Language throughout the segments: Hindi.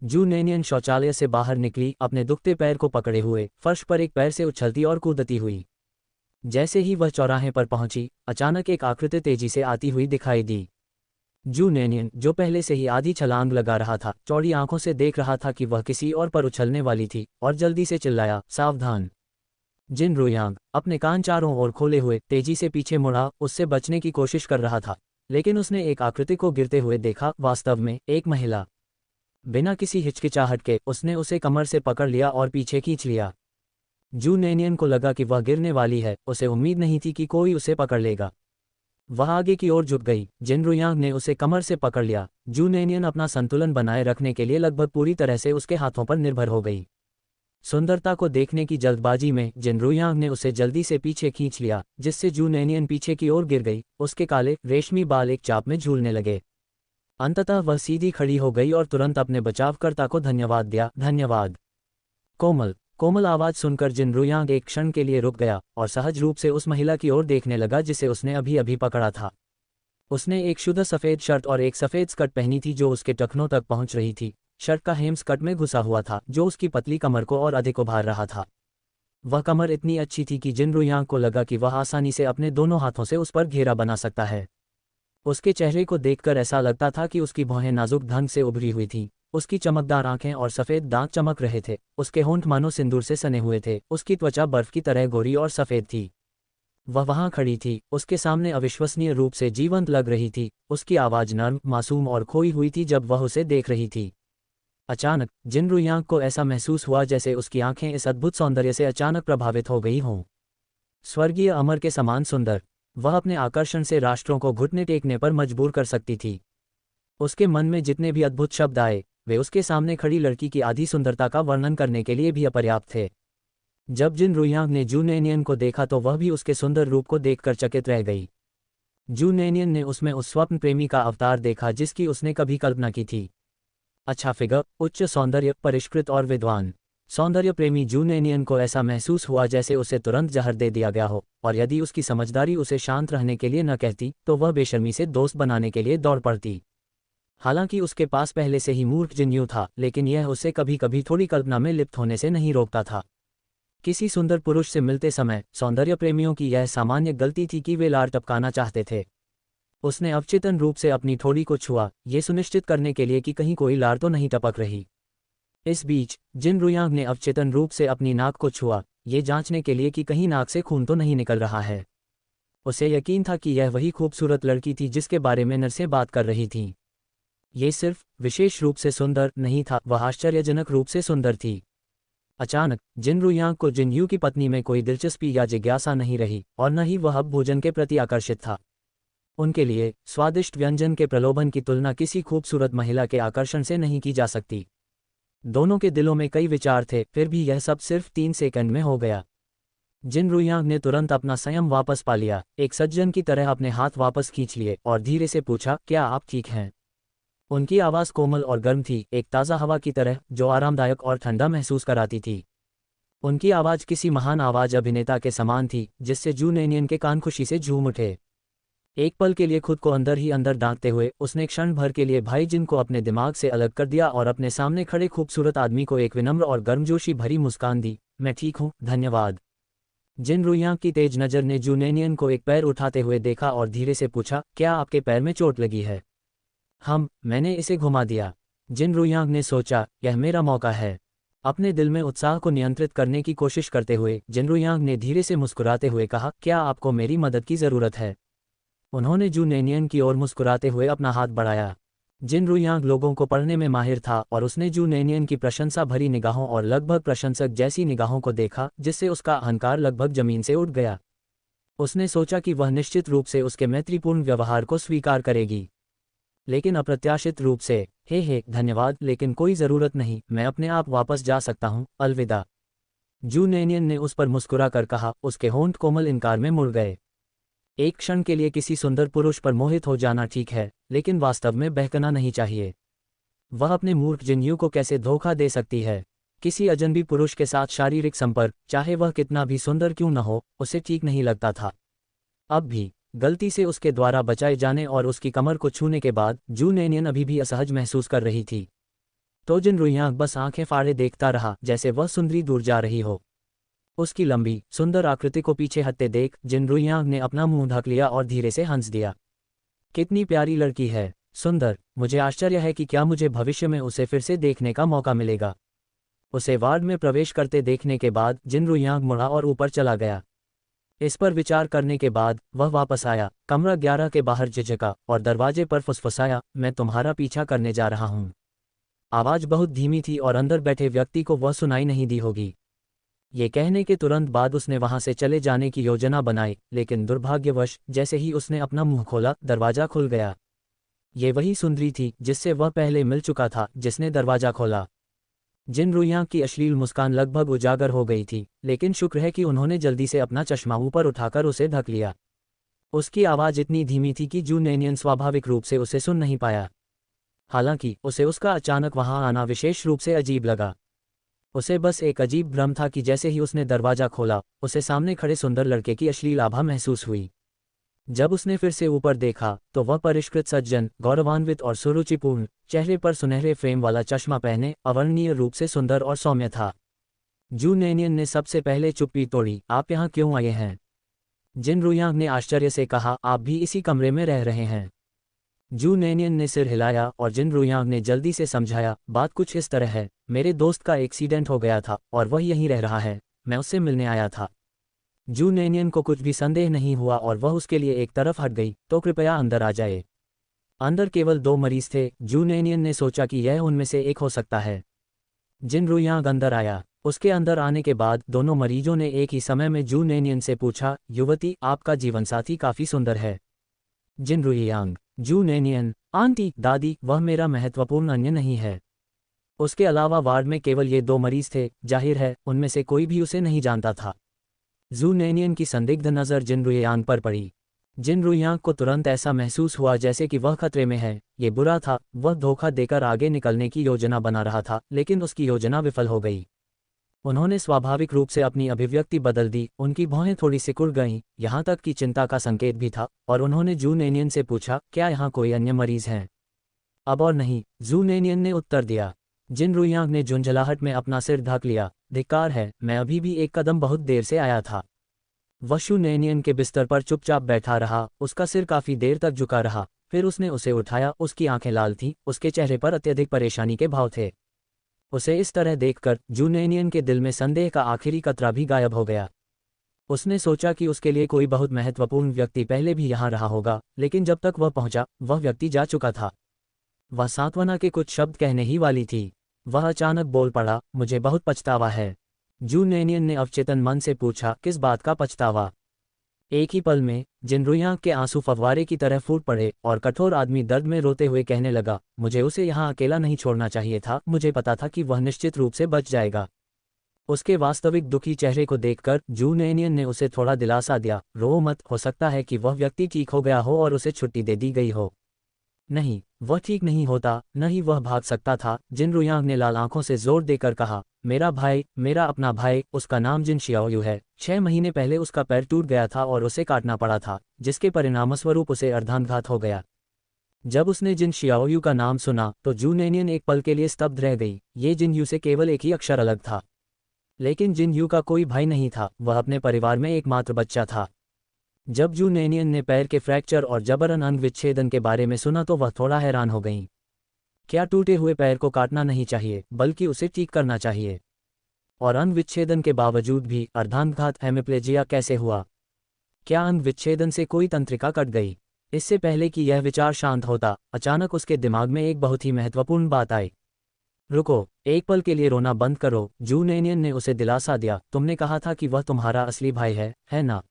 जू नैनियन शौचालय से बाहर निकली, अपने दुखते पैर को पकड़े हुए फर्श पर एक पैर से उछलती और कूदती हुई। जैसे ही वह चौराहे पर पहुंची, अचानक एक आकृति तेजी से आती हुई दिखाई दी। जू नैनियन, जो पहले से ही आधी छलांग लगा रहा था, चौड़ी आंखों से देख रहा था कि वह किसी और पर उछलने वाली थी, और जल्दी से चिल्लाया, सावधान। जिन रुयांग, अपने कान चारों ओर खोले हुए, तेजी से पीछे मुड़ा, उससे बचने की कोशिश कर रहा था। लेकिन उसने एक आकृति को गिरते हुए देखा, वास्तव में एक महिला। बिना किसी हिचकिचाहट के उसने उसे कमर से पकड़ लिया और पीछे खींच लिया। जू नैनियन को लगा कि वह गिरने वाली है, उसे उम्मीद नहीं थी कि कोई उसे पकड़ लेगा। वह आगे की ओर झुक गई। जिन रुयांग ने उसे कमर से पकड़ लिया। जू नैनियन अपना संतुलन बनाए रखने के लिए लगभग पूरी तरह से उसके हाथों पर निर्भर हो गई। सुंदरता को देखने की जल्दबाजी में जिन रुयांग ने उसे जल्दी से पीछे खींच लिया, जिससे जू नैनियन पीछे की ओर गिर गई। उसके काले रेशमी बाल एक चाप में झूलने लगे। अंततः वह सीधी खड़ी हो गई और तुरंत अपने बचावकर्ता को धन्यवाद दिया। धन्यवाद। कोमल कोमल आवाज सुनकर जिन रुयांग एक क्षण के लिए रुक गया और सहज रूप से उस महिला की ओर देखने लगा जिसे उसने अभी अभी पकड़ा था। उसने एक शुद्ध सफ़ेद शर्ट और एक सफ़ेद स्कर्ट पहनी थी जो उसके टखनों तक पहुंच रही थी। शर्ट का हेम स्कर्ट में घुसा हुआ था, जो उसकी पतली कमर को और अधिक उभार रहा था। वह कमर इतनी अच्छी थी कि जिन रुयांग को लगा कि वह आसानी से अपने दोनों हाथों से उस पर घेरा बना सकता है। उसके चेहरे को देखकर ऐसा लगता था कि उसकी भौहें नाजुक ढंग से उभरी हुई थीं। उसकी चमकदार आंखें और सफ़ेद दांत चमक रहे थे। उसके होंठ मानो सिंदूर से सने हुए थे। उसकी त्वचा बर्फ की तरह गोरी और सफ़ेद थी। वह वहां खड़ी थी, उसके सामने अविश्वसनीय रूप से जीवंत लग रही थी। उसकी आवाज़ नर्म, मासूम और खोई हुई थी जब वह उसे देख रही थी। अचानक जिन रुयांग को ऐसा महसूस हुआ जैसे उसकी आंखें इस अद्भुत सौंदर्य से अचानक प्रभावित हो गई हों। स्वर्गीय अमर के समान सुंदर। वह अपने आकर्षण से राष्ट्रों को घुटने टेकने पर मजबूर कर सकती थी। उसके मन में जितने भी अद्भुत शब्द आए, वे उसके सामने खड़ी लड़की की आधी सुंदरता का वर्णन करने के लिए भी अपर्याप्त थे। जब जिन रुयांग ने जू नैनियन को देखा तो वह भी उसके सुंदर रूप को देखकर चकित रह गई। जू नैनियन ने उसमें उस स्वप्न प्रेमी का अवतार देखा जिसकी उसने कभी कल्पना की थी। अच्छा फिगर, उच्च सौंदर्य, परिष्कृत और विद्वान। सौंदर्य प्रेमी जू नैनियन को ऐसा महसूस हुआ जैसे उसे तुरंत जहर दे दिया गया हो, और यदि उसकी समझदारी उसे शांत रहने के लिए न कहती तो वह बेशर्मी से दोस्त बनाने के लिए दौड़ पड़ती। हालांकि उसके पास पहले से ही मूर्ख जिन्यू था, लेकिन यह उसे कभी कभी थोड़ी कल्पना में लिप्त होने से नहीं रोकता था। किसी सुंदर पुरुष से मिलते समय सौंदर्य प्रेमियों की यह सामान्य गलती थी कि वे लार टपकाना चाहते थे। उसने अवचेतन रूप से अपनी ठोड़ी को छुआ, ये सुनिश्चित करने के लिए कि कहीं कोई लार तो नहीं टपक रही। इस बीच जिन रुयांग ने अवचेतन रूप से अपनी नाक को छुआ, ये जांचने के लिए कि कहीं नाक से खून तो नहीं निकल रहा है। उसे यकीन था कि यह वही खूबसूरत लड़की थी जिसके बारे में नर्सें बात कर रही थीं। ये सिर्फ विशेष रूप से सुंदर नहीं था, वह आश्चर्यजनक रूप से सुंदर थी। अचानक जिन रुयांग को जिनयू की पत्नी में कोई दिलचस्पी या जिज्ञासा नहीं रही, और न ही वह अब भोजन के प्रति आकर्षित था। उनके लिए स्वादिष्ट व्यंजन के प्रलोभन की तुलना किसी खूबसूरत महिला के आकर्षण से नहीं की जा सकती। दोनों के दिलों में कई विचार थे, फिर भी यह सब सिर्फ 3 सेकंड में हो गया। जिन रुयांग ने तुरंत अपना संयम वापस पा लिया, एक सज्जन की तरह अपने हाथ वापस खींच लिए और धीरे से पूछा, क्या आप ठीक हैं? उनकी आवाज़ कोमल और गर्म थी, एक ताज़ा हवा की तरह जो आरामदायक और ठंडा महसूस कराती थी। उनकी आवाज़ किसी महान आवाज़ अभिनेता के समान थी, जिससे जू नैनियन के कान खुशी से झूम उठे। एक पल के लिए खुद को अंदर ही अंदर डांटते हुए उसने क्षण भर के लिए भाई जिन को अपने दिमाग से अलग कर दिया और अपने सामने खड़े खूबसूरत आदमी को एक विनम्र और गर्मजोशी भरी मुस्कान दी। मैं ठीक हूँ, धन्यवाद। जिन रुयांग की तेज नज़र ने जू नैनियन को एक पैर उठाते हुए देखा और धीरे से पूछा, क्या आपके पैर में चोट लगी है? मैंने इसे घुमा दिया। जिन रुयांग ने सोचा, यह मेरा मौका है। अपने दिल में उत्साह को नियंत्रित करने की कोशिश करते हुए जिन रुयांग ने धीरे से मुस्कुराते हुए कहा, क्या आपको मेरी मदद की ज़रूरत है? उन्होंने जू नैनियन की ओर मुस्कुराते हुए अपना हाथ बढ़ाया। जिन रुयांग लोगों को पढ़ने में माहिर था और उसने जू नैनियन की प्रशंसा भरी निगाहों और लगभग प्रशंसक जैसी निगाहों को देखा, जिससे उसका अहंकार लगभग जमीन से उठ गया। उसने सोचा कि वह निश्चित रूप से उसके मैत्रीपूर्ण व्यवहार को स्वीकार करेगी, लेकिन अप्रत्याशित रूप से, हे धन्यवाद, लेकिन कोई ज़रूरत नहीं, मैं अपने आप वापस जा सकता हूँ, अलविदा। जू नैनियन ने उस पर मुस्कुरा कर कहा। उसके होंठ कोमल इनकार में मुड़ गए। एक क्षण के लिए किसी सुंदर पुरुष पर मोहित हो जाना ठीक है, लेकिन वास्तव में बहकना नहीं चाहिए। वह अपने मूर्ख जिन्यू को कैसे धोखा दे सकती है? किसी अजनबी पुरुष के साथ शारीरिक संपर्क, चाहे वह कितना भी सुंदर क्यों न हो, उसे ठीक नहीं लगता था। अब भी गलती से उसके द्वारा बचाए जाने और उसकी कमर को छूने के बाद जू नैनियन अभी भी असहज महसूस कर रही थी। तो जिन रुइयांग बस आंखें फाड़े देखता रहा जैसे वह सुंदरी दूर जा रही हो। उसकी लंबी सुंदर आकृति को पीछे हटते देख जिन रुइयांग ने अपना मुंह ढक लिया और धीरे से हंस दिया। कितनी प्यारी लड़की है, सुंदर। मुझे आश्चर्य है कि क्या मुझे भविष्य में उसे फिर से देखने का मौका मिलेगा। उसे वार्ड में प्रवेश करते देखने के बाद जिन रुइयांग मुड़ा और ऊपर चला गया। इस पर विचार करने के बाद वह वापस आया, कमरा 11 के बाहर झिझका और दरवाजे पर फुसफुसाया, मैं तुम्हारा पीछा करने जा रहा हूँ। आवाज बहुत धीमी थी और अंदर बैठे व्यक्ति को वह सुनाई नहीं दी होगी। ये कहने के तुरंत बाद उसने वहां से चले जाने की योजना बनाई, लेकिन दुर्भाग्यवश जैसे ही उसने अपना मुंह खोला दरवाजा खुल गया। ये वही सुंदरी थी जिससे वह पहले मिल चुका था, जिसने दरवाजा खोला। जिन रुइयांग की अश्लील मुस्कान लगभग उजागर हो गई थी, लेकिन शुक्र है कि उन्होंने जल्दी से अपना चश्मा ऊपर उठाकर उसे ढक लिया। उसकी आवाज़ इतनी धीमी थी कि जू नैनियन स्वाभाविक रूप से उसे सुन नहीं पाया। हालांकि उसे उसका अचानक वहां आना विशेष रूप से अजीब लगा। उसे बस एक अजीब भ्रम था कि जैसे ही उसने दरवाजा खोला उसे सामने खड़े सुंदर लड़के की अश्लील आभा महसूस हुई। जब उसने फिर से ऊपर देखा तो वह परिष्कृत सज्जन, गौरवान्वित और सुरुचिपूर्ण, चेहरे पर सुनहरे फ्रेम वाला चश्मा पहने अवर्णनीय रूप से सुंदर और सौम्य था। जू नैनियन ने सबसे पहले चुप्पी तोड़ी, आप यहाँ क्यों आए हैं? जिन रुइयांग ने आश्चर्य से कहा, आप भी इसी कमरे में रह रहे हैं? जू नैनियन ने सिर हिलाया और जिन रुइयांग ने जल्दी से समझाया, बात कुछ इस तरह है, मेरे दोस्त का एक्सीडेंट हो गया था और वह यहीं रह रहा है, मैं उससे मिलने आया था। जू नैनियन को कुछ भी संदेह नहीं हुआ और वह उसके लिए एक तरफ हट गई, तो कृपया अंदर आ जाए। अंदर केवल 2 मरीज थे। जू नैनियन ने सोचा कि यह उनमें से एक हो सकता है। जिन रुइयांग अंदर आया। उसके अंदर आने के बाद दोनों मरीजों ने एक ही समय में जू नैनियन से पूछा, युवती, आपका जीवनसाथी काफी सुंदर है। जिन रुइयांग, जू नैनियन, आंटी, दादी, वह मेरा महत्वपूर्ण अन्य नहीं है। उसके अलावा वार्ड में केवल ये 2 मरीज थे, जाहिर है उनमें से कोई भी उसे नहीं जानता था। जू नैनियन की संदिग्ध नज़र जिन रुइयांग पर पड़ी। जिन रुइयांग को तुरंत ऐसा महसूस हुआ जैसे कि वह खतरे में है। ये बुरा था, वह धोखा देकर आगे निकलने की योजना बना रहा था, लेकिन उसकी योजना विफल हो गई। उन्होंने स्वाभाविक रूप से अपनी अभिव्यक्ति बदल दी, उनकी भौहें थोड़ी सिकुड़ गईं, यहाँ तक कि चिंता का संकेत भी था, और उन्होंने जू नैनियन से पूछा, क्या यहाँ कोई अन्य मरीज हैं? अब और नहीं, जू नैनियन ने उत्तर दिया। जिन रुइयांग ने झुंझलाहट में अपना सिर ढक लिया, धिक्कार है, मैं अभी भी एक कदम बहुत देर से आया था। वह जू नैनियन के बिस्तर पर चुपचाप बैठा रहा, उसका सिर काफी देर तक झुका रहा, फिर उसने उसे उठाया, उसकी आंखें लाल थीं, उसके चेहरे पर अत्यधिक परेशानी के भाव थे। उसे इस तरह देखकर जू नैनियन के दिल में संदेह का आखिरी कतरा भी गायब हो गया। उसने सोचा कि उसके लिए कोई बहुत महत्वपूर्ण व्यक्ति पहले भी यहाँ रहा होगा, लेकिन जब तक वह पहुंचा, वह व्यक्ति जा चुका था। वह सांत्वना के कुछ शब्द कहने ही वाली थी। वह अचानक बोल पड़ा, मुझे बहुत पछतावा है। जू नैनियन ने अवचेतन मन से पूछा, किस बात का पछतावा? एक ही पल में जिन रुइयांग के आंसू फव्वारे की तरह फूट पड़े और कठोर आदमी दर्द में रोते हुए कहने लगा, मुझे उसे यहाँ अकेला नहीं छोड़ना चाहिए था, मुझे पता था कि वह निश्चित रूप से बच जाएगा। उसके वास्तविक दुखी चेहरे को देखकर जू नैनियन ने उसे थोड़ा दिलासा दिया, रो मत, हो सकता है कि वह व्यक्ति ठीक हो गया हो और उसे छुट्टी दे दी गई हो। नहीं, वह ठीक नहीं होता, न ही वह भाग सकता था। जिन रुइयांग ने लाल आंखों से जोर देकर कहा, मेरा भाई, मेरा अपना भाई, उसका नाम जिन शियाओयू है। 6 महीने पहले उसका पैर टूट गया था और उसे काटना पड़ा था, जिसके परिणामस्वरूप उसे अर्धांगघात हो गया। जब उसने जिन शियाओयू का नाम सुना तो जू नैनियन एक पल के लिए स्तब्ध रह गई। ये जिन यू से केवल एक ही अक्षर अलग था, लेकिन जिन यू का कोई भाई नहीं था, वह अपने परिवार में एकमात्र बच्चा था। जब जू नैनियन ने पैर के फ्रैक्चर और जबरन अंग विच्छेदन के बारे में सुना तो वह थोड़ा हैरान हो गईं। क्या टूटे हुए पैर को काटना नहीं चाहिए, बल्कि उसे ठीक करना चाहिए? और अंग विच्छेदन के बावजूद भी अर्धांगघात हेमिप्लेजिया कैसे हुआ? क्या अंग विच्छेदन से कोई तंत्रिका कट गई? इससे पहले कि यह विचार शांत होता, अचानक उसके दिमाग में एक बहुत ही महत्वपूर्ण बात आई। रुको, एक पल के लिए रोना बंद करो। जू नैनियन ने उसे दिलासा दिया, तुमने कहा था कि वह तुम्हारा असली भाई है ना?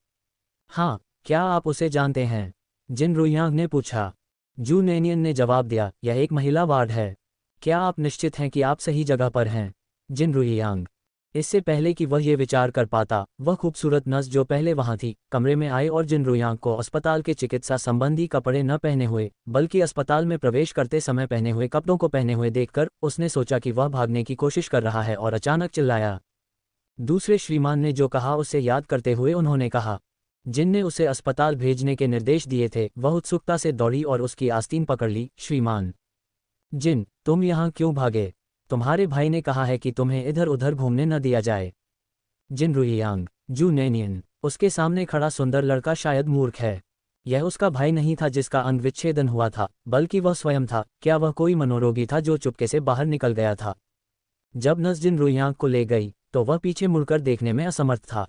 हाँ, क्या आप उसे जानते हैं? जिन रुइयांग ने पूछा। जू नैनियन ने जवाब दिया, यह एक महिला वार्ड है। क्या आप निश्चित हैं कि आप सही जगह पर हैं? जिन रुइयांग। इससे पहले कि वह ये विचार कर पाता, वह खूबसूरत नर्स जो पहले वहां थी, कमरे में आए और जिन रुइयांग को अस्पताल के चिकित्सा संबंधी कपड़े न पहने हुए, बल्कि अस्पताल में प्रवेश करते समय पहने हुए कपड़ों को पहने हुए देखकर उसने सोचा कि वह भागने की कोशिश कर रहा है और अचानक चिल्लाया। दूसरे श्रीमान ने जो कहा उसे याद करते हुए उन्होंने कहा, जिन ने उसे अस्पताल भेजने के निर्देश दिए थे, वह उत्सुकता से दौड़ी और उसकी आस्तीन पकड़ ली। श्रीमान जिन, तुम यहाँ क्यों भागे? तुम्हारे भाई ने कहा है कि तुम्हें इधर उधर घूमने न दिया जाए। जिन रुइयांग, जू नैनियन, उसके सामने खड़ा सुंदर लड़का शायद मूर्ख है। यह उसका भाई नहीं था जिसका अंग विच्छेदन हुआ था, बल्कि वह स्वयं था। क्या वह कोई मनोरोगी था जो चुपके से बाहर निकल गया था? जब नर्स जिन रुइयांग को ले गई तो वह पीछे मुड़कर देखने में असमर्थ था।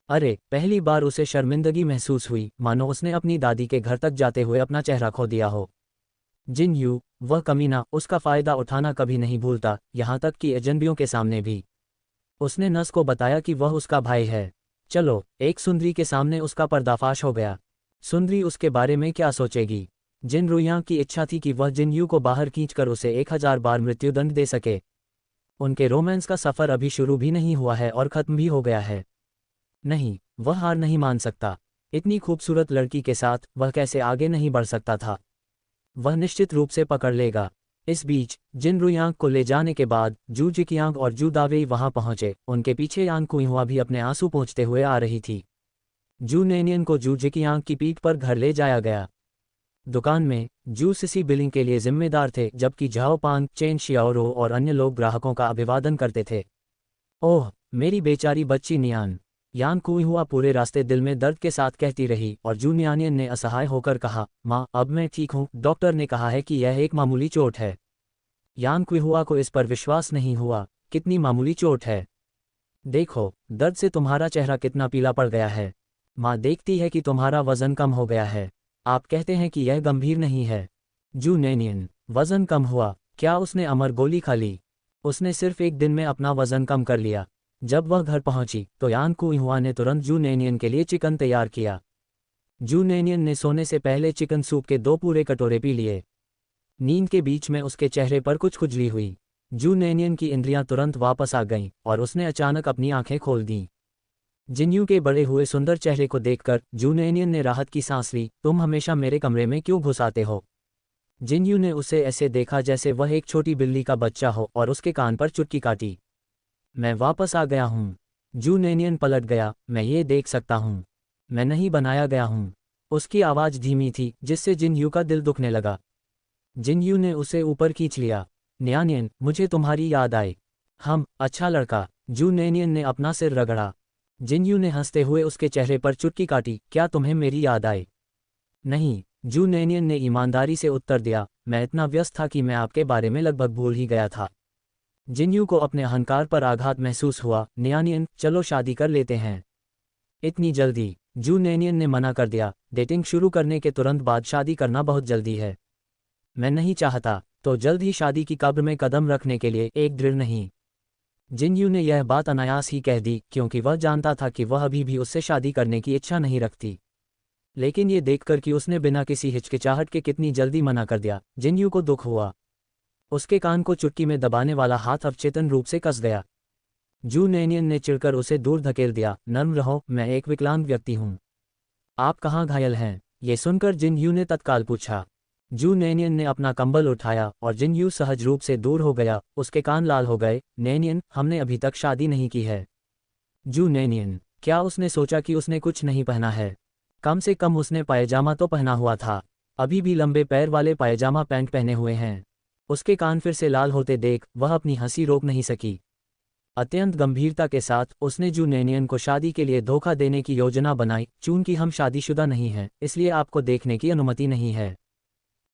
अरे, पहली बार उसे शर्मिंदगी महसूस हुई, मानो उसने अपनी दादी के घर तक जाते हुए अपना चेहरा खो दिया हो। जिन यू, वह कमीना, उसका फायदा उठाना कभी नहीं भूलता, यहाँ तक कि अजनबियों के सामने भी। उसने नर्स को बताया कि वह उसका भाई है। चलो, एक सुंदरी के सामने उसका पर्दाफाश हो गया। सुंदरी उसके बारे में क्या सोचेगी? जिन रुइयांग की इच्छा थी कि वह जिन यू को बाहर खींचकर उसे 1000 बार मृत्युदंड दे सके। उनके रोमांस का सफ़र अभी शुरू भी नहीं हुआ है और ख़त्म भी हो गया है। नहीं, वह हार नहीं मान सकता। इतनी खूबसूरत लड़की के साथ वह कैसे आगे नहीं बढ़ सकता था? वह निश्चित रूप से पकड़ लेगा। इस बीच जिन रुयांग को ले जाने के बाद जू जिकियांग और जू दावेई वहां पहुंचे। उनके पीछे यांग कुइहुआ भी अपने आंसू पोंछते हुए आ रही थी। जू नैनियन को जू जिकियांग की पीठ पर घर ले जाया गया। दुकान में जू सिसी बिलिंग के लिए जिम्मेदार थे, जबकि झाओ पांग, चेन शियाओरो और अन्य लोग ग्राहकों का अभिवादन करते थे। ओह, मेरी बेचारी बच्ची नियान, यान कुइहुआ पूरे रास्ते दिल में दर्द के साथ कहती रही और जू न्यानियन ने असहाय होकर कहा, माँ, अब मैं ठीक हूँ, डॉक्टर ने कहा है कि यह एक मामूली चोट है। यान कुइहुआ को इस पर विश्वास नहीं हुआ। कितनी मामूली चोट है? देखो, दर्द से तुम्हारा चेहरा कितना पीला पड़ गया है। माँ देखती है कि तुम्हारा वजन कम हो गया है। आप कहते हैं कि यह गंभीर नहीं है। जू नैनियन, वजन कम हुआ? क्या उसने अमर गोली खा ली? उसने सिर्फ एक दिन में अपना वजन कम कर लिया। जब वह घर पहुंची तो यान कुइहुआ ने तुरंत जू नैनियन के लिए चिकन तैयार किया। जू नैनियन ने सोने से पहले चिकन सूप के 2 पूरे कटोरे पी लिए। नींद के बीच में उसके चेहरे पर कुछ खुजली हुई। जू नैनियन की इंद्रियां तुरंत वापस आ गईं और उसने अचानक अपनी आंखें खोल दीं। जिन्यू के बड़े हुए सुंदर चेहरे को देखकर जू नैनियन ने राहत की सांस ली। तुम हमेशा मेरे कमरे में क्यों घुस आते हो? जिन्यू ने उसे ऐसे देखा जैसे वह एक छोटी बिल्ली का बच्चा हो और उसके कान पर चुटकी काटी। मैं वापस आ गया हूँ। जू नैनियन पलट गया। मैं ये देख सकता हूँ। मैं नहीं बनाया गया हूँ। उसकी आवाज़ धीमी थी जिससे जिन यू का दिल दुखने लगा। जिन यू ने उसे ऊपर खींच लिया। न्यानियन, मुझे तुम्हारी याद आई। अच्छा लड़का। जू नैनियन ने अपना सिर रगड़ा। जिन यू ने हंसते हुए उसके चेहरे पर चुटकी काटी। क्या तुम्हें मेरी याद आई? नहीं, जू नैनियन ने ईमानदारी से उत्तर दिया। मैं इतना व्यस्त था कि मैं आपके बारे में लगभग भूल ही गया था। जिन्यू को अपने अहंकार पर आघात महसूस हुआ। न्यानियन, चलो शादी कर लेते हैं। इतनी जल्दी? जू नैनियन ने मना कर दिया। डेटिंग शुरू करने के तुरंत बाद शादी करना बहुत जल्दी है। मैं नहीं चाहता। तो जल्द ही शादी की कब्र में कदम रखने के लिए एक दृढ़ नहीं। जिन्यू ने यह बात अनायास ही कह दी क्योंकि वह जानता था कि वह अभी भी उससे शादी करने की इच्छा नहीं रखती। लेकिन ये देखकर कि उसने बिना किसी हिचकिचाहट के कितनी जल्दी मना कर दिया, जिन्यू को दुख हुआ। उसके कान को चुटकी में दबाने वाला हाथ अवचेतन रूप से कस गया। जू नैनियन ने चिढ़कर उसे दूर धकेल दिया। नर्म रहो, मैं एक विकलांग व्यक्ति हूँ। आप कहाँ घायल हैं? ये सुनकर जिन यू ने तत्काल पूछा। जू नैनियन ने अपना कंबल उठाया और जिन यू सहज रूप से दूर हो गया। उसके कान लाल हो गए। नैनियन, हमने अभी तक शादी नहीं की है। जू नैनियन, क्या उसने सोचा कि उसने कुछ नहीं पहना है? कम से कम उसने पायजामा तो पहना हुआ था। अभी भी लंबे पैर वाले पायजामा पैंट पहने हुए हैं। उसके कान फिर से लाल होते देख वह अपनी हंसी रोक नहीं सकी। अत्यंत गंभीरता के साथ उसने जू नैनियन को शादी के लिए धोखा देने की योजना बनाई। चूंकि हम शादीशुदा नहीं हैं, इसलिए आपको देखने की अनुमति नहीं है।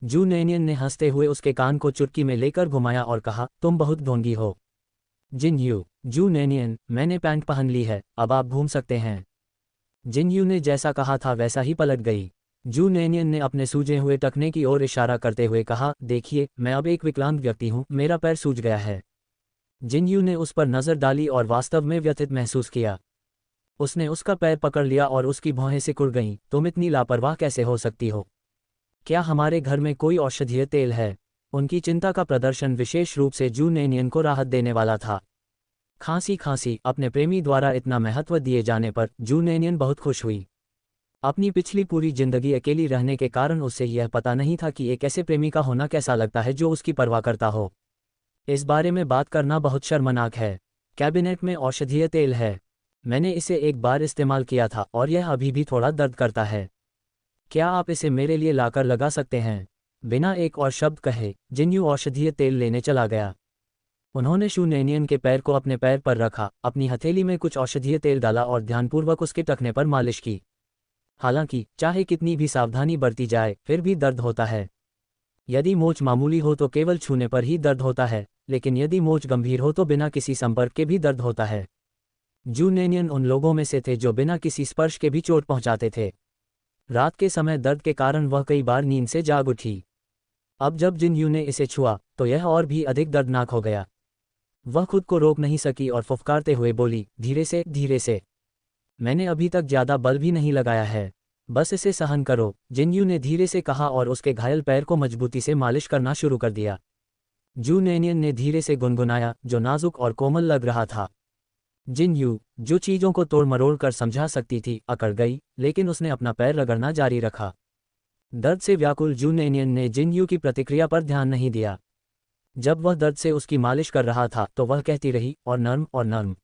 जू नैनियन ने हंसते हुए उसके कान को चुटकी में लेकर घुमाया और कहा, तुम बहुत ढोंगी हो। जिन यू, जू नैनियन, मैंने पैंट पहन ली है, अब आप घूम सकते हैं। जिन यू ने जैसा कहा था वैसा ही पलट गई। जू नैनियन ने अपने सूजे हुए टखने की ओर इशारा करते हुए कहा, देखिए, मैं अब एक विकलांग व्यक्ति हूँ, मेरा पैर सूज गया है। जिन यू ने उस पर नज़र डाली और वास्तव में व्यथित महसूस किया। उसने उसका पैर पकड़ लिया और उसकी भौहें सिकुड़ गईं। तुम इतनी लापरवाह कैसे हो सकती हो? क्या हमारे घर में कोई औषधीय तेल है? उनकी चिंता का प्रदर्शन विशेष रूप से जू नैनियन को राहत देने वाला था। खांसी अपने प्रेमी द्वारा इतना महत्व दिए जाने पर जू नैनियन बहुत खुश हुई। अपनी पिछली पूरी जिंदगी अकेली रहने के कारण उसे यह पता नहीं था कि एक ऐसे प्रेमी का होना कैसा लगता है जो उसकी परवाह करता हो। इस बारे में बात करना बहुत शर्मनाक है। कैबिनेट में औषधीय तेल है। मैंने इसे एक बार इस्तेमाल किया था और यह अभी भी थोड़ा दर्द करता है। क्या आप इसे मेरे लिए लाकर लगा सकते हैं? बिना एक और शब्द कहे जिन्यू औषधीय तेल लेने चला गया। उन्होंने शू नैनियन के पैर को अपने पैर पर रखा, अपनी हथेली में कुछ औषधीय तेल डाला और ध्यानपूर्वक उसके टखने पर मालिश की। हालांकि चाहे कितनी भी सावधानी बरती जाए फिर भी दर्द होता है। यदि मोच मामूली हो तो केवल छूने पर ही दर्द होता है, लेकिन यदि मोच गंभीर हो तो बिना किसी संपर्क के भी दर्द होता है। जू नैनियन उन लोगों में से थे जो बिना किसी स्पर्श के भी चोट पहुंचाते थे। रात के समय दर्द के कारण वह कई बार नींद से जाग उठी। अब जब जिनयू ने इसे छुआ तो यह और भी अधिक दर्दनाक हो गया। वह खुद को रोक नहीं सकी और फुफकारते हुए बोली, धीरे से, धीरे से। मैंने अभी तक ज्यादा बल भी नहीं लगाया है, बस इसे सहन करो, जिनयू ने धीरे से कहा और उसके घायल पैर को मजबूती से मालिश करना शुरू कर दिया। जू नैनियन ने धीरे से गुनगुनाया, जो नाजुक और कोमल लग रहा था। जिनयू, जो चीजों को तोड़ मरोड़ कर समझा सकती थी, अकड़ गई, लेकिन उसने अपना पैर रगड़ना जारी रखा। दर्द से व्याकुल जू नैनियन ने जिनयू की प्रतिक्रिया पर ध्यान नहीं दिया। जब वह दर्द से उसकी मालिश कर रहा था तो वह कहती रही, और नर्म और नर्म।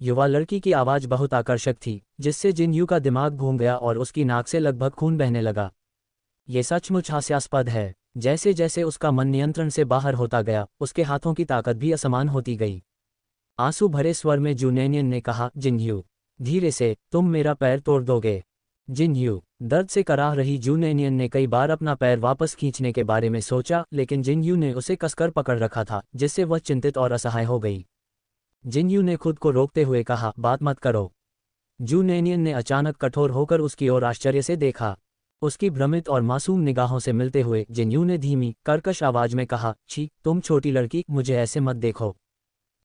युवा लड़की की आवाज बहुत आकर्षक थी, जिससे जिनयू का दिमाग घूम गया और उसकी नाक से लगभग खून बहने लगा। ये सचमुच हास्यास्पद है। जैसे जैसे उसका मन नियंत्रण से बाहर होता गया, उसके हाथों की ताकत भी असमान होती गई। आंसू भरे स्वर में जू नैनियन ने कहा, जिनयू, धीरे से, तुम मेरा पैर तोड़ दोगे। जिनयू, दर्द से कराह रही जू नैनियन ने कई बार अपना पैर वापस खींचने के बारे में सोचा, लेकिन जिनयू ने उसे कसकर पकड़ रखा था, जिससे वह चिंतित और असहाय हो गई। जिनयू ने खुद को रोकते हुए कहा, बात मत करो। जू नैनियन ने अचानक कठोर होकर उसकी ओर आश्चर्य से देखा। उसकी भ्रमित और मासूम निगाहों से मिलते हुए जिनयू ने धीमी, कर्कश आवाज में कहा, छी, तुम छोटी लड़की, मुझे ऐसे मत देखो।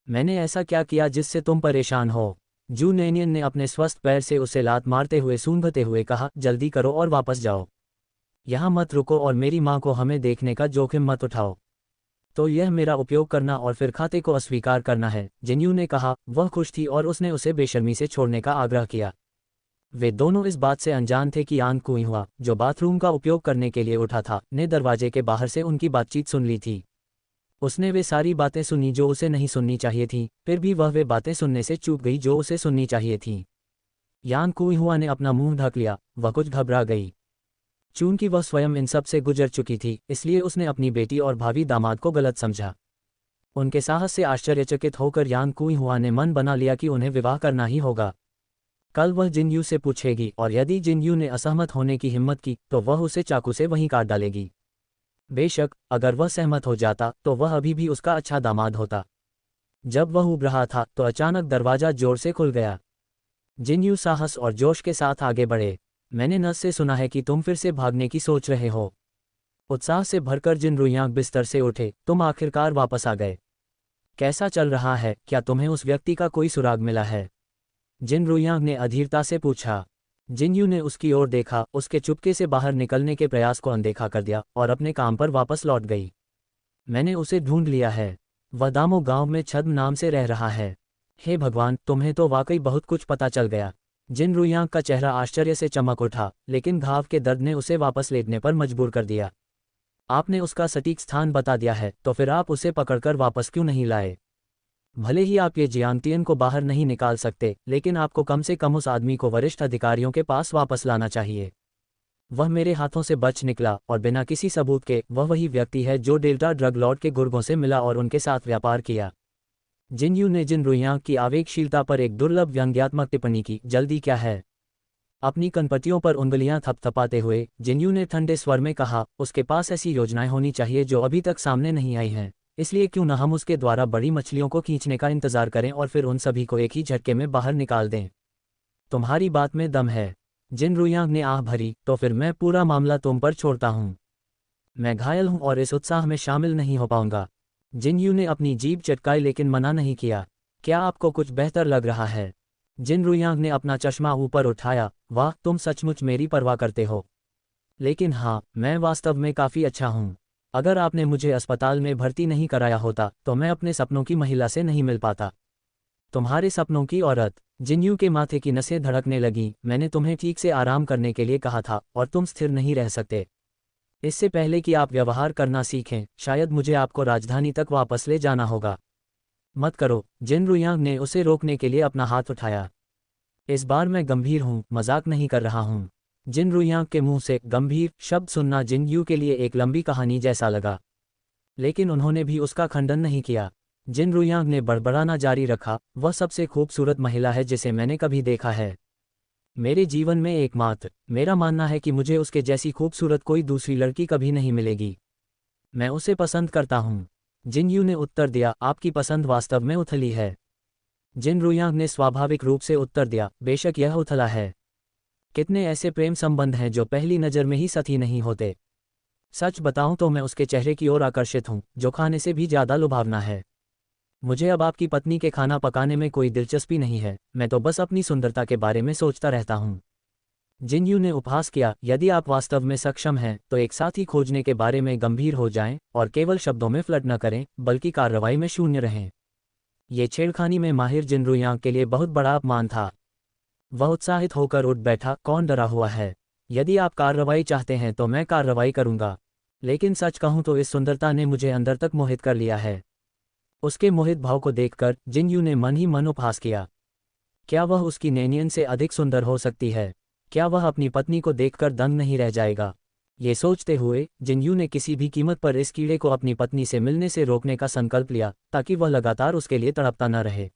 मैंने ऐसा क्या किया जिससे तुम परेशान हो? जू नैनियन ने अपने स्वस्थ पैर से उसे लात मारते हुए सूंघते हुए कहा, जल्दी करो और वापस जाओ। यहाँ मत रुको और मेरी माँ को हमें देखने का जोखिम मत उठाओ। तो यह मेरा उपयोग करना और फिर खाते को अस्वीकार करना है, जिनयू ने कहा। वह खुश थी और उसने उसे बेशर्मी से छोड़ने का आग्रह किया। वे दोनों इस बात से अनजान थे कि आन कुइहुआ, जो बाथरूम का उपयोग करने के लिए उठा था, ने दरवाजे के बाहर से उनकी बातचीत सुन ली थी। उसने वे सारी बातें सुनी जो उसे नहीं सुननी चाहिए थीं, फिर भी वह वे बातें सुनने से चूक गई जो उसे सुननी चाहिए थीं। यान कुइहुआ ने अपना मुंह ढक लिया, वह कुछ घबरा गई। चूंकि वह स्वयं इन सब से गुजर चुकी थी, इसलिए उसने अपनी बेटी और भावी दामाद को गलत समझा। उनके साहस से आश्चर्यचकित होकर यान कुइहुआ ने मन बना लिया कि उन्हें विवाह करना ही होगा। कल वह जिनयू से पूछेगी और यदि जिनयू ने असहमत होने की हिम्मत की तो वह उसे चाकू से वहीं काट डालेगी। बेशक, अगर वह सहमत हो जाता तो वह अभी भी उसका अच्छा दामाद होता। जब वह उब रहा था तो अचानक दरवाजा जोर से खुल गया। जिनयू साहस और जोश के साथ आगे बढ़े। मैंने नस से सुना है कि तुम फिर से भागने की सोच रहे हो। उत्साह से भरकर जिन रुयांग बिस्तर से उठे, तुम आखिरकार वापस आ गए। कैसा चल रहा है? क्या तुम्हें उस व्यक्ति का कोई सुराग मिला है? जिन रुयांग ने अधीरता से पूछा। जिनयू ने उसकी ओर देखा, उसके चुपके से बाहर निकलने के प्रयास को अनदेखा कर दिया और अपने काम पर वापस लौट गई। मैंने उसे ढूंढ लिया है। वह दामो गांव में छद्म नाम से रह रहा है। हे भगवान, तुम्हें तो वाकई बहुत कुछ पता चल गया। जिन रुयांग का चेहरा आश्चर्य से चमक उठा, लेकिन घाव के दर्द ने उसे वापस लेटने पर मजबूर कर दिया। आपने उसका सटीक स्थान बता दिया है, तो फिर आप उसे पकड़कर वापस क्यों नहीं लाए? भले ही आप ये जियांगतियन को बाहर नहीं निकाल सकते, लेकिन आपको कम से कम उस आदमी को वरिष्ठ अधिकारियों के पास वापस लाना चाहिए। वह मेरे हाथों से बच निकला और बिना किसी सबूत के वह वही व्यक्ति है जो डेल्टा ड्रग लॉर्ड के गुर्गों से मिला और उनके साथ व्यापार किया। जिनयू ने जिन रुयांग की आवेगशीलता पर एक दुर्लभ व्यंग्यात्मक टिप्पणी की, जल्दी क्या है? अपनी कनपटियों पर उंगलियां थपथपाते हुए जिनयू ने ठंडे स्वर में कहा, उसके पास ऐसी योजनाएं होनी चाहिए जो अभी तक सामने नहीं आई हैं, इसलिए क्यों न हम उसके द्वारा बड़ी मछलियों को खींचने का इंतजार करें और फिर उन सभी को एक ही झटके में बाहर निकाल दें। तुम्हारी बात में दम है। जिन रुयांग ने आह भरी, तो फिर मैं पूरा मामला तुम पर छोड़ता हूँ। मैं घायल हूँ और इस उत्साह में शामिल नहीं हो पाऊंगा। जिनयू ने अपनी जीभ चटकाई लेकिन मना नहीं किया। क्या आपको कुछ बेहतर लग रहा है? जिन रुयांग ने अपना चश्मा ऊपर उठाया। वाह, तुम सचमुच मेरी परवाह करते हो। लेकिन हाँ, मैं वास्तव में काफ़ी अच्छा हूँ। अगर आपने मुझे अस्पताल में भर्ती नहीं कराया होता तो मैं अपने सपनों की महिला से नहीं मिल पाता। तुम्हारे सपनों की औरत। जिनयू के माथे की नसें धड़कने लगीं। मैंने तुम्हें ठीक से आराम करने के लिए कहा था और तुम स्थिर नहीं रह सकते। इससे पहले कि आप व्यवहार करना सीखें, शायद मुझे आपको राजधानी तक वापस ले जाना होगा। मत करो। जिन रुयांग ने उसे रोकने के लिए अपना हाथ उठाया। इस बार मैं गंभीर हूँ, मजाक नहीं कर रहा हूँ। जिन रुयांग के मुंह से गंभीर शब्द सुनना जिनयू के लिए एक लंबी कहानी जैसा लगा, लेकिन उन्होंने भी उसका खंडन नहीं किया। जिन रुयांग ने बड़बड़ाना जारी रखा, वह सबसे खूबसूरत महिला है जिसे मैंने कभी देखा है। मेरे जीवन में एकमात्र। मेरा मानना है कि मुझे उसके जैसी खूबसूरत कोई दूसरी लड़की कभी नहीं मिलेगी। मैं उसे पसंद करता हूँ। जिन यू ने उत्तर दिया, आपकी पसंद वास्तव में उथली है। जिन रुयांग ने स्वाभाविक रूप से उत्तर दिया, बेशक यह उथला है। कितने ऐसे प्रेम संबंध हैं जो पहली नज़र में ही साथी नहीं होते। सच बताऊं तो मैं उसके चेहरे की ओर आकर्षित हूं, जो खाने से भी ज्यादा लुभावना है। मुझे अब आपकी पत्नी के खाना पकाने में कोई दिलचस्पी नहीं है, मैं तो बस अपनी सुंदरता के बारे में सोचता रहता हूं। जिन यू ने उपहास किया, यदि आप वास्तव में सक्षम हैं तो एक साथी खोजने के बारे में गंभीर हो जाएं और केवल शब्दों में फ्लर्ट न करें, बल्कि कार्रवाई में शून्य रहें। ये छेड़खानी में माहिर जिन रुयांग के लिए बहुत बड़ा अपमान था। वह उत्साहित होकर उठ बैठा, कौन डरा हुआ है? यदि आप कार्रवाई चाहते हैं तो मैं कार्रवाई करूंगा। लेकिन सच कहूं तो इस सुंदरता ने मुझे अंदर तक मोहित कर लिया है। उसके मोहित भाव को देखकर जिन यू ने मन ही मन उपहास किया। क्या वह उसकी नैनियन से अधिक सुंदर हो सकती है? क्या वह अपनी पत्नी को देखकर दंग नहीं रह जाएगा? ये सोचते हुए जिन यू ने किसी भी कीमत पर इस कीड़े को अपनी पत्नी से मिलने से रोकने का संकल्प लिया, ताकि वह लगातार उसके लिए तड़पता न रहे।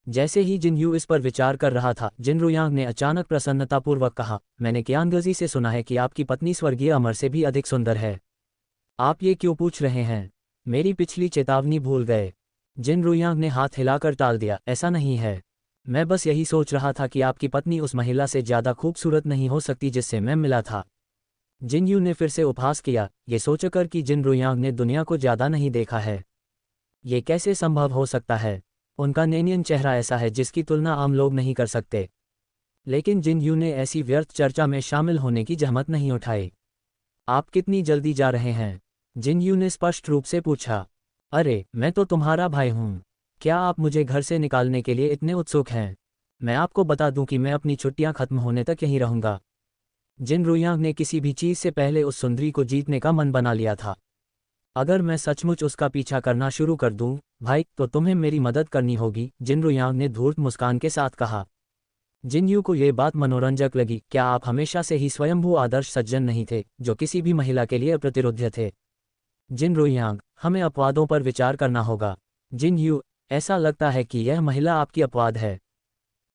जैसे ही जिन यू इस पर विचार कर रहा था, जिन रुयांग ने अचानक प्रसन्नतापूर्वक कहा, मैंने कियानगजी से सुना है कि आपकी पत्नी स्वर्गीय अमर से भी अधिक सुंदर है। आप ये क्यों पूछ रहे हैं? मेरी पिछली चेतावनी भूल गए? जिन रुयांग ने हाथ हिलाकर टाल दिया, ऐसा नहीं है। मैं बस यही सोच रहा था कि आपकी पत्नी उस महिला से ज्यादा खूबसूरत नहीं हो सकती जिससे मैं मिला था। जिन यू ने फिर से उपहास किया, ये सोचकर कि जिन रुयांग ने दुनिया को ज्यादा नहीं देखा है। ये कैसे संभव हो सकता है? उनका नेनियन चेहरा ऐसा है जिसकी तुलना आम लोग नहीं कर सकते। लेकिन जिन यू ने ऐसी व्यर्थ चर्चा में शामिल होने की जहमत नहीं उठाई। आप कितनी जल्दी जा रहे हैं? जिन यू ने स्पष्ट रूप से पूछा। अरे, मैं तो तुम्हारा भाई हूँ। क्या आप मुझे घर से निकालने के लिए इतने उत्सुक हैं? मैं आपको बता दूं कि मैं अपनी छुट्टियां खत्म होने तक यहीं रहूंगा। जिन रुयांग ने किसी भी चीज से पहले उस सुंदरी को जीतने का मन बना लिया था। अगर मैं सचमुच उसका पीछा करना शुरू कर दूं, भाई, तो तुम्हें मेरी मदद करनी होगी, जिन रुयांग ने धूर्त मुस्कान के साथ कहा। जिन यू को ये बात मनोरंजक लगी। क्या आप हमेशा से ही स्वयंभू आदर्श सज्जन नहीं थे, जो किसी भी महिला के लिए अप्रतिरोध्य थे? जिन रुयांग, हमें अपवादों पर विचार करना होगा। जिन यू, ऐसा लगता है कि यह महिला आपकी अपवाद है।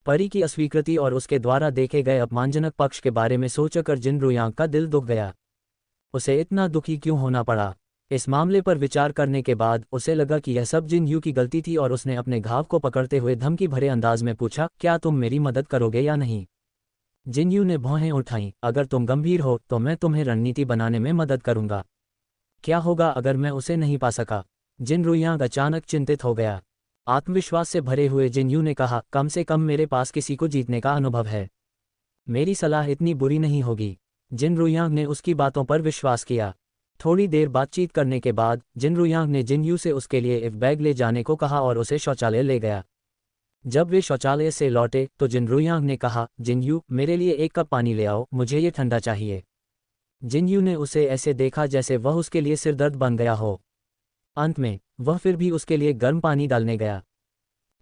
परी की अस्वीकृति और उसके द्वारा देखे गए अपमानजनक पक्ष के बारे में सोचकर जिन रुयांग का दिल दुख गया। उसे इतना दुखी क्यों होना पड़ा? इस मामले पर विचार करने के बाद उसे लगा कि यह सब जिन यू की गलती थी और उसने अपने घाव को पकड़ते हुए धमकी भरे अंदाज में पूछा, क्या तुम मेरी मदद करोगे या नहीं? जिन यू ने भौहें उठाईं, अगर तुम गंभीर हो तो मैं तुम्हें रणनीति बनाने में मदद करूंगा। क्या होगा अगर मैं उसे नहीं पा सका? जिन रुयांग अचानक चिंतित हो गया। आत्मविश्वास से भरे हुए जिन यू ने कहा, कम से कम मेरे पास किसी को जीतने का अनुभव है। मेरी सलाह इतनी बुरी नहीं होगी। जिन रुयांग ने उसकी बातों पर विश्वास किया। थोड़ी देर बातचीत करने के बाद जिन रुयांग ने जिन यू से उसके लिए एक बैग ले जाने को कहा और उसे शौचालय ले गया। जब वे शौचालय से लौटे तो जिन रुयांग ने कहा, जिन यू, मेरे लिए एक कप पानी ले आओ, मुझे ये ठंडा चाहिए। जिन यू ने उसे ऐसे देखा जैसे वह उसके लिए सिरदर्द बन गया हो। अंत में वह फिर भी उसके लिए गर्म पानी डालने गया।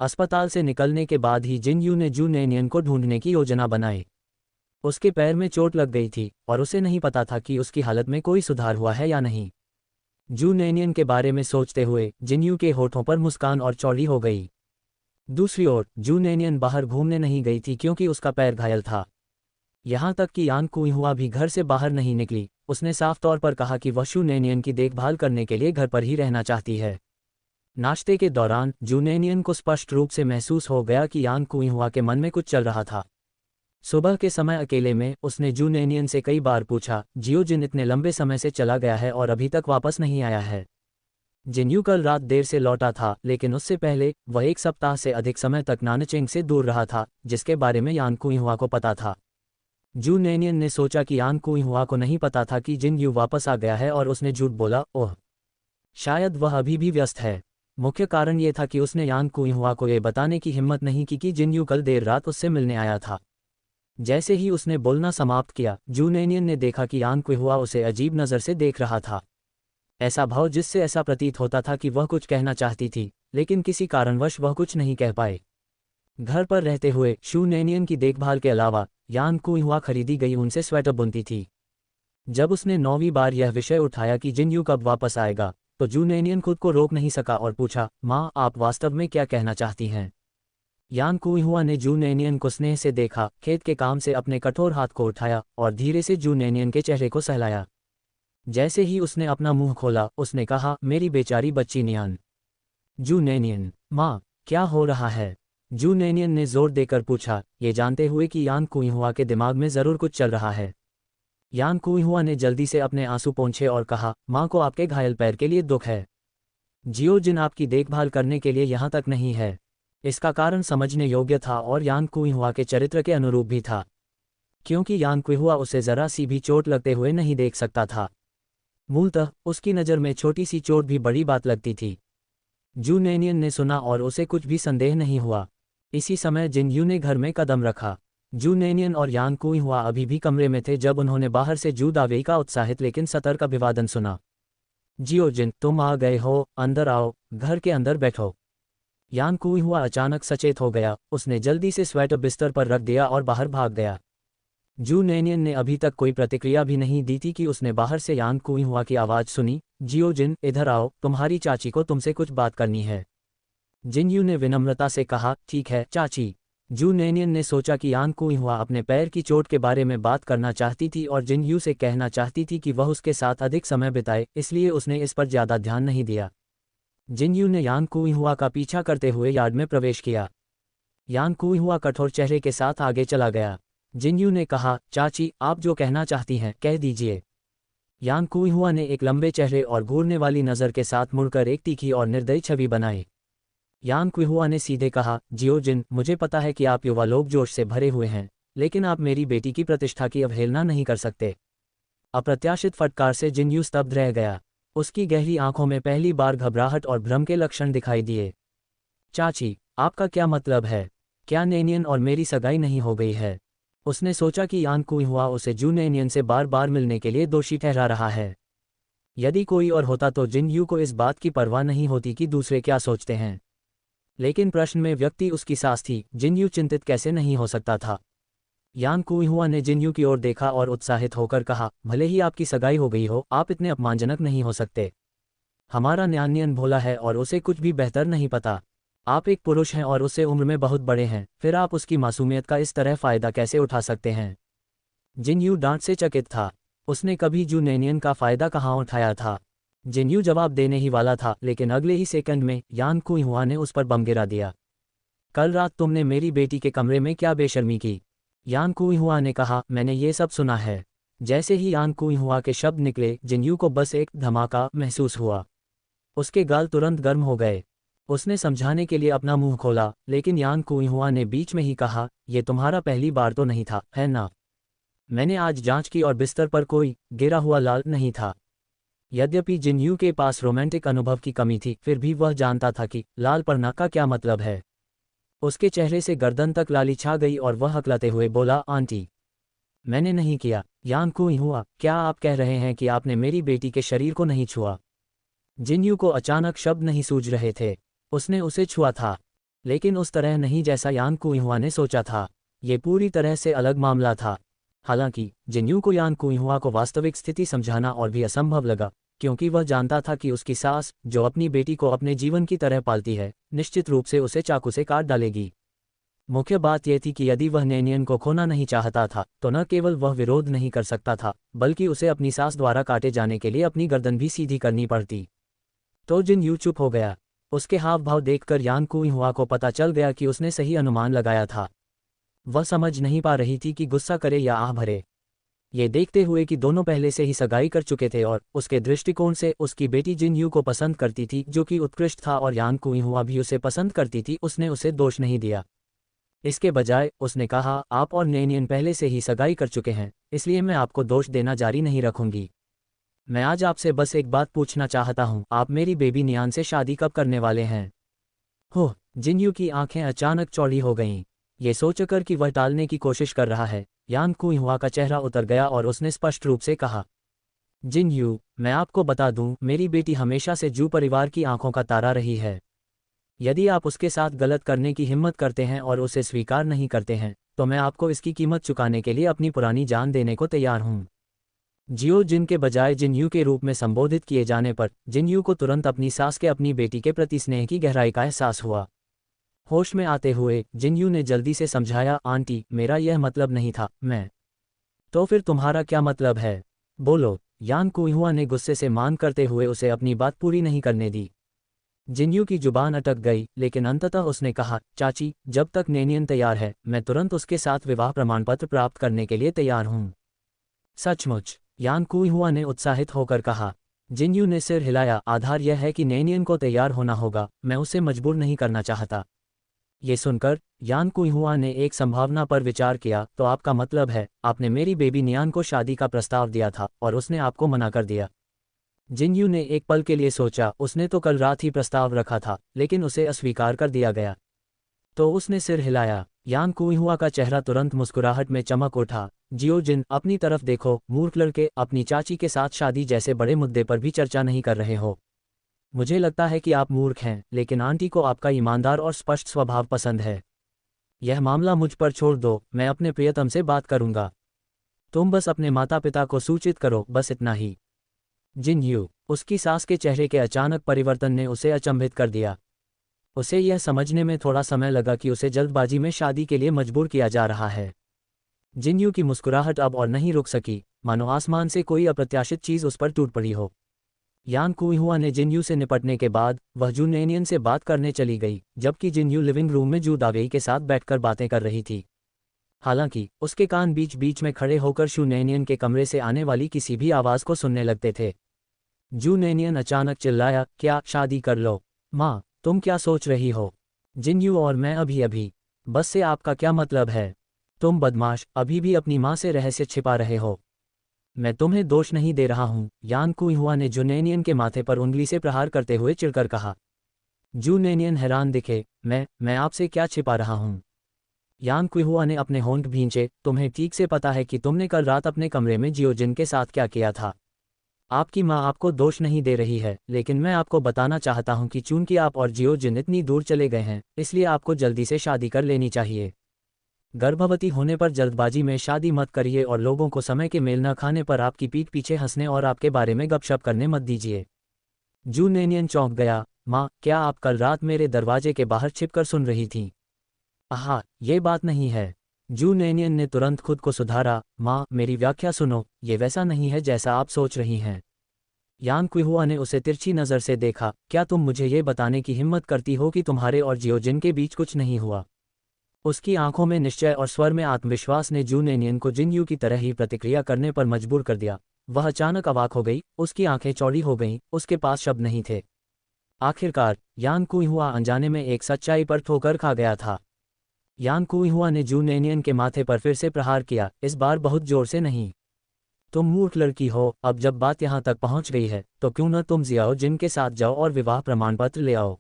अस्पताल से निकलने के बाद ही जिन यू ने जू नैनियन को ढूंढने की योजना बनाई। उसके पैर में चोट लग गई थी और उसे नहीं पता था कि उसकी हालत में कोई सुधार हुआ है या नहीं। जू नैनियन के बारे में सोचते हुए जिन यू के होठों पर मुस्कान और चौड़ी हो गई। दूसरी ओर जू नैनियन बाहर घूमने नहीं गई थी क्योंकि उसका पैर घायल था। यहाँ तक कि यान कुइहुआ भी घर से बाहर नहीं निकली। उसने साफ तौर पर कहा कि वह शू नैनियन की देखभाल करने के लिए घर पर ही रहना चाहती है। नाश्ते के दौरान जू नैनियन को स्पष्ट रूप से महसूस हो गया कि यान कुइहुआ के मन में कुछ चल रहा था। सुबह के समय अकेले में उसने जू नैनियन से कई बार पूछा, जियो जिन इतने लंबे समय से चला गया है और अभी तक वापस नहीं आया है। जिन यू कल रात देर से लौटा था, लेकिन उससे पहले वह एक सप्ताह से अधिक समय तक नानचेंग से दूर रहा था, जिसके बारे में यान कुइहुआ को पता था। जू नैनियन ने सोचा कि यान कुइहुआ को नहीं पता था कि जिन यू वापस आ गया है और उसने झूठ बोला। ओह, शायद वह अभी भी व्यस्त है। मुख्य कारण यह था कि उसने यान कुइहुआ को यह बताने की हिम्मत नहीं की कि जिन यू कल देर रात उससे मिलने आया था। जैसे ही उसने बोलना समाप्त किया, जू नैनियन ने देखा कि यान कुइहुआ उसे अजीब नज़र से देख रहा था। ऐसा भाव जिससे ऐसा प्रतीत होता था कि वह कुछ कहना चाहती थी, लेकिन किसी कारणवश वह कुछ नहीं कह पाए। घर पर रहते हुए शू नैनियन की देखभाल के अलावा यान कुइहुआ खरीदी गई ऊन से स्वेटर बुनती थी। जब उसने 9वीं बार यह विषय उठाया कि जिन यू कब वापस आएगा, तो जू नेनियन खुद को रोक नहीं सका और पूछा, माँ आप वास्तव में क्या कहना चाहती हैं? यान कुइहुआ ने जू नेनियन को स्नेह से देखा, खेत के काम से अपने कठोर हाथ को उठाया और धीरे से जू नेनियन के चेहरे को सहलाया। जैसे ही उसने अपना मुंह खोला, उसने कहा, मेरी बेचारी बच्ची नियान। जू नेनियन, माँ क्या हो रहा है? जू नेनियन ने जोर देकर पूछा, ये जानते हुए कि यान कुइहुआ के दिमाग में जरूर कुछ चल रहा है। यान कुइहुआ ने जल्दी से अपने आंसू पोंछे और कहा, माँ को आपके घायल पैर के लिए दुख है। जियो जिन आपकी देखभाल करने के लिए यहाँ तक नहीं है। इसका कारण समझने योग्य था और यान कुइहुआ के चरित्र के अनुरूप भी था, क्योंकि यान कुइहुआ उसे जरा सी भी चोट लगते हुए नहीं देख सकता था। मूलतः उसकी नज़र में छोटी सी चोट भी बड़ी बात लगती थी। जू नेनियन ने सुना और उसे कुछ भी संदेह नहीं हुआ। इसी समय जिन यू ने घर में कदम रखा। जू नेनियन और यान कुइहुआ अभी भी कमरे में थे जब उन्होंने बाहर से जू दावेई का उत्साहित लेकिन सतर्क अभिवादन सुना। जियो जिन, तुम आ गए हो, अंदर आओ, घर के अंदर बैठो। यान कुइहुआ अचानक सचेत हो गया, उसने जल्दी से स्वेटर बिस्तर पर रख दिया और बाहर भाग गया। जू नेनियन ने अभी तक कोई प्रतिक्रिया भी नहीं दी थी कि उसने बाहर से यान कुइहुआ की आवाज़ सुनी, जियो जिन इधर आओ, तुम्हारी चाची को तुमसे कुछ बात करनी है। जिन यू ने विनम्रता से कहा, ठीक है चाची। जू नेनियन ने सोचा कि यान कुइहुआ अपने पैर की चोट के बारे में बात करना चाहती थी और जिन यू से कहना चाहती थी कि वह उसके साथ अधिक समय बिताए, इसलिए उसने इस पर ज़्यादा ध्यान नहीं दिया। जिन यू ने यान कुइहुआ का पीछा करते हुए यार्ड में प्रवेश किया। यान कुइहुआ कठोर चेहरे के साथ आगे चला गया। जिन यू ने कहा, चाची आप जो कहना चाहती हैं कह दीजिए। यान कुइहुआ ने एक लंबे चेहरे और घूरने वाली नज़र के साथ मुड़कर एक तीखी और निर्दयी छवि बनाई। यान कुइहुआ ने सीधे कहा, जियो जिन, मुझे पता है कि आप युवा लोग जोश से भरे हुए हैं, लेकिन आप मेरी बेटी की प्रतिष्ठा की अवहेलना नहीं कर सकते। अप्रत्याशित फटकार से जिन यू स्तब्ध रह गया। उसकी गहरी आंखों में पहली बार घबराहट और भ्रम के लक्षण दिखाई दिए। चाची, आपका क्या मतलब है? क्या नेनियन और मेरी सगाई नहीं हो गई है? उसने सोचा कि यान कुइहुआ उसे जू नेनियन से बार बार मिलने के लिए दोषी ठहरा रहा है। यदि कोई और होता तो जिन यू को इस बात की परवाह नहीं होती कि दूसरे क्या सोचते हैं, लेकिन प्रश्न में व्यक्ति उसकी सास थी। जिन यू चिंतित कैसे नहीं हो सकता था? यान कुइहुआ ने जिन यू की ओर देखा और उत्साहित होकर कहा, भले ही आपकी सगाई हो गई हो, आप इतने अपमानजनक नहीं हो सकते। हमारा न्यानियन भोला है और उसे कुछ भी बेहतर नहीं पता। आप एक पुरुष हैं और उससे उम्र में बहुत बड़े हैं, फिर आप उसकी मासूमियत का इस तरह फ़ायदा कैसे उठा सकते हैं? जिन यू डांट से चकित था। उसने कभी जू नेनियन का फ़ायदा कहाँ उठाया था? जिन यू जवाब देने ही वाला था, लेकिन अगले ही सेकंड में यान कुइहुआ ने उस पर बम गिरा दिया। कल रात तुमने मेरी बेटी के कमरे में क्या बेशर्मी की? यान कुइहुआ ने कहा, मैंने ये सब सुना है। जैसे ही यान कुइहुआ के शब्द निकले, जिन यू को बस एक धमाका महसूस हुआ। उसके गाल तुरंत गर्म हो गए। उसने समझाने के लिए अपना मुंह खोला, लेकिन यान कुइहुआ ने बीच में ही कहा, यह तुम्हारा पहली बार तो नहीं था, है ना? मैंने आज जांच की और बिस्तर पर कोई गिरा हुआ लाल नहीं था। यद्यपि जिन यू के पास रोमांटिक अनुभव की कमी थी, फिर भी वह जानता था कि लाल पड़ना का क्या मतलब है। उसके चेहरे से गर्दन तक लाली छा गई और वह हकलाते हुए बोला, आंटी मैंने नहीं किया। यान कुइहुआ, क्या आप कह रहे हैं कि आपने मेरी बेटी के शरीर को नहीं छुआ? जिन यू को अचानक शब्द नहीं सूझ रहे थे। उसने उसे छुआ था, लेकिन उस तरह नहीं जैसा यान कुइहुआ ने सोचा था। ये पूरी तरह से अलग मामला था। हालांकि जिन यू को यान कुइहुआ को वास्तविक स्थिति समझाना और भी असंभव लगा, क्योंकि वह जानता था कि उसकी सास, जो अपनी बेटी को अपने जीवन की तरह पालती है, निश्चित रूप से उसे चाकू से काट डालेगी। मुख्य बात यह थी कि यदि वह नेनियन को खोना नहीं चाहता था, तो न केवल वह विरोध नहीं कर सकता था, बल्कि उसे अपनी सास द्वारा काटे जाने के लिए अपनी गर्दन भी सीधी करनी पड़ती। तो जिन यू चुप हो गया। उसके हाव भाव देखकर यान कुइहुआ को पता चल गया कि उसने सही अनुमान लगाया था। वह समझ नहीं पा रही थी कि गुस्सा करे या आह भरे। ये देखते हुए कि दोनों पहले से ही सगाई कर चुके थे और उसके दृष्टिकोण से उसकी बेटी जिन यू को पसंद करती थी, जो कि उत्कृष्ट था, और यान कुइहुआ भी उसे पसंद करती थी, उसने उसे दोष नहीं दिया। इसके बजाय उसने कहा, आप और नेनियन पहले से ही सगाई कर चुके हैं, इसलिए मैं आपको दोष देना जारी नहीं रखूंगी। मैं आज आपसे बस एक बात पूछना चाहता हूँ, आप मेरी बेबी नियान से शादी कब करने वाले हैं? हो, जिन यू की आंखें अचानक चौड़ी हो गईं। ये सोचकर कि वह टालने की कोशिश कर रहा है, यान कुइहुआ का चेहरा उतर गया और उसने स्पष्ट रूप से कहा, जिन यू, मैं आपको बता दूं, मेरी बेटी हमेशा से जू परिवार की आंखों का तारा रही है। यदि आप उसके साथ गलत करने की हिम्मत करते हैं और उसे स्वीकार नहीं करते हैं, तो मैं आपको इसकी कीमत चुकाने के लिए अपनी पुरानी जान देने को तैयार हूं। जियो जिन के बजाय जिनयू के रूप में संबोधित किए जाने पर जिनयू को तुरंत अपनी सास के अपनी बेटी के प्रति स्नेह की गहराई का एहसास हुआ। होश में आते हुए जिनयू ने जल्दी से समझाया, आंटी मेरा यह मतलब नहीं था, मैं। तो फिर तुम्हारा क्या मतलब है? बोलो। यान कुइहुआ ने गुस्से से मान करते हुए उसे अपनी बात पूरी नहीं करने दी। जिनयू की जुबान अटक गई, लेकिन अंततः उसने कहा, चाची जब तक नेनियन तैयार है मैं तुरंत उसके साथ विवाह प्रमाणपत्र प्राप्त करने के लिए तैयार हूँ। सचमुच? यान कुइहुआ ने उत्साहित होकर कहा। जिनयू ने सिर हिलाया, आधार यह है कि नेनियन को तैयार होना होगा, मैं उसे मजबूर नहीं करना चाहता। ये सुनकर यान कुइहुआ ने एक संभावना पर विचार किया, तो आपका मतलब है आपने मेरी बेबी नियान को शादी का प्रस्ताव दिया था और उसने आपको मना कर दिया? जिनयू ने एक पल के लिए सोचा, उसने तो कल रात ही प्रस्ताव रखा था लेकिन उसे अस्वीकार कर दिया गया। तो उसने सिर हिलाया। यान कुइहुआ का चेहरा तुरंत मुस्कुराहट में चमक उठा। जियो जिन, अपनी तरफ देखो, मूर्ख लड़के अपनी चाची के साथ शादी जैसे बड़े मुद्दे पर भी चर्चा नहीं कर रहे हो। मुझे लगता है कि आप मूर्ख हैं, लेकिन आंटी को आपका ईमानदार और स्पष्ट स्वभाव पसंद है। यह मामला मुझ पर छोड़ दो, मैं अपने प्रियतम से बात करूंगा। तुम बस अपने माता पिता को सूचित करो, बस इतना ही। जिनयू, उसकी सास के चेहरे के अचानक परिवर्तन ने उसे अचंभित कर दिया। उसे यह समझने में थोड़ा समय लगा कि उसे जल्दबाजी में शादी के लिए मजबूर किया जा रहा है। जिनयू की मुस्कुराहट अब और नहीं रुक सकी, मानो आसमान से कोई अप्रत्याशित चीज उस पर टूट पड़ी हो। यान कुइहुआ ने जिनयू से निपटने के बाद वह जू नेनियन से बात करने चली गई, जबकि जिनयू लिविंग रूम में जू दावेई के साथ बैठकर बातें कर रही थी। हालांकि उसके कान बीच बीच में खड़े होकर शू नेनियन के कमरे से आने वाली किसी भी आवाज को सुनने लगते थे। जू नेनियन अचानक चिल्लाया, क्या शादी कर लो? माँ, तुम क्या सोच रही हो? जिनयू और मैं अभी अभी। बस से आपका क्या मतलब है? तुम बदमाश, अभी भी अपनी माँ से रहस्य छिपा रहे हो। मैं तुम्हें दोष नहीं दे रहा हूँ, यान कुइहुआ ने जूनेनियन के माथे पर उंगली से प्रहार करते हुए चिढ़कर कहा। जूनेनियन हैरान दिखे, मैं आपसे क्या छिपा रहा हूँ? यान कुइहुआ ने अपने होंठ भींचे, तुम्हें ठीक से पता है कि तुमने कल रात अपने कमरे में जियोजिन के साथ क्या किया था। आपकी माँ आपको दोष नहीं दे रही है, लेकिन मैं आपको बताना चाहता हूँ कि चूंकि आप और जियोजिन इतनी दूर चले गए हैं, इसलिए आपको जल्दी से शादी कर लेनी चाहिए। गर्भवती होने पर जल्दबाजी में शादी मत करिए और लोगों को समय के मेल न खाने पर आपकी पीठ पीछे हंसने और आपके बारे में गपशप करने मत दीजिए। जूनेनियन चौंक गया, माँ क्या आप कल रात मेरे दरवाजे के बाहर छिपकर सुन रही थीं? आहा, ये बात नहीं है। जूनेनियन ने तुरंत खुद को सुधारा, माँ मेरी व्याख्या सुनो, ये वैसा नहीं है जैसा आप सोच रही हैं। यान कुइहुआ ने उसे तिरछी नज़र से देखा, क्या तुम मुझे ये बताने की हिम्मत करती हो कि तुम्हारे और जियोजिन के बीच कुछ नहीं हुआ? उसकी आंखों में निश्चय और स्वर में आत्मविश्वास ने जूनेनियन को जिनयू की तरह ही प्रतिक्रिया करने पर मजबूर कर दिया। वह अचानक अवाक हो गई, उसकी आंखें चौड़ी हो गईं, उसके पास शब्द नहीं थे। आखिरकार यान कुइहुआ अनजाने में एक सच्चाई पर ठोकर खा गया था। यान कुइहुआ ने जूनेनियन के माथे पर फिर से प्रहार किया, इस बार बहुत जोर से नहीं। तुम मूर्ख लड़की हो, अब जब बात यहाँ तक पहुँच गई है तो क्यों न तुम जियाओ जिन के साथ जाओ और विवाह प्रमाणपत्र ले आओ।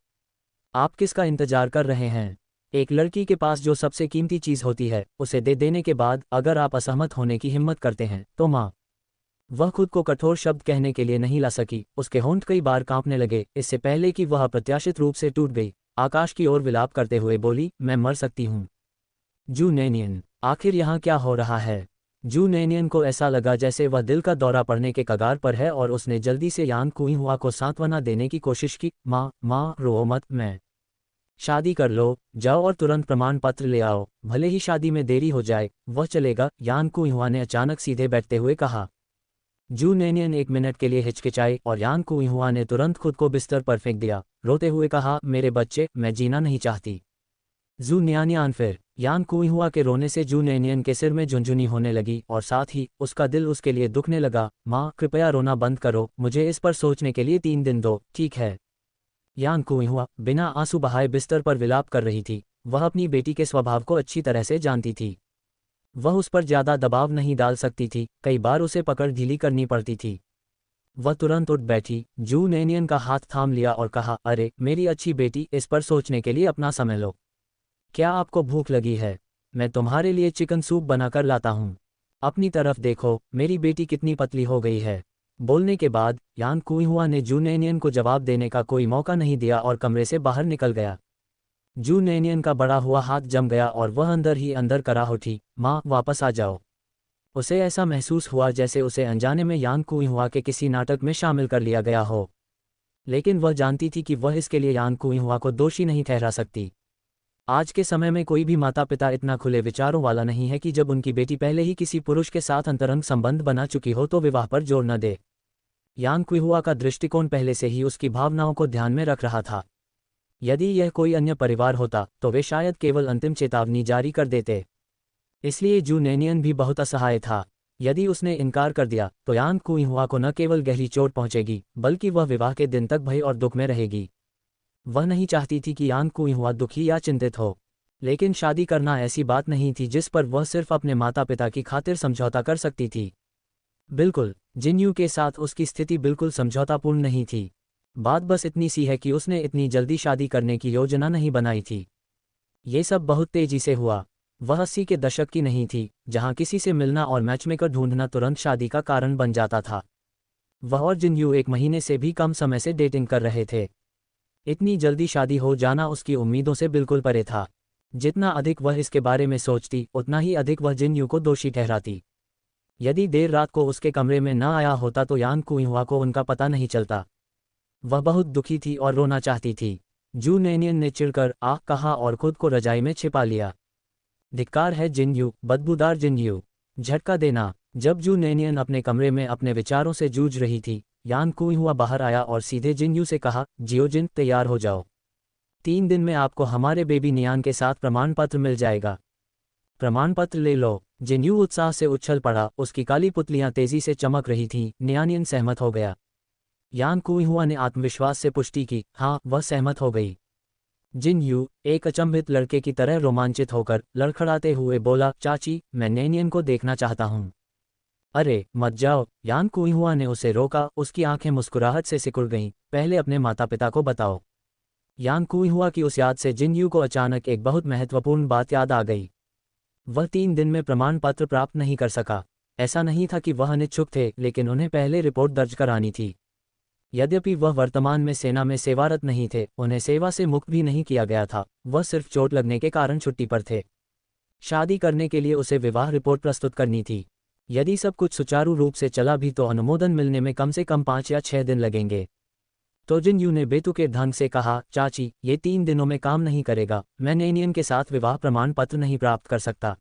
आप किसका इंतजार कर रहे हैं? एक लड़की के पास जो सबसे कीमती चीज होती है उसे दे देने के बाद अगर आप असहमत होने की हिम्मत करते हैं तो माँ। वह खुद को कठोर शब्द कहने के लिए नहीं ला सकी, उसके होंठ कई बार कांपने लगे, इससे पहले कि वह अप्रत्याशित रूप से टूट गई। आकाश की ओर विलाप करते हुए बोली, मैं मर सकती हूँ। जूनेनियन, आखिर यहाँ क्या हो रहा है? जूनेनियन को ऐसा लगा जैसे वह दिल का दौरा पड़ने के कगार पर है और उसने जल्दी से यान कुइहुआ को सांत्वना देने की कोशिश की, माँ रो मत, मैं। शादी कर लो, जाओ और तुरंत प्रमाण पत्र ले आओ, भले ही शादी में देरी हो जाए, वह चलेगा, यान कुइहुआ ने अचानक सीधे बैठते हुए कहा। जूनेनियन एक मिनट के लिए हिचकिचाई और यान कुइहुआ ने तुरंत खुद को बिस्तर पर फेंक दिया, रोते हुए कहा, मेरे बच्चे, मैं जीना नहीं चाहती। जूनियानियान फिर यान कुइहुआ के रोने से जूनेनियन के सिर में झुंझुनी होने लगी और साथ ही उसका दिल उसके लिए दुखने लगा। माँ कृपया रोना बंद करो, मुझे इस पर सोचने के लिए 3 दिन दो, ठीक है? यान कुइहुआ बिना आंसू बहाए बिस्तर पर विलाप कर रही थी। वह अपनी बेटी के स्वभाव को अच्छी तरह से जानती थी। वह उस पर ज्यादा दबाव नहीं डाल सकती थी, कई बार उसे पकड़ ढीली करनी पड़ती थी। वह तुरंत उठ बैठी, जूनेनियन का हाथ थाम लिया और कहा, अरे मेरी अच्छी बेटी, इस पर सोचने के लिए अपना समय लो। क्या आपको भूख लगी है? मैं तुम्हारे लिए चिकन सूप बनाकर लाता हूँ। अपनी तरफ देखो, मेरी बेटी कितनी पतली हो गई है। बोलने के बाद यान कुइहुआ ने जूनेनियन को जवाब देने का कोई मौका नहीं दिया और कमरे से बाहर निकल गया। जूनेनियन का बड़ा हुआ हाथ जम गया और वह अंदर ही अंदर करा उठी, माँ वापस आ जाओ। उसे ऐसा महसूस हुआ जैसे उसे अनजाने में यान कुइहुआ के किसी नाटक में शामिल कर लिया गया हो, लेकिन वह जानती थी कि वह इसके लिए यान कुइहुआ को दोषी नहीं ठहरा सकती। आज के समय में कोई भी माता पिता इतना खुले विचारों वाला नहीं है कि जब उनकी बेटी पहले ही किसी पुरुष के साथ अंतरंग संबंध बना चुकी हो तो विवाह पर जोर न दे। यान कुइहुआ का दृष्टिकोण पहले से ही उसकी भावनाओं को ध्यान में रख रहा था। यदि यह कोई अन्य परिवार होता तो वे शायद केवल अंतिम चेतावनी जारी कर देते। इसलिए जू नेनियन भी बहुत असहाय था। यदि उसने इनकार कर दिया तो यान कुइहुआ को न केवल गहरी चोट पहुंचेगी बल्कि वह विवाह के दिन तक भय और दुख में रहेगी। वह नहीं चाहती थी कि यान कुइहुआ दुखी या चिंतित हो, लेकिन शादी करना ऐसी बात नहीं थी जिस पर वह सिर्फ अपने माता पिता की खातिर समझौता कर सकती थी। बिल्कुल, जिनयू के साथ उसकी स्थिति बिल्कुल समझौतापूर्ण नहीं थी। बात बस इतनी सी है कि उसने इतनी जल्दी शादी करने की योजना नहीं बनाई थी। ये सब बहुत तेजी से हुआ। वह 80 के दशक की नहीं थी जहां किसी से मिलना और मैचमेकर ढूंढना तुरंत शादी का कारण बन जाता था। वह और जिनयू 1 महीने से भी कम समय से डेटिंग कर रहे थे। इतनी जल्दी शादी हो जाना उसकी उम्मीदों से बिल्कुल परे था। जितना अधिक वह इसके बारे में सोचती उतना ही अधिक वह जिनयू को दोषी ठहराती। यदि देर रात को उसके कमरे में न आया होता तो यान कुइहुआ को उनका पता नहीं चलता। वह बहुत दुखी थी और रोना चाहती थी। जू नेनियन ने चिढ़कर आह कहा और खुद को रजाई में छिपा लिया। धिक्कार है जिनयू, बदबूदार जिनयू। झटका देना। जब जू नेनियन अपने कमरे में अपने विचारों से जूझ रही थी, यान कुइहुआ बाहर आया और सीधे जिनयू से कहा, जियोजिन तैयार हो जाओ। 3 दिन में आपको हमारे बेबी नियान के साथ प्रमाण पत्र मिल जाएगा। प्रमाण पत्र ले लो। जिनयू उत्साह से उछल पड़ा, उसकी काली पुतलियां तेजी से चमक रही थीं। नियानियन सहमत हो गया। यान कुइहुआ ने आत्मविश्वास से पुष्टि की, हाँ वह सहमत हो गई। जिनयू एक अचंभित लड़के की तरह रोमांचित होकर लड़खड़ाते हुए बोला, चाची मैं नेनियन को देखना चाहता हूँ। अरे मत जाओ, यान कुइहुआ ने उसे रोका। उसकी आंखें मुस्कुराहट से सिकुड़ गईं। पहले अपने माता पिता को बताओ। यान कुइहुआ की उस याद से जिनयू को अचानक एक बहुत महत्वपूर्ण बात याद आ गई। वह 3 दिन में प्रमाण पत्र प्राप्त नहीं कर सका। ऐसा नहीं था कि वह अनिच्छुक थे, लेकिन उन्हें पहले रिपोर्ट दर्ज करानी थी। यद्यपि वह वर्तमान में सेना में सेवारत नहीं थे, उन्हें सेवा से मुक्त भी नहीं किया गया था। वह सिर्फ चोट लगने के कारण छुट्टी पर थे। शादी करने के लिए उसे विवाह रिपोर्ट प्रस्तुत करनी थी। यदि सब कुछ सुचारू रूप से चला भी तो अनुमोदन मिलने में कम से कम 5 या 6 दिन लगेंगे। तो जिनयू ने बेतुके ढंग से कहा, चाची ये 3 दिनों में काम नहीं करेगा। मैं नेनियन के साथ विवाह प्रमाण पत्र नहीं प्राप्त कर सकता।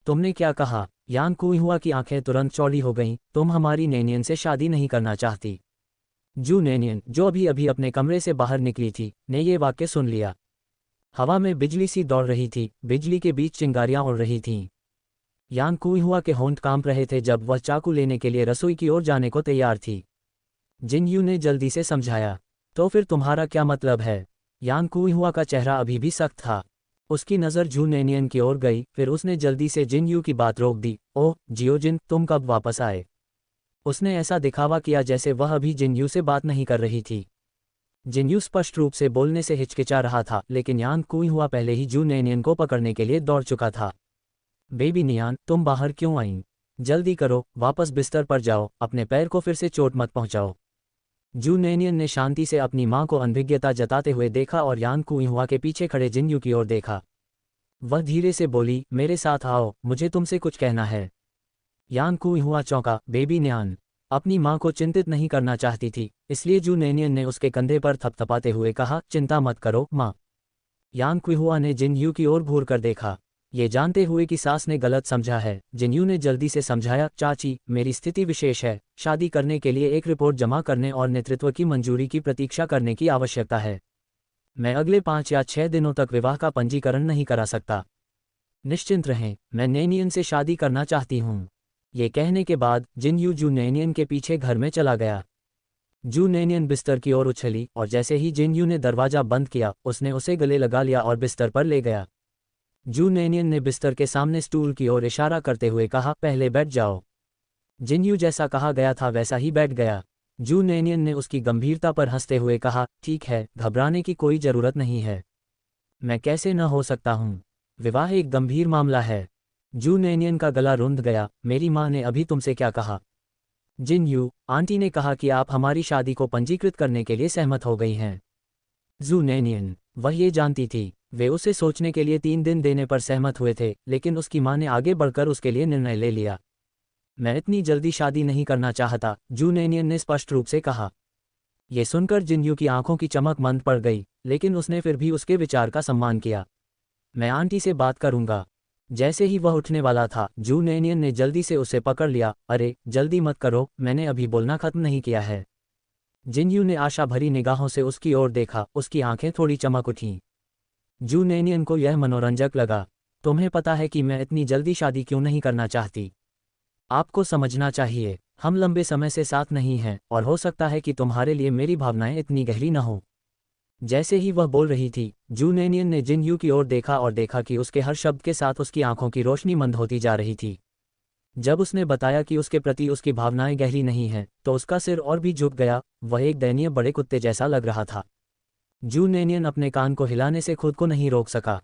तुमने क्या कहा? यान कुइहुआ की आंखें तुरंत चौड़ी हो गईं। तुम हमारी नेनियन से शादी नहीं करना चाहती? जू नेनियन, जो अभी अभी अपने कमरे से बाहर निकली थी, ने ये वाक्य सुन लिया। हवा में बिजली सी दौड़ रही थी। बिजली के बीच चिंगारियां उड़ रही थीं। यान कुइहुआ के होंठ कांप रहे थे जब वह चाकू लेने के लिए रसोई की ओर जाने को तैयार थी। जिनयू ने जल्दी से समझाया, तो फिर तुम्हारा क्या मतलब है? यान कुइहुआ का चेहरा अभी भी सख्त था। उसकी नज़र जू नेनियन की ओर गई, फिर उसने जल्दी से जिनयू की बात रोक दी। ओह जियोजिन, तुम कब वापस आए? उसने ऐसा दिखावा किया जैसे वह अभी जिनयू से बात नहीं कर रही थी। जिनयू स्पष्ट रूप से बोलने से हिचकिचा रहा था, लेकिन यान कुइहुआ पहले ही जू नेनियन को पकड़ने के लिए दौड़ चुका था। बेबी नियान, तुम बाहर क्यों आईं? जल्दी करो, वापस बिस्तर पर जाओ। अपने पैर को फिर से चोट मत पहुंचाओ। जू नेनियन ने शांति से अपनी मां को अनभिज्ञता जताते हुए देखा और यान कुइहुआ के पीछे खड़े जिनयू की ओर देखा। वह धीरे से बोली, मेरे साथ आओ, मुझे तुमसे कुछ कहना है। यान कुइहुआ चौंका। बेबी नियान अपनी मां को चिंतित नहीं करना चाहती थी, इसलिए जू नेनियन ने उसके कंधे पर थपथपाते हुए कहा, चिंता मत करो मां। यान कुइहुआ ने जिनयू की ओर घूर कर देखा, ये जानते हुए कि सास ने गलत समझा है। जिनयू ने जल्दी से समझाया, चाची मेरी स्थिति विशेष है। शादी करने के लिए एक रिपोर्ट जमा करने और नेतृत्व की मंजूरी की प्रतीक्षा करने की आवश्यकता है। मैं अगले 5 या 6 दिनों तक विवाह का पंजीकरण नहीं करा सकता। निश्चिंत रहें, मैं नेनियन से शादी करना चाहती हूँ। ये कहने के बाद जिनयू जू नेनियन के पीछे घर में चला गया। जू नेनियन बिस्तर की ओर उछली और जैसे ही जिनयू ने दरवाजा बंद किया, उसने उसे गले लगा लिया और बिस्तर पर ले गया। जू नेनियन ने बिस्तर के सामने स्टूल की ओर इशारा करते हुए कहा, पहले बैठ जाओ। जिनयू जैसा कहा गया था वैसा ही बैठ गया। जू नेनियन ने उसकी गंभीरता पर हंसते हुए कहा, ठीक है, घबराने की कोई जरूरत नहीं है। मैं कैसे न हो सकता हूँ? विवाह एक गंभीर मामला है। जू नेनियन का गला रुंध गया। मेरी माँ ने अभी तुमसे क्या कहा? जिनयू, आंटी ने कहा कि आप हमारी शादी को पंजीकृत करने के लिए सहमत हो गई हैं। जू नेनियन, वह ये जानती थी। वे उसे सोचने के लिए 3 दिन देने पर सहमत हुए थे, लेकिन उसकी मां ने आगे बढ़कर उसके लिए निर्णय ले लिया। मैं इतनी जल्दी शादी नहीं करना चाहता, जू नेनियन ने स्पष्ट रूप से कहा। ये सुनकर जिनयू की आंखों की चमक मंद पड़ गई, लेकिन उसने फिर भी उसके विचार का सम्मान किया। मैं आंटी से बात करूंगा। जैसे ही वह उठने वाला था, जू नेनियन ने जल्दी से उसे पकड़ लिया। अरे जल्दी मत करो, मैंने अभी बोलना खत्म नहीं किया है। जिनयू ने आशा भरी निगाहों से उसकी ओर देखा, उसकी आंखें थोड़ी चमक उठीं। जू नेनियन को यह मनोरंजक लगा। तुम्हें पता है कि मैं इतनी जल्दी शादी क्यों नहीं करना चाहती? आपको समझना चाहिए, हम लंबे समय से साथ नहीं हैं, और हो सकता है कि तुम्हारे लिए मेरी भावनाएं इतनी गहरी न हों। जैसे ही वह बोल रही थी, जू नेनियन ने जिनयू की ओर देखा और देखा कि उसके हर शब्द के साथ उसकी आंखों की रोशनी मंद होती जा रही थी। जब उसने बताया कि उसके प्रति उसकी भावनाएं गहरी नहीं हैं, तो उसका सिर और भी झुक गया। वह एक दयनीय बड़े कुत्ते जैसा लग रहा था। जू नेनियन अपने कान को हिलाने से खुद को नहीं रोक सका।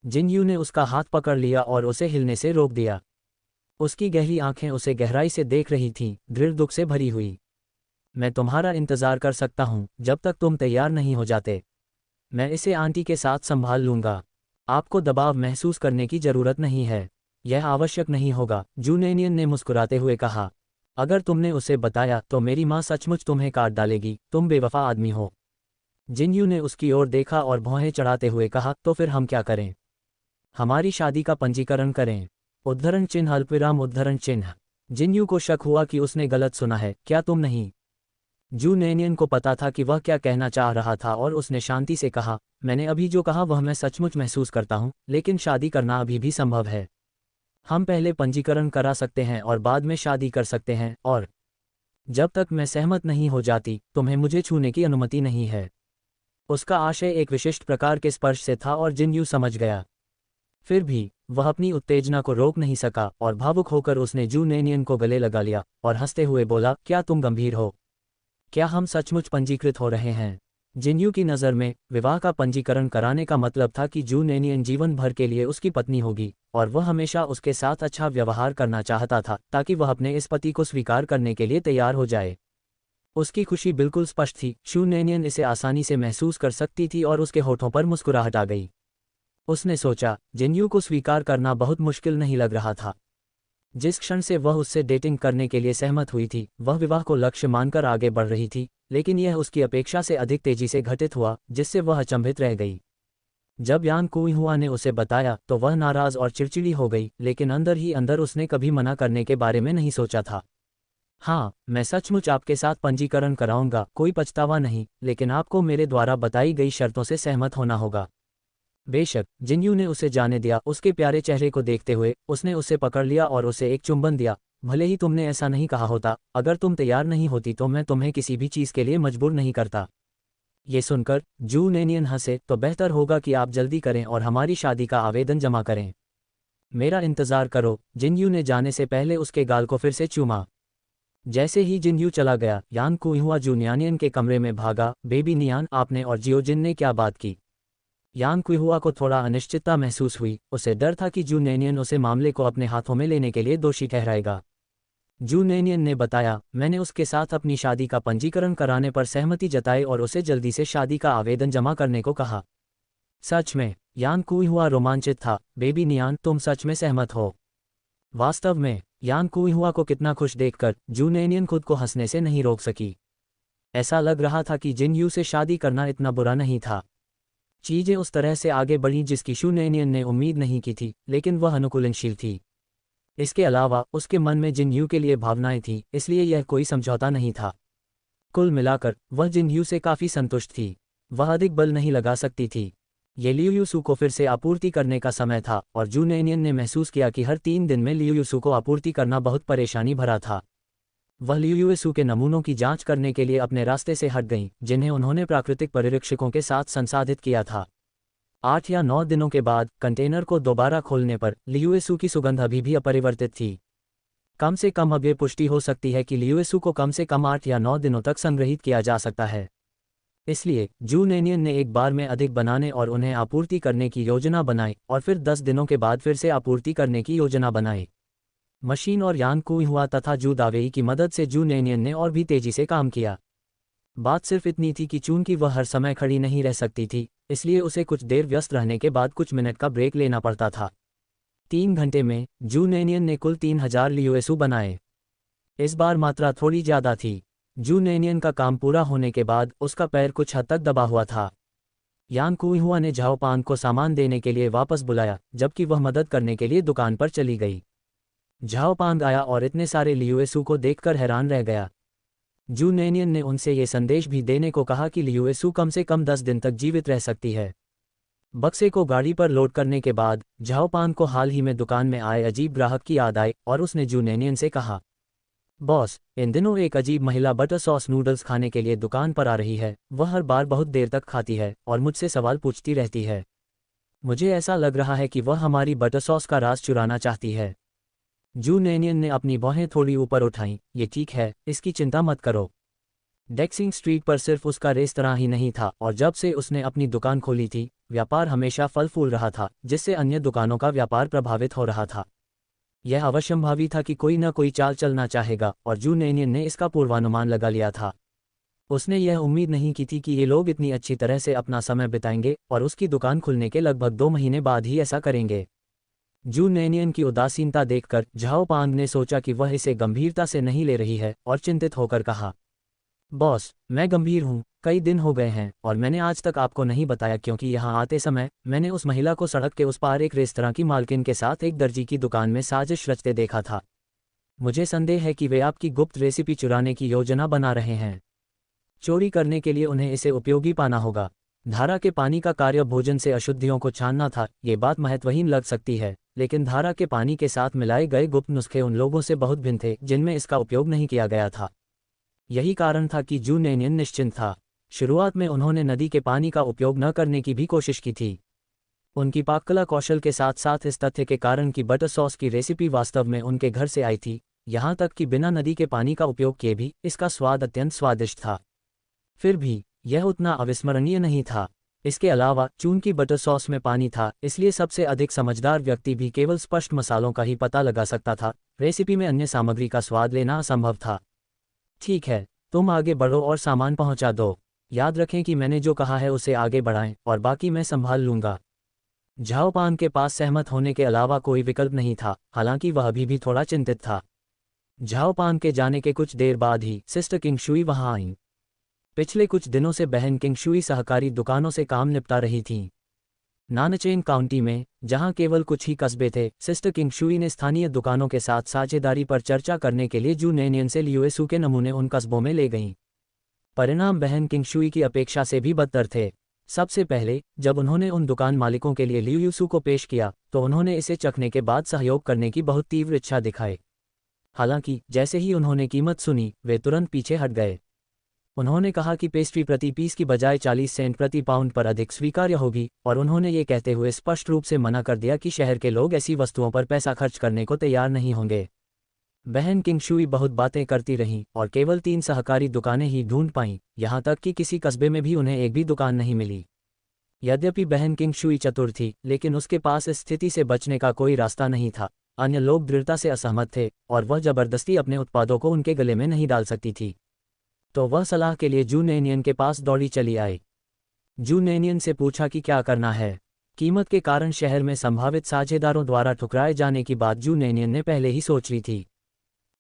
जिनयू ने उसका हाथ पकड़ लिया और उसे हिलने से रोक दिया। उसकी गहरी आंखें उसे गहराई से देख रही थीं, दृढ़ दुख से भरी हुई। मैं तुम्हारा इंतजार कर सकता हूँ जब तक तुम तैयार नहीं हो जाते। मैं इसे आंटी के साथ संभाल लूंगा। आपको दबाव महसूस करने की जरूरत नहीं है। यह आवश्यक नहीं होगा, जू नेनियन ने मुस्कुराते हुए कहा। अगर तुमने उसे बताया तो मेरी माँ सचमुच तुम्हें काट डालेगी, तुम बेवफा आदमी हो। जिनयू ने उसकी ओर देखा और भौहें चढ़ाते हुए कहा, तो फिर हम क्या करें? हमारी शादी का पंजीकरण करें। उद्धरण चिन्ह अल्पविराम उद्धरण चिन्ह। जिनयू को शक हुआ कि उसने गलत सुना है। क्या तुम नहीं? जू नेनियन को पता था कि वह क्या कहना चाह रहा था और उसने शांति से कहा, मैंने अभी जो कहा वह मैं सचमुच महसूस करता हूँ, लेकिन शादी करना अभी भी संभव है। हम पहले पंजीकरण करा सकते हैं और बाद में शादी कर सकते हैं, और जब तक मैं सहमत नहीं हो जाती, तुम्हें मुझे छूने की अनुमति नहीं है। उसका आशय एक विशिष्ट प्रकार के स्पर्श से था और जिनयू समझ गया। फिर भी वह अपनी उत्तेजना को रोक नहीं सका और भावुक होकर उसने जू नेनियन को गले लगा लिया और हंसते हुए बोला, क्या तुम गंभीर हो? क्या हम सचमुच पंजीकृत हो रहे हैं? जिनयू की नज़र में विवाह का पंजीकरण कराने का मतलब था कि जू नेनियन जीवन भर के लिए उसकी पत्नी होगी, और वह हमेशा उसके साथ अच्छा व्यवहार करना चाहता था ताकि वह अपने इस पति को स्वीकार करने के लिए तैयार हो जाए। उसकी खुशी बिल्कुल स्पष्ट थी। जू नेनियन इसे आसानी से महसूस कर सकती थी और उसके होठों पर मुस्कुराहट आ गई। उसने सोचा, जिनयू को स्वीकार करना बहुत मुश्किल नहीं लग रहा था। जिस क्षण से वह उससे डेटिंग करने के लिए सहमत हुई थी, वह विवाह को लक्ष्य मानकर आगे बढ़ रही थी, लेकिन यह उसकी अपेक्षा से अधिक तेजी से घटित हुआ, जिससे वह अचंभित रह गई। जब यान कुइहुआ ने उसे बताया तो वह नाराज और चिड़चिड़ी हो गई, लेकिन अंदर ही अंदर उसने कभी मना करने के बारे में नहीं सोचा था। हाँ, मैं सचमुच आपके साथ पंजीकरण कराऊंगा, कोई पछतावा नहीं, लेकिन आपको मेरे द्वारा बताई गई शर्तों से सहमत होना होगा। बेशक, जिनयू ने उसे जाने दिया। उसके प्यारे चेहरे को देखते हुए उसने उसे पकड़ लिया और उसे एक चुंबन दिया। भले ही तुमने ऐसा नहीं कहा होता, अगर तुम तैयार नहीं होती तो मैं तुम्हें किसी भी चीज़ के लिए मजबूर नहीं करता। ये सुनकर जू नेनियन हंसे, तो बेहतर होगा कि आप जल्दी करें और हमारी शादी का आवेदन जमा करें। मेरा इंतज़ार करो। जिनयू ने जाने से पहले उसके गाल को फिर से चूमा। जैसे ही जिनयू चला गया, यान कुइहुआ जू नियानियन के कमरे में भागा। बेबी नियान, आपने और जियोजिन ने क्या बात की? यान कुइहुआ को थोड़ा अनिश्चितता महसूस हुई। उसे डर था कि जू नेनियन उसे मामले को अपने हाथों में लेने के लिए दोषी ठहराएगा। जू नेनियन ने बताया, मैंने उसके साथ अपनी शादी का पंजीकरण कराने पर सहमति जताई और उसे जल्दी से शादी का आवेदन जमा करने को कहा। सच में? यान कुइहुआ रोमांचित था। बेबी नियान, तुम सच में सहमत हो? वास्तव में? यान कुइहुआ को कितना खुश देखकर जू नेनियन खुद को हंसने से नहीं रोक सकी। ऐसा लग रहा था कि जिनयू से शादी करना इतना बुरा नहीं था। चीजें उस तरह से आगे बढ़ीं जिसकी जू नेनियन ने उम्मीद नहीं की थी, लेकिन वह अनुकूलनशील थी। इसके अलावा उसके मन में जिनयू के लिए भावनाएं थीं, इसलिए यह कोई समझौता नहीं था। कुल मिलाकर वह जिनयू से काफ़ी संतुष्ट थी। वह अधिक बल नहीं लगा सकती थी। ये लियूयूसू को फिर से आपूर्ति करने का समय था, और जू नेनियन ने महसूस किया कि हर 3 दिन में लियूयूसू को आपूर्ति करना बहुत परेशानी भरा था। वह लियूयूसू के नमूनों की जांच करने के लिए अपने रास्ते से हट गईं, जिन्हें उन्होंने प्राकृतिक परिरक्षकों के साथ संसाधित किया था। 8 या 9 दिनों के बाद कंटेनर को दोबारा खोलने पर लियूएसू की सुगंध अभी भी अपरिवर्तित थी। कम से कम अब ये पुष्टि हो सकती है कि लियूएसू को कम से कम 8 या 9 दिनों तक संग्रहित किया जा सकता है। इसलिए जू नेनियन ने एक बार में अधिक बनाने और उन्हें आपूर्ति करने की योजना बनाई, और फिर 10 दिनों के बाद फिर से आपूर्ति करने की योजना बनाई। मशीन और यान कुइहुआ तथा जू दावेई की मदद से जू नेनियन ने और भी तेजी से काम किया। बात सिर्फ इतनी थी कि चूंकि वह हर समय खड़ी नहीं रह सकती थी, इसलिए उसे कुछ देर व्यस्त रहने के बाद कुछ मिनट का ब्रेक लेना पड़ता था। 3 घंटे में जू नेनियन ने कुल 3000 लियूएसू बनाए। इस बार मात्रा थोड़ी ज्यादा थी। जू नेनियन का काम पूरा होने के बाद उसका पैर कुछ हद तक दबा हुआ था। यान कुइहुआ ने झाओपांग को सामान देने के लिए वापस बुलाया, जबकि वह मदद करने के लिए दुकान पर चली गई। झाओपांग आया और इतने सारे लियूएसू को देखकर हैरान रह गया। जू नेनियन ने उनसे ये संदेश भी देने को कहा कि लियूएसू कम से कम 10 दिन तक जीवित रह सकती है। बक्से को गाड़ी पर लोड करने के बाद झाओपांग को हाल ही में दुकान में आए अजीब ग्राहक की याद आई और उसने जू नेनियन से कहा, बॉस, इन दिनों एक अजीब महिला बटर सॉस नूडल्स खाने के लिए दुकान पर आ रही है। वह हर बार बहुत देर तक खाती है और मुझसे सवाल पूछती रहती है। मुझे ऐसा लग रहा है कि वह हमारी बटर सॉस का राज चुराना चाहती है। जू नेनियन ने अपनी बाहें थोड़ी ऊपर उठाईं। ये ठीक है, इसकी चिंता मत करो। डेक्सिंग स्ट्रीट पर सिर्फ उसका रेस्तरां ही नहीं था और जब से उसने अपनी दुकान खोली थी, व्यापार हमेशा फल फूल रहा था, जिससे अन्य दुकानों का व्यापार प्रभावित हो रहा था। यह अवश्यंभावी था कि कोई न कोई चाल चलना चाहेगा और जू नेनियन ने इसका पूर्वानुमान लगा लिया था। उसने यह उम्मीद नहीं की थी कि ये लोग इतनी अच्छी तरह से अपना समय बिताएंगे और उसकी दुकान खुलने के लगभग 2 महीने बाद ही ऐसा करेंगे। जू नेनियन की उदासीनता देखकर झाओपांग ने सोचा कि वह इसे गंभीरता से नहीं ले रही है और चिंतित होकर कहा, बॉस, मैं गंभीर हूँ। कई दिन हो गए हैं और मैंने आज तक आपको नहीं बताया क्योंकि यहाँ आते समय मैंने उस महिला को सड़क के उस पार एक रेस्तरां की मालकिन के साथ एक दर्जी की दुकान में साजिश रचते देखा था। मुझे संदेह है कि वे आपकी गुप्त रेसिपी चुराने की योजना बना रहे हैं। चोरी करने के लिए उन्हें इसे उपयोगी पाना होगा। धारा के पानी का कार्य भोजन से अशुद्धियों को छानना था। ये बात महत्वहीन लग सकती है, लेकिन धारा के पानी के साथ मिलाए गए गुप्त नुस्खे उन लोगों से बहुत भिन्न थे जिनमें इसका उपयोग नहीं किया गया था। यही कारण था कि जू नेनियन निश्चिंत था। शुरुआत में उन्होंने नदी के पानी का उपयोग न करने की भी कोशिश की थी। उनकी पाककला कौशल के साथ साथ इस तथ्य के कारण कि बटर सॉस की रेसिपी वास्तव में उनके घर से आई थी, यहाँ तक कि बिना नदी के पानी का उपयोग किए भी इसका स्वाद अत्यंत स्वादिष्ट था। फिर भी यह उतना अविस्मरणीय नहीं था। इसके अलावा चूंकि बटर सॉस में पानी था, इसलिए सबसे अधिक समझदार व्यक्ति भी केवल स्पष्ट मसालों का ही पता लगा सकता था। रेसिपी में अन्य सामग्री का स्वाद लेना असंभव था। ठीक है, तुम आगे बढ़ो और सामान पहुंचा दो। याद रखें कि मैंने जो कहा है उसे आगे बढ़ाएं और बाकी मैं संभाल लूंगा। झाओपांग के पास सहमत होने के अलावा कोई विकल्प नहीं था, हालांकि वह अभी भी थोड़ा चिंतित था। झाओपांग के जाने के कुछ देर बाद ही सिस्टर किंगशुई वहां आईं। पिछले कुछ दिनों से बहन किंगशुई सहकारी दुकानों से काम निपटा रही थीं। नानचेन काउंटी में, जहां केवल कुछ ही कस्बे थे, सिस्टर किंगशुई ने स्थानीय दुकानों के साथ साझेदारी पर चर्चा करने के लिए जू नेनियन से लियूएसू के नमूने उन कस्बों में ले गईं। परिणाम बहन किंगशुई की अपेक्षा से भी बदतर थे। सबसे पहले जब उन्होंने उन दुकान मालिकों के लिए लियूएसू को पेश किया तो उन्होंने इसे चखने के बाद सहयोग करने की बहुत तीव्र इच्छा दिखाई। हालांकि जैसे ही उन्होंने कीमत सुनी, वे तुरंत पीछे हट गए। उन्होंने कहा कि पेस्ट्री प्रति पीस की बजाय 40 सेंट प्रति पाउंड पर अधिक स्वीकार्य होगी और उन्होंने ये कहते हुए स्पष्ट रूप से मना कर दिया कि शहर के लोग ऐसी वस्तुओं पर पैसा खर्च करने को तैयार नहीं होंगे। बहन किंगशुई बहुत बातें करती रहीं और केवल 3 सहकारी दुकानें ही ढूंढ पाईं, यहाँ तक कि किसी कस्बे में भी उन्हें एक भी दुकान नहीं मिली। यद्यपि बहन किंगशुई चतुर थी, लेकिन उसके पास इस स्थिति से बचने का कोई रास्ता नहीं था। अन्य लोग दृढ़ता से असहमत थे और वह जबरदस्ती अपने उत्पादों को उनके गले में नहीं डाल सकती थी। तो वह सलाह के लिए जू नेनियन के पास दौड़ी चली आई। जू नेनियन से पूछा कि क्या करना है। कीमत के कारण शहर में संभावित साझेदारों द्वारा ठुकराए जाने की बात जू नेनियन ने पहले ही सोच ली थी।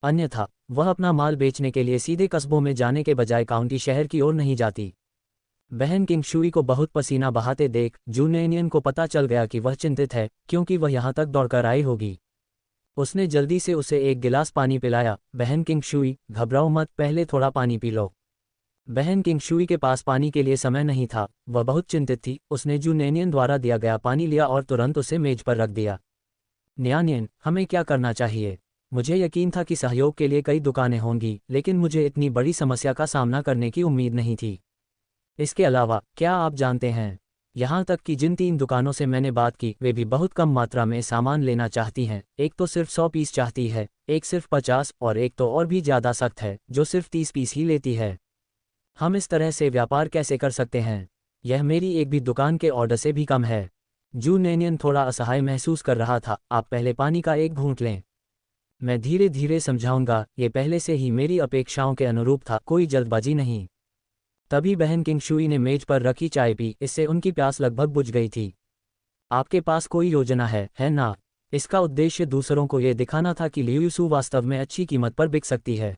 अन्यथा वह अपना माल बेचने के लिए सीधे कस्बों में जाने के बजाय काउंटी शहर की ओर नहीं जाती। बहन किंगशुई को बहुत पसीना बहाते देख जू नेनियन को पता चल गया कि वह चिंतित है, क्योंकि वह यहाँ तक दौड़कर आई होगी। उसने जल्दी से उसे एक गिलास पानी पिलाया। बहन किंगशुई, घबराओ मत, पहले थोड़ा पानी पी लो। बहन किंगशुई के पास पानी के लिए समय नहीं था, वह बहुत चिंतित थी। उसने जू नेनियन द्वारा दिया गया पानी लिया और तुरंत उसे मेज पर रख दिया। न्यानियन, हमें क्या करना चाहिए? मुझे यकीन था कि सहयोग के लिए कई दुकानें होंगी, लेकिन मुझे इतनी बड़ी समस्या का सामना करने की उम्मीद नहीं थी। इसके अलावा क्या आप जानते हैं, यहाँ तक कि जिन 3 दुकानों से मैंने बात की, वे भी बहुत कम मात्रा में सामान लेना चाहती हैं। एक तो सिर्फ 100 पीस चाहती है, एक सिर्फ 50 और एक तो और भी ज़्यादा सख्त है जो सिर्फ 30 पीस ही लेती है। हम इस तरह से व्यापार कैसे कर सकते हैं? यह मेरी एक भी दुकान के ऑर्डर से भी कम है। जू नेनियन थोड़ा असहाय महसूस कर रहा था। आप पहले पानी का एक घूंट लें, मैं धीरे धीरे समझाऊंगा। ये पहले से ही मेरी अपेक्षाओं के अनुरूप था, कोई जल्दबाजी नहीं। तभी बहन किंगशुई ने मेज पर रखी चाय पी। इससे उनकी प्यास लगभग बुझ गई थी। आपके पास कोई योजना है ना? इसका उद्देश्य दूसरों को यह दिखाना था कि लियूसू वास्तव में अच्छी कीमत पर बिक सकती है।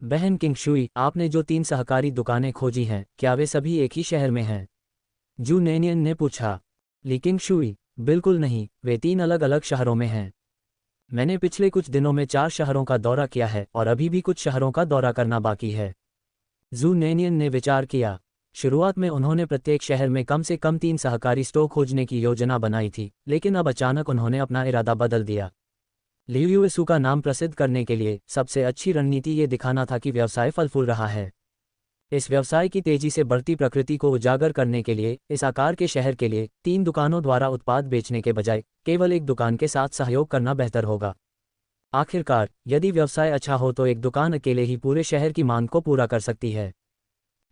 बहन किंगशुई, आपने जो 3 सहकारी दुकानें खोजी हैं, क्या वे सभी एक ही शहर में हैं? जू नेनियन ने पूछा। ली किंगशुई, बिल्कुल नहीं, वे 3 अलग अलग शहरों में हैं। मैंने पिछले कुछ दिनों में 4 शहरों का दौरा किया है और अभी भी कुछ शहरों का दौरा करना बाकी है। जू नेनियन ने विचार किया। शुरुआत में उन्होंने प्रत्येक शहर में कम से कम 3 सहकारी स्टोर खोजने की योजना बनाई थी, लेकिन अब अचानक उन्होंने अपना इरादा बदल दिया। लियूएसू का नाम प्रसिद्ध करने के लिए सबसे अच्छी रणनीति ये दिखाना था कि व्यवसाय फल फूल रहा है। इस व्यवसाय की तेजी से बढ़ती प्रकृति को उजागर करने के लिए इस आकार के शहर के लिए 3 दुकानों द्वारा उत्पाद बेचने के बजाय केवल एक दुकान के साथ सहयोग करना बेहतर होगा। आखिरकार, यदि व्यवसाय अच्छा हो तो एक दुकान अकेले ही पूरे शहर की मांग को पूरा कर सकती है।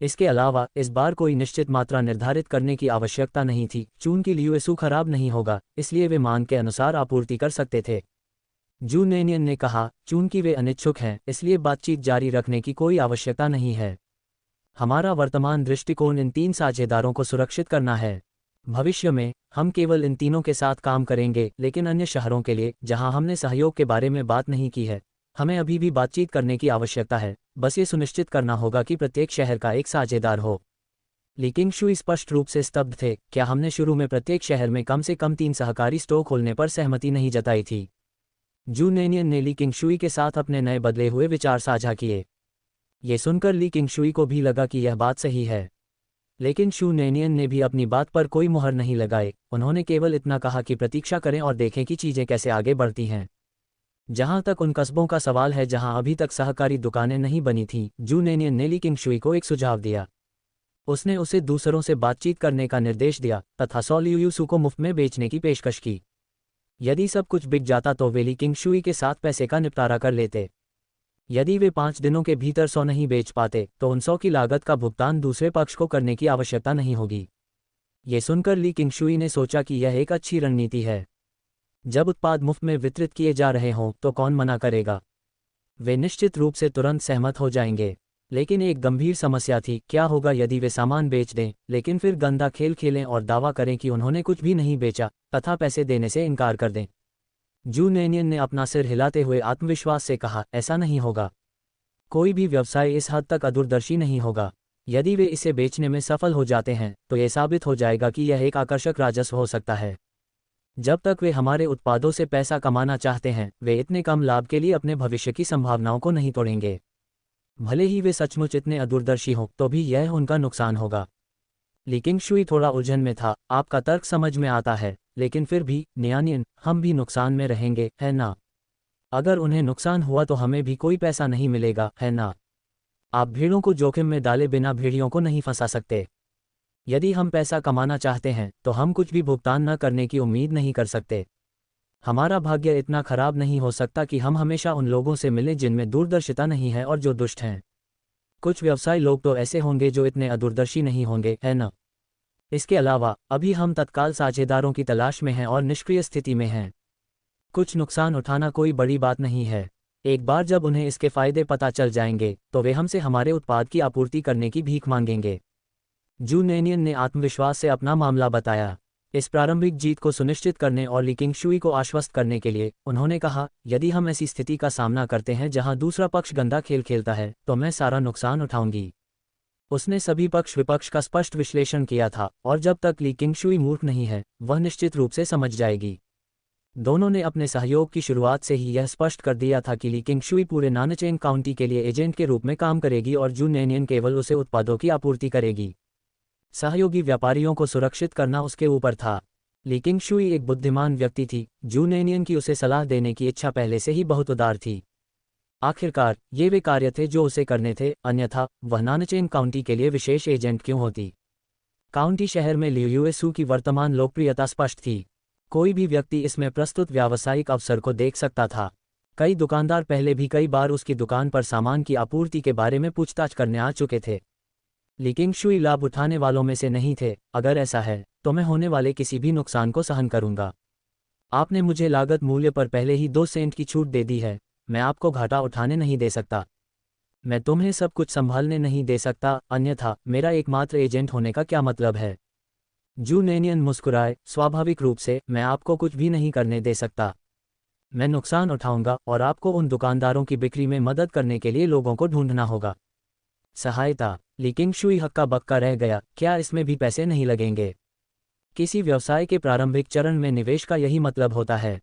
इसके अलावा इस बार कोई निश्चित मात्रा निर्धारित करने की आवश्यकता नहीं थी, चूंकि लियूएसू खराब नहीं होगा, इसलिए वे मांग के अनुसार आपूर्ति कर सकते थे। जू नेनियन ने कहा, चूंकि वे अनिच्छुक हैं, इसलिए बातचीत जारी रखने की कोई आवश्यकता नहीं है। हमारा वर्तमान दृष्टिकोण इन 3 साझेदारों को सुरक्षित करना है। भविष्य में हम केवल इन तीनों के साथ काम करेंगे, लेकिन अन्य शहरों के लिए जहां हमने सहयोग के बारे में बात नहीं की है, हमें अभी भी बातचीत करने की आवश्यकता है। बस ये सुनिश्चित करना होगा कि प्रत्येक शहर का एक साझेदार हो। ली किंगशुई स्पष्ट रूप से स्तब्ध थे। क्या हमने शुरू में प्रत्येक शहर में कम से कम 3 सहकारी स्टोर खोलने पर सहमति नहीं जताई थी? जू नेनियन ने ली किंगशुई के साथ अपने नए बदले हुए विचार साझा किए। ये सुनकर ली किंगशुई को भी लगा कि यह बात सही है, लेकिन शू नेनियन ने भी अपनी बात पर कोई मुहर नहीं लगाई। उन्होंने केवल इतना कहा कि प्रतीक्षा करें और देखें कि चीजें कैसे आगे बढ़ती हैं। जहां तक उन कस्बों का सवाल है जहां अभी तक सहकारी दुकानें नहीं बनी थीं, जू नेनियन ने ली किंगशुई को एक सुझाव दिया। उसने उसे दूसरों से बातचीत करने का निर्देश दिया तथा 100 लियूसू को मुफ्त में बेचने की पेशकश की। यदि सब कुछ बिक जाता तो वे ली किंगशुई के साथ पैसे का निपटारा कर लेते। यदि वे 5 दिनों के भीतर 100 नहीं बेच पाते तो उन 100 की लागत का भुगतान दूसरे पक्ष को करने की आवश्यकता नहीं होगी। ये सुनकर ली किंगशुई ने सोचा कि यह एक अच्छी रणनीति है। जब उत्पाद मुफ्त में वितरित किए जा रहे हों तो कौन मना करेगा? वे निश्चित रूप से तुरंत सहमत हो जाएंगे। लेकिन एक गंभीर समस्या थी, क्या होगा यदि वे सामान बेच दें, लेकिन फिर गंदा खेल खेलें और दावा करें कि उन्होंने कुछ भी नहीं बेचा तथा पैसे देने से इनकार कर दें? जू नेनियन ने अपना सिर हिलाते हुए आत्मविश्वास से कहा, ऐसा नहीं होगा। कोई भी व्यवसाय इस हद तक अदूरदर्शी नहीं होगा। यदि वे इसे बेचने में सफल हो जाते हैं तो यह साबित हो जाएगा कि यह एक आकर्षक राजस्व हो सकता है। जब तक वे हमारे उत्पादों से पैसा कमाना चाहते हैं, वे इतने कम लाभ के लिए अपने भविष्य की संभावनाओं को नहीं तोड़ेंगे। भले ही वे सचमुच इतने अदूरदर्शी हों तो भी यह उनका नुकसान होगा। ली किंगशुई थोड़ा उलझन में था। आपका तर्क समझ में आता है, लेकिन फिर भी नियानियन, हम भी नुकसान में रहेंगे, है ना? अगर उन्हें नुकसान हुआ तो हमें भी कोई पैसा नहीं मिलेगा, है ना? आप भीड़ों को जोखिम में डाले बिना भेड़ियों को नहीं फंसा सकते। यदि हम पैसा कमाना चाहते हैं तो हम कुछ भी भुगतान न करने की उम्मीद नहीं कर सकते। हमारा भाग्य इतना खराब नहीं हो सकता कि हम हमेशा उन लोगों से मिलें जिनमें दूरदर्शिता नहीं है और जो दुष्ट हैं। कुछ व्यवसाय लोग तो ऐसे होंगे जो इतने अदूरदर्शी नहीं होंगे, है ना? इसके अलावा अभी हम तत्काल साझेदारों की तलाश में हैं और निष्क्रिय स्थिति में हैं। कुछ नुकसान उठाना कोई बड़ी बात नहीं है। एक बार जब उन्हें इसके फायदे पता चल जाएंगे तो वे हमसे हमारे उत्पाद की आपूर्ति करने की भीख मांगेंगे। जू नेनियन ने आत्मविश्वास से अपना मामला बताया। इस प्रारंभिक जीत को सुनिश्चित करने और ली किंगशुई को आश्वस्त करने के लिए उन्होंने कहा, यदि हम ऐसी स्थिति का सामना करते हैं जहां दूसरा पक्ष गंदा खेल खेलता है तो मैं सारा नुकसान उठाऊंगी। उसने सभी पक्ष विपक्ष का स्पष्ट विश्लेषण किया था और जब तक ली किंगशुई मूर्ख नहीं है, वह निश्चित रूप से समझ जाएगी। दोनों ने अपने सहयोग की शुरुआत से ही यह स्पष्ट कर दिया था कि ली किंगशुई पूरे नानचेन काउंटी के लिए एजेंट के रूप में काम करेगी और जू नेनियन केवल उसे उत्पादों की आपूर्ति करेगी। सहयोगी व्यापारियों को सुरक्षित करना उसके ऊपर था। ली किंगशुई एक बुद्धिमान व्यक्ति थी। जू नेनियन की उसे सलाह देने की इच्छा पहले से ही बहुत उदार थी। आखिरकार ये वे कार्य थे जो उसे करने थे, अन्यथा वह नानचेन काउंटी के लिए विशेष एजेंट क्यों होती? काउंटी शहर में लियूएसू की वर्तमान लोकप्रियता स्पष्ट थी। कोई भी व्यक्ति इसमें प्रस्तुत व्यावसायिक अवसर को देख सकता था। कई दुकानदार पहले भी कई बार उसकी दुकान पर सामान की आपूर्ति के बारे में पूछताछ करने आ चुके थे। ली किंगशुई लाभ उठाने वालों में से नहीं थे। अगर ऐसा है तो मैं होने वाले किसी भी नुकसान को सहन करूंगा। आपने मुझे लागत मूल्य पर पहले ही 2 सेंट की छूट दे दी है। मैं आपको घाटा उठाने नहीं दे सकता। मैं तुम्हें सब कुछ संभालने नहीं दे सकता, अन्यथा मेरा एकमात्र एजेंट होने का क्या मतलब है? जू नेनियन मुस्कुराए, स्वाभाविक रूप से मैं आपको कुछ भी नहीं करने दे सकता। मैं नुकसान उठाऊंगा और आपको उन दुकानदारों की बिक्री में मदद करने के लिए लोगों को ढूंढना होगा। सहायता। लीकिंग शुई हक्का बक्का रह गया, क्या इसमें भी पैसे नहीं लगेंगे? किसी व्यवसाय के प्रारंभिक चरण में निवेश का यही मतलब होता है।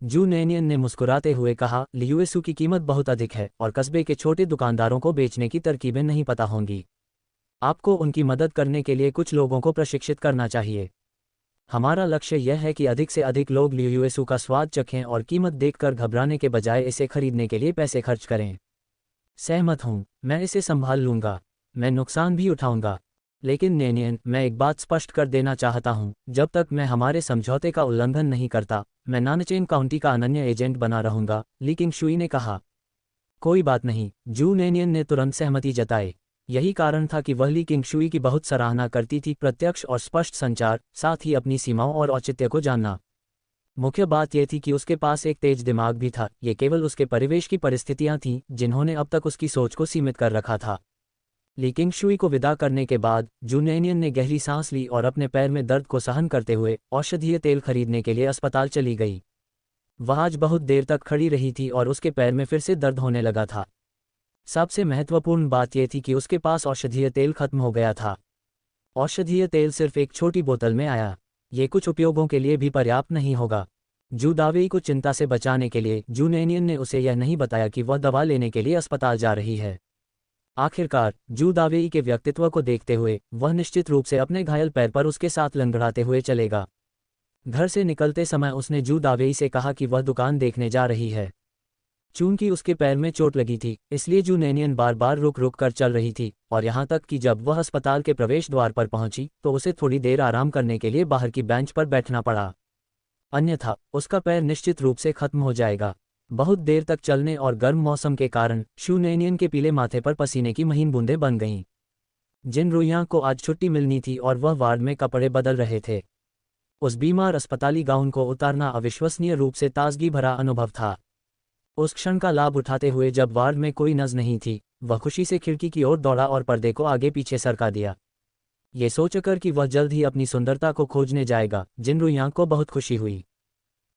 जू नेनियन ने मुस्कुराते हुए कहा, यूएसयू की कीमत बहुत अधिक है और कस्बे के छोटे दुकानदारों को बेचने की तरकीबें नहीं पता होंगी। आपको उनकी मदद करने के लिए कुछ लोगों को प्रशिक्षित करना चाहिए। हमारा लक्ष्य यह है कि अधिक से अधिक लोग यूएसयू का स्वाद चखें और कीमत देखकर घबराने के बजाय इसे खरीदने के लिए पैसे खर्च करें। सहमत हूं, मैं इसे संभाल लूंगा। मैं नुकसान भी उठाऊंगा। लेकिन नेनियन, मैं एक बात स्पष्ट कर देना चाहता हूं, जब तक मैं हमारे समझौते का उल्लंघन नहीं करता, मैं नानचेन काउंटी का अनन्य एजेंट बना रहूंगा, लीकिंग शुई ने कहा। कोई बात नहीं, जू नेनियन ने तुरंत सहमति जताई। यही कारण था कि वह लीकिंग शुई की बहुत सराहना करती थी, प्रत्यक्ष और स्पष्ट संचार, साथ ही अपनी सीमाओं और औचित्य को जानना। मुख्य बात यह थी कि उसके पास एक तेज दिमाग भी था, ये केवल उसके परिवेश की परिस्थितियां थीं जिन्होंने अब तक उसकी सोच को सीमित कर रखा था। लीकिंग शुई को विदा करने के बाद जू नेनियन ने गहरी सांस ली और अपने पैर में दर्द को सहन करते हुए औषधीय तेल खरीदने के लिए अस्पताल चली गई। वह आज बहुत देर तक खड़ी रही थी और उसके पैर में फिर से दर्द होने लगा था। सबसे महत्वपूर्ण बात यह थी कि उसके पास औषधीय तेल खत्म हो गया था। औषधीय तेल सिर्फ एक छोटी बोतल में आया। ये कुछ उपयोगों के लिए भी पर्याप्त नहीं होगा। जू दावेई को चिंता से बचाने के लिए जू नेनियन ने उसे यह नहीं बताया कि वह दवा लेने के लिए अस्पताल जा रही है। आखिरकार जू दावेई के व्यक्तित्व को देखते हुए वह निश्चित रूप से अपने घायल पैर पर उसके साथ लंगड़ाते हुए चलेगा। घर से निकलते समय उसने जू दावेई से कहा कि वह दुकान देखने जा रही है। चूंकि उसके पैर में चोट लगी थी, इसलिए जू नेनियन बार बार रुक रुक कर चल रही थी, और यहाँ तक कि जब वह अस्पताल के प्रवेश द्वार पर पहुंची तो उसे थोड़ी देर आराम करने के लिए बाहर की बेंच पर बैठना पड़ा। अन्यथा उसका पैर निश्चित रूप से खत्म हो जाएगा। बहुत देर तक चलने और गर्म मौसम के कारण जू नेनियन के पीले माथे पर पसीने की महीन बूंदें बन गईं। जिन रुइयांग को आज छुट्टी मिलनी थी और वह वार्ड में कपड़े बदल रहे थे। उस बीमार अस्पताली गाउन को उतारना अविश्वसनीय रूप से ताजगी भरा अनुभव था। उस क्षण का लाभ उठाते हुए जब वार्ड में कोई नज़ नहीं थी, वह खुशी से खिड़की की ओर दौड़ा और पर्दे को आगे पीछे सरका दिया, ये सोचकर कि वह जल्द ही अपनी सुंदरता को खोजने जाएगा। जिन रुइयांग को बहुत खुशी हुई।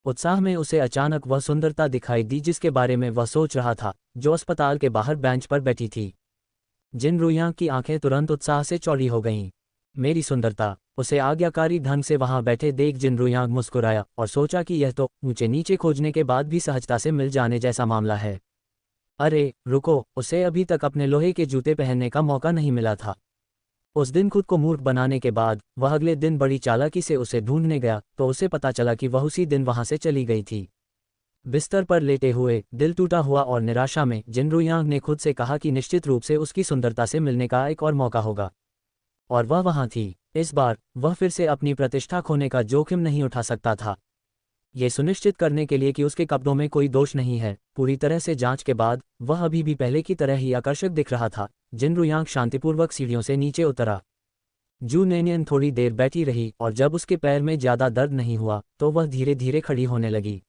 उत्साह में उसे अचानक वह सुंदरता दिखाई दी जिसके बारे में वह सोच रहा था, जो अस्पताल के बाहर बेंच पर बैठी थी। जिन रुइयांग की आंखें तुरंत उत्साह से चौड़ी हो गईं। मेरी सुंदरता। उसे आज्ञाकारी ढंग से वहां बैठे देख जिन रुइयांग मुस्कुराया और सोचा कि यह तो ऊंचे नीचे खोजने के बाद भी सहजता से मिल जाने जैसा मामला है। अरे रुको, उसे अभी तक अपने लोहे के जूते पहनने का मौका नहीं मिला था। उस दिन खुद को मूर्ख बनाने के बाद वह अगले दिन बड़ी चालाकी से उसे ढूंढने गया तो उसे पता चला कि वह उसी दिन वहां से चली गई थी। बिस्तर पर लेटे हुए, दिल टूटा हुआ और निराशा में, जिन रुइयांग ने खुद से कहा कि निश्चित रूप से उसकी सुंदरता से मिलने का एक और मौका होगा। और वह वहां थी। इस बार वह फिर से अपनी प्रतिष्ठा खोने का जोखिम नहीं उठा सकता था। ये सुनिश्चित करने के लिए कि उसके कपड़ों में कोई दोष नहीं है, पूरी तरह से जांच के बाद वह अभी भी पहले की तरह ही आकर्षक दिख रहा था। जिन रुइयांग शांतिपूर्वक सीढ़ियों से नीचे उतरा। जू नेनियन थोड़ी देर बैठी रही और जब उसके पैर में ज्यादा दर्द नहीं हुआ तो वह धीरे धीरे खड़ी होने लगी।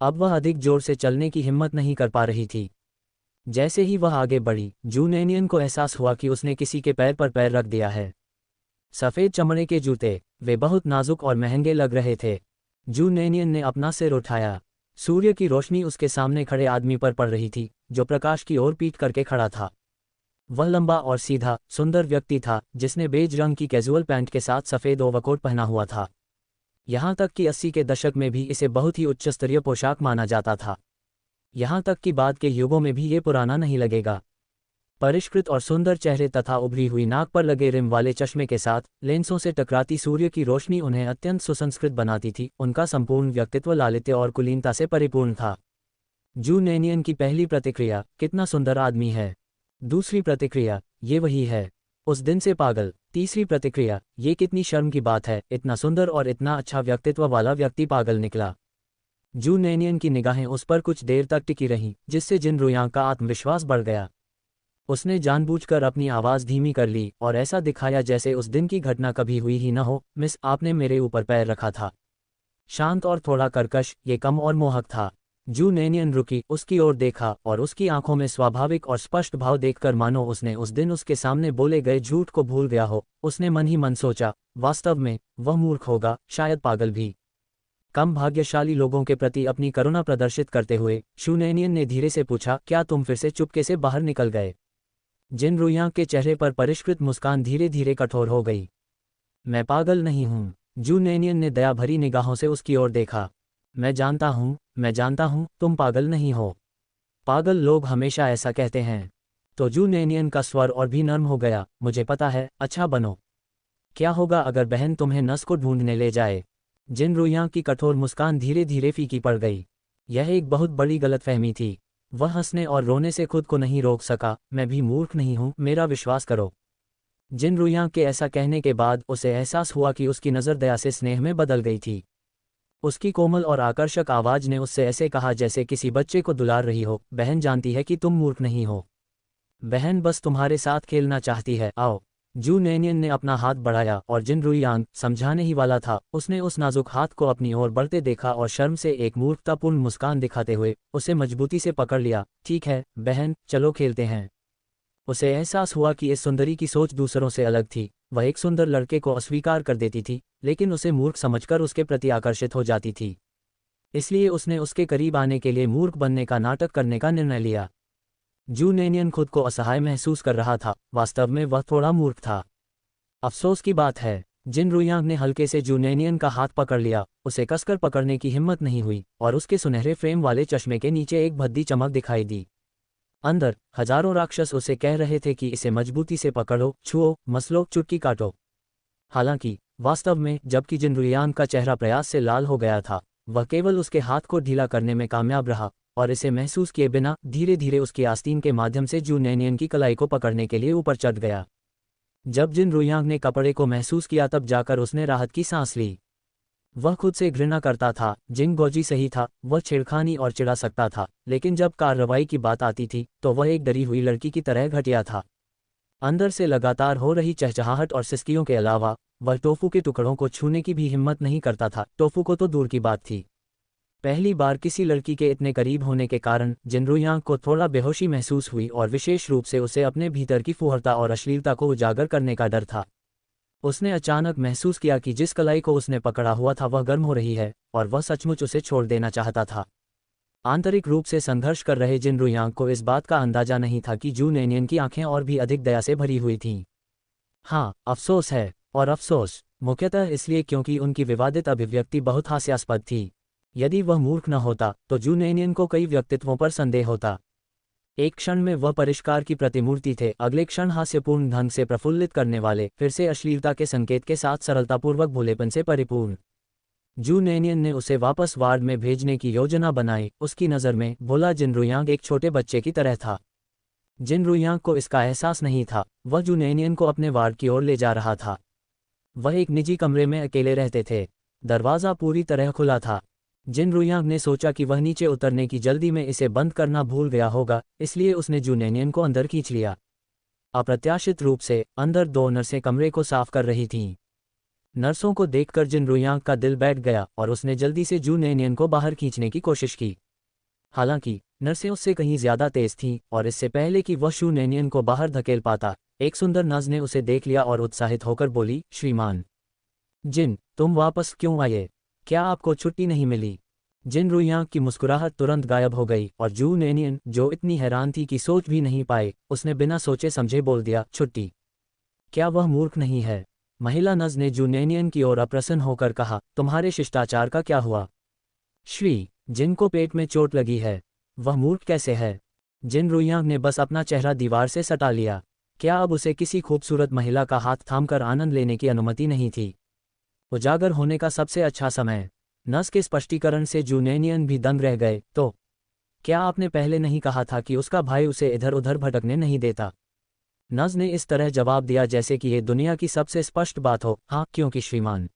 अब वह अधिक जोर से चलने की हिम्मत नहीं कर पा रही थी। जैसे ही वह आगे बढ़ी, जू नेनियन को एहसास हुआ कि उसने किसी के पैर पर पैर रख दिया है। सफ़ेद चमड़े के जूते, वे बहुत नाजुक और महंगे लग रहे थे। जू नेनियन ने अपना सिर उठाया। सूर्य की रोशनी उसके सामने खड़े आदमी पर पड़ रही थी, जो प्रकाश की ओर पीठ करके खड़ा था। वह लंबा और सीधा, सुंदर व्यक्ति था, जिसने बेज रंग की कैजुअल पैंट के साथ सफ़ेद ओवरकोट पहना हुआ था। यहाँ तक कि 80 के दशक में भी इसे बहुत ही उच्च स्तरीय पोशाक माना जाता था। यहाँ तक कि बाद के युगों में भी ये पुराना नहीं लगेगा। परिष्कृत और सुंदर चेहरे तथा उभरी हुई नाक पर लगे रिम वाले चश्मे के साथ लेंसों से टकराती सूर्य की रोशनी उन्हें अत्यंत सुसंस्कृत बनाती थी। उनका संपूर्ण व्यक्तित्व लालित्य और कुलीनता से परिपूर्ण था। जू नेनियन की पहली प्रतिक्रिया, कितना सुंदर आदमी है। दूसरी प्रतिक्रिया, ये वही है, उस दिन से पागल। तीसरी प्रतिक्रिया, ये कितनी शर्म की बात है, इतना सुंदर और इतना अच्छा व्यक्तित्व वाला व्यक्ति पागल निकला। जू नेनियन की निगाहें उस पर कुछ देर तक टिकी रहीं, जिससे जिन रुइयांग का आत्मविश्वास बढ़ गया। उसने जानबूझकर अपनी आवाज़ धीमी कर ली और ऐसा दिखाया जैसे उस दिन की घटना कभी हुई ही न हो। मिस, आपने मेरे ऊपर पैर रखा था। शांत और थोड़ा कर्कश, ये कम और मोहक था। जू नैनियन रुकी, उसकी ओर देखा और उसकी आंखों में स्वाभाविक और स्पष्ट भाव देखकर मानो उसने उस दिन उसके सामने बोले गए झूठ को भूल गया हो। उसने मन ही मन सोचा, वास्तव में वह मूर्ख होगा, शायद पागल भी। कम भाग्यशाली लोगों के प्रति अपनी करुणा प्रदर्शित करते हुए शू नैनियन ने धीरे से पूछा, क्या तुम फिर से चुपके से बाहर निकल गए? जिन रुइयांग के चेहरे पर परिष्कृत मुस्कान धीरे धीरे कठोर हो गई। मैं पागल नहीं हूं। जू नैनियन ने दया भरी निगाहों से उसकी ओर देखा। मैं जानता हूं, तुम पागल नहीं हो। पागल लोग हमेशा ऐसा कहते हैं। तो जू नैनियन का स्वर और भी नर्म हो गया, मुझे पता है, अच्छा बनो। क्या होगा अगर बहन तुम्हें नस को ढूंढने ले जाए? जिन रुइयांग की कठोर मुस्कान धीरे धीरे फीकी पड़ गई। यह एक बहुत बड़ी गलतफहमी थी। वह हंसने और रोने से खुद को नहीं रोक सका। मैं भी मूर्ख नहीं हूं, मेरा विश्वास करो। जिन रुइयांग के ऐसा कहने के बाद उसे एहसास हुआ कि उसकी नज़र दया से स्नेह में बदल गई थी। उसकी कोमल और आकर्षक आवाज ने उससे ऐसे कहा जैसे किसी बच्चे को दुलार रही हो, बहन जानती है कि तुम मूर्ख नहीं हो। बहन बस तुम्हारे साथ खेलना चाहती है, आओ। जू नैनियन ने अपना हाथ बढ़ाया और जिन रुइयांग समझाने ही वाला था, उसने उस नाजुक हाथ को अपनी ओर बढ़ते देखा और शर्म से एक मूर्खतापूर्ण मुस्कान दिखाते हुए उसे मजबूती से पकड़ लिया। ठीक है बहन, चलो खेलते हैं। उसे एहसास हुआ कि इस सुंदरी की सोच दूसरों से अलग थी। वह एक सुंदर लड़के को अस्वीकार कर देती थी, लेकिन उसे मूर्ख समझकर उसके प्रति आकर्षित हो जाती थी। इसलिए उसने उसके करीब आने के लिए मूर्ख बनने का नाटक करने का निर्णय लिया। जू नैनियन खुद को असहाय महसूस कर रहा था। वास्तव में वह थोड़ा मूर्ख था। अफसोस की बात है। जिन रुइयांग ने हल्के से जू नैनियन का हाथ पकड़ लिया। उसे कसकर पकड़ने की हिम्मत नहीं हुई और उसके सुनहरे फ्रेम वाले चश्मे के नीचे एक भद्दी चमक दिखाई दी। अंदर हजारों राक्षस उसे कह रहे थे कि इसे मजबूती से पकड़ो, छुओ, मसलो, चुटकी काटो। हालांकि वास्तव में जबकि जिन रुइयांग का चेहरा प्रयास से लाल हो गया था, वह केवल उसके हाथ को ढीला करने में कामयाब रहा और इसे महसूस किए बिना धीरे धीरे उसकी आस्तीन के माध्यम से जू नैनियन की कलाई को पकड़ने के लिए ऊपर चढ़ गया। जब जिन रुइयांग ने कपड़े को महसूस किया तब जाकर उसने राहत की सांस ली। वह खुद से घृणा करता था। जिन गोजी सही था, वह छेड़खानी और चिढ़ा सकता था, लेकिन जब कार्रवाई की बात आती थी तो वह एक डरी हुई लड़की की तरह घटिया था। अंदर से लगातार हो रही चहचहाहट और सिसकियों के अलावा वह टोफू के टुकड़ों को छूने की भी हिम्मत नहीं करता था। टोफू को तो दूर की बात थी। पहली बार किसी लड़की के इतने करीब होने के कारण जिन रुइयांग को थोड़ा बेहोशी महसूस हुई और विशेष रूप से उसे अपने भीतर की फुहरता और अश्लीलता को उजागर करने का डर था। उसने अचानक महसूस किया कि जिस कलाई को उसने पकड़ा हुआ था वह गर्म हो रही है और वह सचमुच उसे छोड़ देना चाहता था। आंतरिक रूप से संघर्ष कर रहे जिन रुइयांग को इस बात का अंदाजा नहीं था कि जू नैनियन की आंखें और भी अधिक दया से भरी हुई थीं। हाँ, अफसोस है, और अफसोस मुख्यतः इसलिए क्योंकि उनकी विवादित अभिव्यक्ति बहुत हास्यास्पद थी। यदि वह मूर्ख न होता तो जू नैनियन को कई व्यक्तित्वों पर संदेह होता। एक क्षण में वह परिष्कार की प्रतिमूर्ति थे, अगले क्षण हास्यपूर्ण ढंग से प्रफुल्लित करने वाले, फिर से अश्लीलता के संकेत के साथ सरलतापूर्वक भोलेपन से परिपूर्ण। जू नैनियन ने उसे वापस वार्ड में भेजने की योजना बनाई। उसकी नज़र में भोला जिन रुइयांग एक छोटे बच्चे की तरह था। जिन रुइयांग को इसका एहसास नहीं था। वह जू नैनियन को अपने वार्ड की ओर ले जा रहा था। वह एक निजी कमरे में अकेले रहते थे। दरवाज़ा पूरी तरह खुला था। जिन रुइयांग ने सोचा कि वह नीचे उतरने की जल्दी में इसे बंद करना भूल गया होगा, इसलिए उसने जू नैनियन को अंदर खींच लिया। अप्रत्याशित रूप से अंदर दो नर्सें कमरे को साफ कर रही थीं। नर्सों को देखकर जिन रुइयांग का दिल बैठ गया और उसने जल्दी से जू नैनियन को बाहर खींचने की कोशिश की। हालांकि नर्सें उससे कहीं ज्यादा तेज थीं और इससे पहले कि वह शू नैनियन को बाहर धकेल पाता, एक सुंदर नर्स ने उसे देख लिया और उत्साहित होकर बोली, श्रीमान जिन, तुम वापस क्यों आए? क्या आपको छुट्टी नहीं मिली? जिन रुइयांग की मुस्कुराहट तुरंत गायब हो गई और जू नैनियन, जो इतनी हैरान थी कि सोच भी नहीं पाए, उसने बिना सोचे समझे बोल दिया, छुट्टी? क्या वह मूर्ख नहीं है? महिला नर्स ने जू नैनियन की ओर अप्रसन्न होकर कहा, तुम्हारे शिष्टाचार का क्या हुआ? श्री, जिन को पेट में चोट लगी है, वह मूर्ख कैसे है? जिन रुइयांग ने बस अपना चेहरा दीवार से सटा लिया। क्या अब उसे किसी खूबसूरत महिला का हाथ थामकर आनंद लेने की अनुमति नहीं थी? उजागर होने का सबसे अच्छा समय। नर्स के स्पष्टीकरण से जू नैनियन भी दंग रह गए। तो क्या आपने पहले नहीं कहा था कि उसका भाई उसे इधर उधर भटकने नहीं देता? नर्स ने इस तरह जवाब दिया जैसे कि ये दुनिया की सबसे स्पष्ट बात हो। हाँ, क्योंकि श्रीमान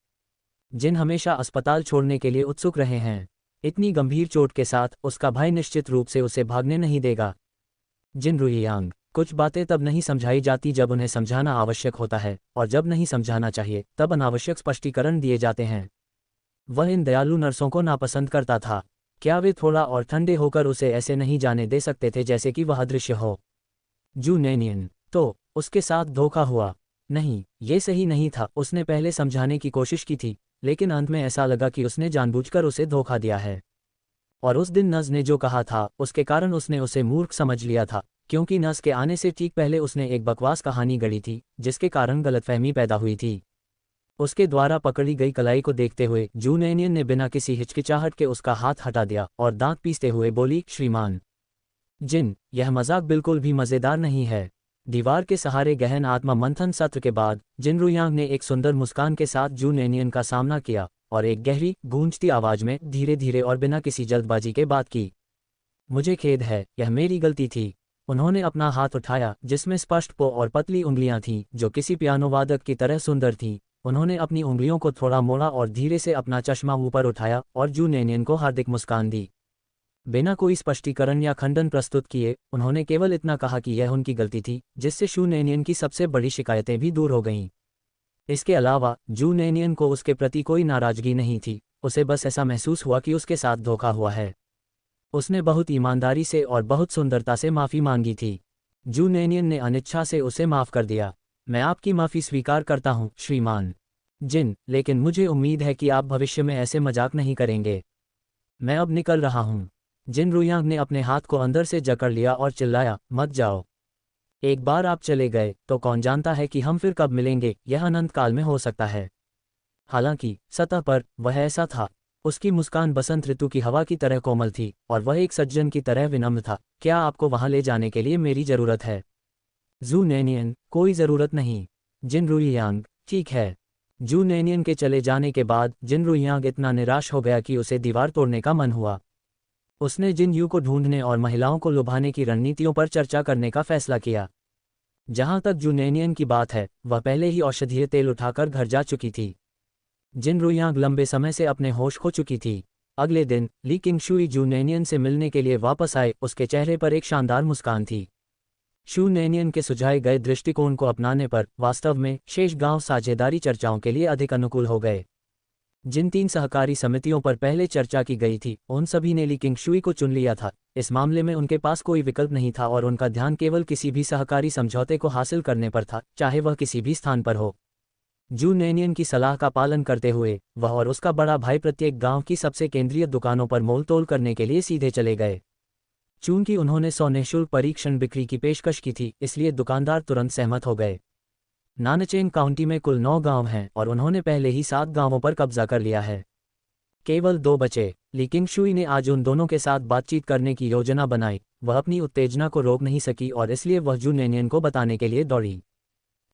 जिन हमेशा अस्पताल छोड़ने के लिए उत्सुक रहे हैं। इतनी गंभीर चोट के साथ उसका भाई निश्चित रूप से उसे भागने नहीं देगा। जिन रुइयांग, कुछ बातें तब नहीं समझाई जाती जब उन्हें समझाना आवश्यक होता है, और जब नहीं समझाना चाहिए तब अनावश्यक स्पष्टीकरण दिए जाते हैं। वह इन दयालु नर्सों को नापसंद करता था। क्या वे थोड़ा और ठंडे होकर उसे ऐसे नहीं जाने दे सकते थे जैसे कि वह अदृश्य हो? जू नैनियन, तो उसके साथ धोखा हुआ? नहीं, ये सही नहीं था। उसने पहले समझाने की कोशिश की थी, लेकिन अंत में ऐसा लगा कि उसने जानबूझकर उसे धोखा दिया है। और उस दिन नज ने जो कहा था, उसके कारण उसने उसे मूर्ख समझ लिया था, क्योंकि नज के आने से ठीक पहले उसने एक बकवास कहानी गढ़ी थी, जिसके कारण गलतफहमी पैदा हुई थी। उसके द्वारा पकड़ी गई कलाई को देखते हुए जू नैनियन ने बिना किसी हिचकिचाहट के उसका हाथ हटा दिया और दांत पीसते हुए बोली, श्रीमान जिन, यह मजाक बिल्कुल भी मज़ेदार नहीं है। दीवार के सहारे गहन आत्मा मंथन सत्र के बाद जिन रुयांग ने एक सुंदर मुस्कान के साथ जू नैनियन का सामना किया और एक गहरी गूंजती आवाज में धीरे धीरे और बिना किसी जल्दबाजी के बात की, मुझे खेद है, यह मेरी गलती थी। उन्होंने अपना हाथ उठाया जिसमें स्पष्ट पो और पतली उंगलियां थीं जो किसी पियानो वादक की तरह सुंदर थीं। उन्होंने अपनी उंगलियों को थोड़ा मोड़ा और धीरे से अपना चश्मा ऊपर उठाया और जू नैनियन को हार्दिक मुस्कान दी। बिना कोई स्पष्टीकरण या खंडन प्रस्तुत किए उन्होंने केवल इतना कहा कि यह उनकी गलती थी, जिससे शू नैनियन की सबसे बड़ी शिकायतें भी दूर हो गईं। इसके अलावा जू नैनियन को उसके प्रति कोई नाराजगी नहीं थी, उसे बस ऐसा महसूस हुआ कि उसके साथ धोखा हुआ है। उसने बहुत ईमानदारी से और बहुत सुंदरता से माफ़ी मांगी थी। जू नैनियन ने अनिच्छा से उसे माफ़ कर दिया। मैं आपकी माफ़ी स्वीकार करता हूँ, श्रीमान जिन, लेकिन मुझे उम्मीद है कि आप भविष्य में ऐसे मजाक नहीं करेंगे। मैं अब निकल रहा हूँ। जिन रुयांग ने अपने हाथ को अंदर से जकड़ लिया और चिल्लाया, मत जाओ। एक बार आप चले गए तो कौन जानता है कि हम फिर कब मिलेंगे, यह अनंत काल में हो सकता है। हालांकि सतह पर वह ऐसा था। उसकी मुस्कान बसंत ऋतु की हवा की तरह कोमल थी और वह एक सज्जन की तरह विनम्र था। क्या आपको वहां ले जाने के लिए मेरी जरूरत है? जू नैनियन, कोई जरूरत नहीं। जिन रुयांग, ठीक है। जू नैनियन के चले जाने के बाद जिन रुयांग इतना निराश हो गया कि उसे दीवार तोड़ने का मन हुआ। उसने जिन यू को ढूंढने और महिलाओं को लुभाने की रणनीतियों पर चर्चा करने का फैसला किया। जहां तक जू नैनियन की बात है, वह पहले ही औषधीय तेल उठाकर घर जा चुकी थी। जिन रुयांग लंबे समय से अपने होश खो चुकी थी। अगले दिन ली किंगशुई जू नैनियन से मिलने के लिए वापस आए। उसके चेहरे पर एक शानदार मुस्कान थी। शू नैनियन के सुझाए गए दृष्टिकोण को अपनाने पर वास्तव में शेष गांव साझेदारी चर्चाओं के लिए अधिक अनुकूल हो गए। जिन 3 सहकारी समितियों पर पहले चर्चा की गई थी, उन सभी ने ली किंगशुई को चुन लिया था। इस मामले में उनके पास कोई विकल्प नहीं था और उनका ध्यान केवल किसी भी सहकारी समझौते को हासिल करने पर था, चाहे वह किसी भी स्थान पर हो। जू नैनियन की सलाह का पालन करते हुए वह और उसका बड़ा भाई प्रत्येक गांव की सबसे केंद्रीय दुकानों पर मोल तोल करने के लिए सीधे चले गए। चूंकि उन्होंने 100 निःशुल्क परीक्षण बिक्री की पेशकश की थी, इसलिए दुकानदार तुरंत सहमत हो गए। नानचेंग काउंटी में कुल 9 गांव हैं और उन्होंने पहले ही 7 गांवों पर कब्जा कर लिया है। केवल 2 बचे। ली किंगशुई ने आज उन दोनों के साथ बातचीत करने की योजना बनाई। वह अपनी उत्तेजना को रोक नहीं सकी और इसलिए वह जू नैनियन को बताने के लिए दौड़ी।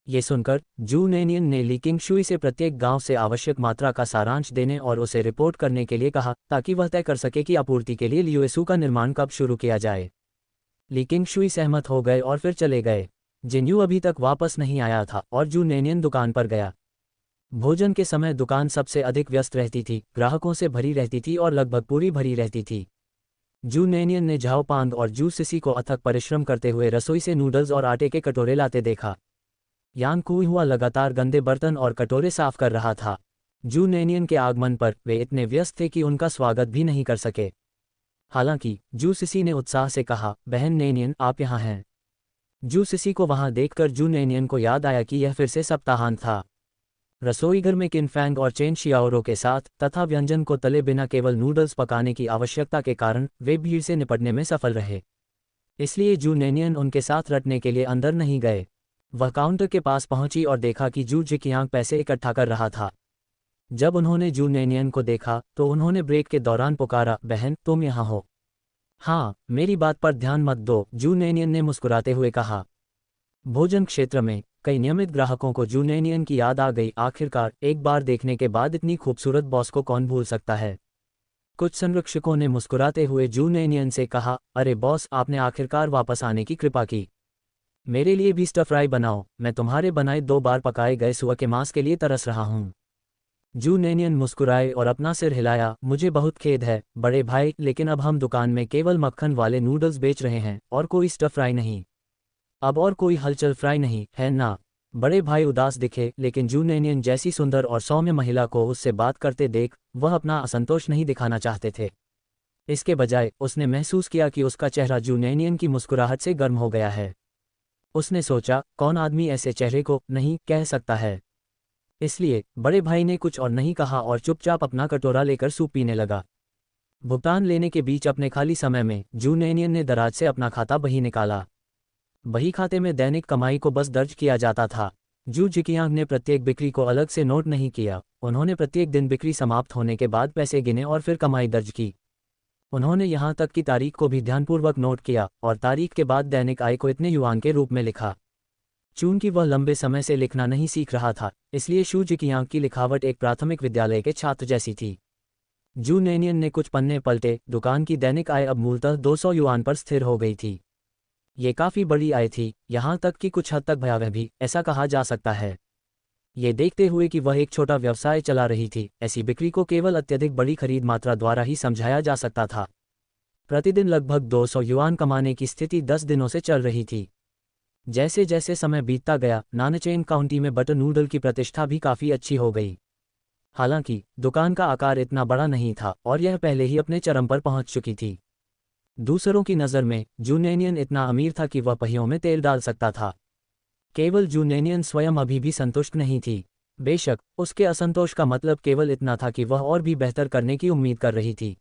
ये सुनकर जू नैनियन ने ली किंगशुई से प्रत्येक गांव से आवश्यक मात्रा का सारांश देने और उसे रिपोर्ट करने के लिए कहा, ताकि वह तय कर सके कि आपूर्ति के लिए लियुएसू का निर्माण कब शुरू किया जाए। ली किंगशुई सहमत हो गए और फिर चले गए। जिन्यू अभी तक वापस नहीं आया था और जू नैनियन दुकान पर गया। भोजन के समय दुकान सबसे अधिक व्यस्त रहती थी, ग्राहकों से भरी रहती थी और लगभग पूरी भरी रहती थी। जू नैनियन ने झाओ पांग और जू सिसी को अथक परिश्रम करते हुए रसोई से नूडल्स और आटे के कटोरे लाते देखा। यान कुई हुआ लगातार गंदे बर्तन और कटोरे साफ कर रहा था। जू नैनियन के आगमन पर वे इतने व्यस्त थे कि उनका स्वागत भी नहीं कर सके। हालांकि जू सिसी ने उत्साह से कहा, बहन नैनियन, आप यहाँ हैं। जू सिसी को वहां देखकर जू नैनियन को याद आया कि यह फिर से सप्ताहांत था। रसोईघर में किन फैंग और चेन शियाओरो के साथ तथा व्यंजन को तले बिना केवल नूडल्स पकाने की आवश्यकता के कारण वे भीड़ से निपटने में सफल रहे। इसलिए जू नैनियन उनके साथ रटने के लिए अंदर नहीं गए। वह काउंटर के पास पहुंची और देखा कि जू जिकियांग पैसे इकट्ठा कर रहा था। जब उन्होंने जू नैनियन को देखा तो उन्होंने ब्रेक के दौरान पुकारा, बहन तुम यहाँ हो? हाँ, मेरी बात पर ध्यान मत दो, जू नैनियन ने मुस्कुराते हुए कहा। भोजन क्षेत्र में कई नियमित ग्राहकों को जू नैनियन की याद आ गई। आखिरकार एक बार देखने के बाद इतनी खूबसूरत बॉस को कौन भूल सकता है। कुछ संरक्षकों ने मुस्कुराते हुए जू नैनियन से कहा, अरे बॉस, आपने आखिरकार वापस आने की कृपा की। मेरे लिए भी स्टर फ्राई बनाओ, मैं तुम्हारे बनाए 2 बार पकाए गए सुअर के मांस के लिए तरस रहा हूँ। जू नैनियन मुस्कुराए और अपना सिर हिलाया, मुझे बहुत खेद है बड़े भाई, लेकिन अब हम दुकान में केवल मक्खन वाले नूडल्स बेच रहे हैं और कोई स्टर फ्राई नहीं। अब और कोई हलचल फ्राई नहीं है ना? बड़े भाई उदास दिखे, लेकिन जू नैनियन जैसी सुंदर और सौम्य महिला को उससे बात करते देख वह अपना असंतोष नहीं दिखाना चाहते थे। इसके बजाय उसने महसूस किया कि उसका चेहरा जूनेनियन की मुस्कुराहट से गर्म हो गया है। उसने सोचा, कौन आदमी ऐसे चेहरे को नहीं कह सकता है। इसलिए बड़े भाई ने कुछ और नहीं कहा और चुपचाप अपना कटोरा लेकर सूप पीने लगा। भुगतान लेने के बीच अपने खाली समय में जूनेनियन ने दराज से अपना खाता बही निकाला। बही खाते में दैनिक कमाई को बस दर्ज किया जाता था। जू जिकियांग ने प्रत्येक बिक्री को अलग से नोट नहीं किया। उन्होंने प्रत्येक दिन बिक्री समाप्त होने के बाद पैसे गिने और फिर कमाई दर्ज की। उन्होंने यहाँ तक की तारीख को भी ध्यानपूर्वक नोट किया और तारीख के बाद दैनिक आय को इतने युआन के रूप में लिखा। चूंकि वह लंबे समय से लिखना नहीं सीख रहा था, इसलिए शू जिकियांग की लिखावट एक प्राथमिक विद्यालय के छात्र जैसी थी। जूनेनियन ने कुछ पन्ने पलटे। दुकान की दैनिक आय अब मूलतः 200 युआन पर स्थिर हो गई थी। ये काफ़ी बड़ी आय थी, यहाँ तक कि कुछ हद तक भयावह भी, ऐसा कहा जा सकता है। ये देखते हुए कि वह एक छोटा व्यवसाय चला रही थी, ऐसी बिक्री को केवल अत्यधिक बड़ी खरीद मात्रा द्वारा ही समझाया जा सकता था। प्रतिदिन लगभग 200 युआन कमाने की स्थिति 10 दिनों से चल रही थी। जैसे जैसे समय बीतता गया, नानचेन काउंटी में बटर नूडल की प्रतिष्ठा भी काफ़ी अच्छी हो गई। हालांकि दुकान का आकार इतना बड़ा नहीं था और यह पहले ही अपने चरम पर पहुंच चुकी थी। दूसरों की नज़र में जूनेनियन इतना अमीर था कि वह पहियों में तेल डाल सकता था। केवल जूनेनियन स्वयं अभी भी संतुष्ट नहीं थी। बेशक उसके असंतोष का मतलब केवल इतना था कि वह और भी बेहतर करने की उम्मीद कर रही थी।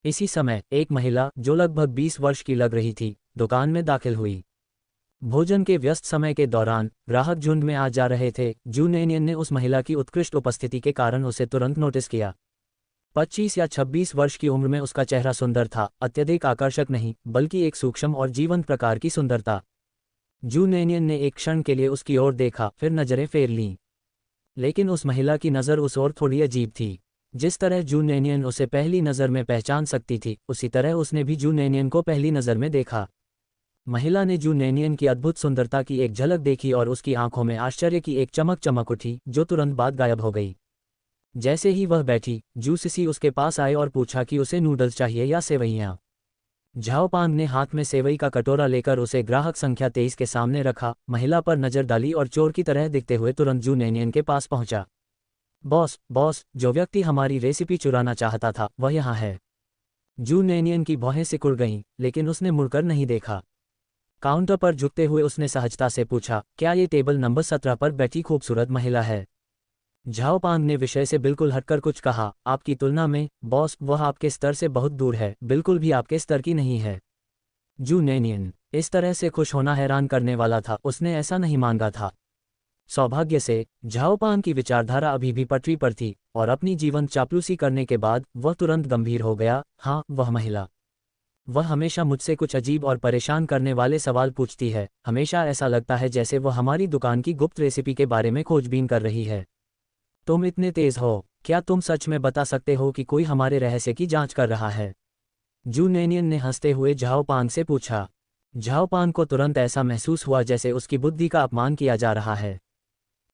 इसी समय एक महिला, जो लगभग 20 वर्ष की लग रही थी, दुकान में दाखिल हुई। भोजन के व्यस्त समय के दौरान ग्राहक झुंड में आ जा रहे थे। जूनेनियन ने उस महिला की उत्कृष्ट उपस्थिति के कारण उसे तुरंत नोटिस किया। 25 या 26 वर्ष की उम्र में उसका चेहरा सुंदर था, अत्यधिक आकर्षक नहीं, बल्कि एक सूक्ष्म और जीवंत प्रकार की सुंदरता। जूनेनियन ने एक क्षण के लिए उसकी ओर देखा, फिर नजरें फेर लीं। लेकिन उस महिला की नज़र उस ओर थोड़ी अजीब थी। जिस तरह जूनेनियन उसे पहली नज़र में पहचान सकती थी, उसी तरह उसने भी जूनेनियन को पहली नज़र में देखा। महिला ने जूनेनियन की अद्भुत सुंदरता की एक झलक देखी और उसकी आंखों में आश्चर्य की एक चमक चमक उठी, जो तुरंत बाद गायब हो गई। जैसे ही वह बैठी, जू सिसी उसके पास आए और पूछा कि उसे नूडल्स चाहिए या सेवइयाँ। झाओपांग ने हाथ में सेवई का कटोरा लेकर उसे ग्राहक संख्या 23 के सामने रखा, महिला पर नजर डाली और चोर की तरह दिखते हुए तुरंत जूनेनियन के पास पहुंचा। बॉस, जो व्यक्ति हमारी रेसिपी चुराना चाहता था, वह यहाँ है। जूनेनियन की भौहें सिकुड़ गईं, लेकिन उसने मुड़कर नहीं देखा। काउंटर पर झुकते हुए उसने सहजता से पूछा, क्या ये टेबल नंबर 17 पर बैठी खूबसूरत महिला है? झाओपांग ने विषय से बिल्कुल हटकर कुछ कहा, आपकी तुलना में, बॉस, वह आपके स्तर से बहुत दूर है, बिल्कुल भी आपके स्तर की नहीं है। जूनेनियन इस तरह से खुश होना हैरान करने वाला था, उसने ऐसा नहीं मांगा था। सौभाग्य से झाओपांग की विचारधारा अभी भी पटरी पर थी और अपनी जीवन चापलूसी करने के बाद वह तुरंत गंभीर हो गया। हाँ, वह महिला। वह हमेशा मुझसे कुछ अजीब और परेशान करने वाले सवाल पूछती है। हमेशा ऐसा लगता है जैसे वह हमारी दुकान की गुप्त रेसिपी के बारे में खोजबीन कर रही है। तुम इतने तेज हो, क्या तुम सच में बता सकते हो कि कोई हमारे रहस्य की जांच कर रहा है? जूनेनियन ने हंसते हुए झाओपांग से पूछा। झाओपांग को तुरंत ऐसा महसूस हुआ जैसे उसकी बुद्धि का अपमान किया जा रहा है।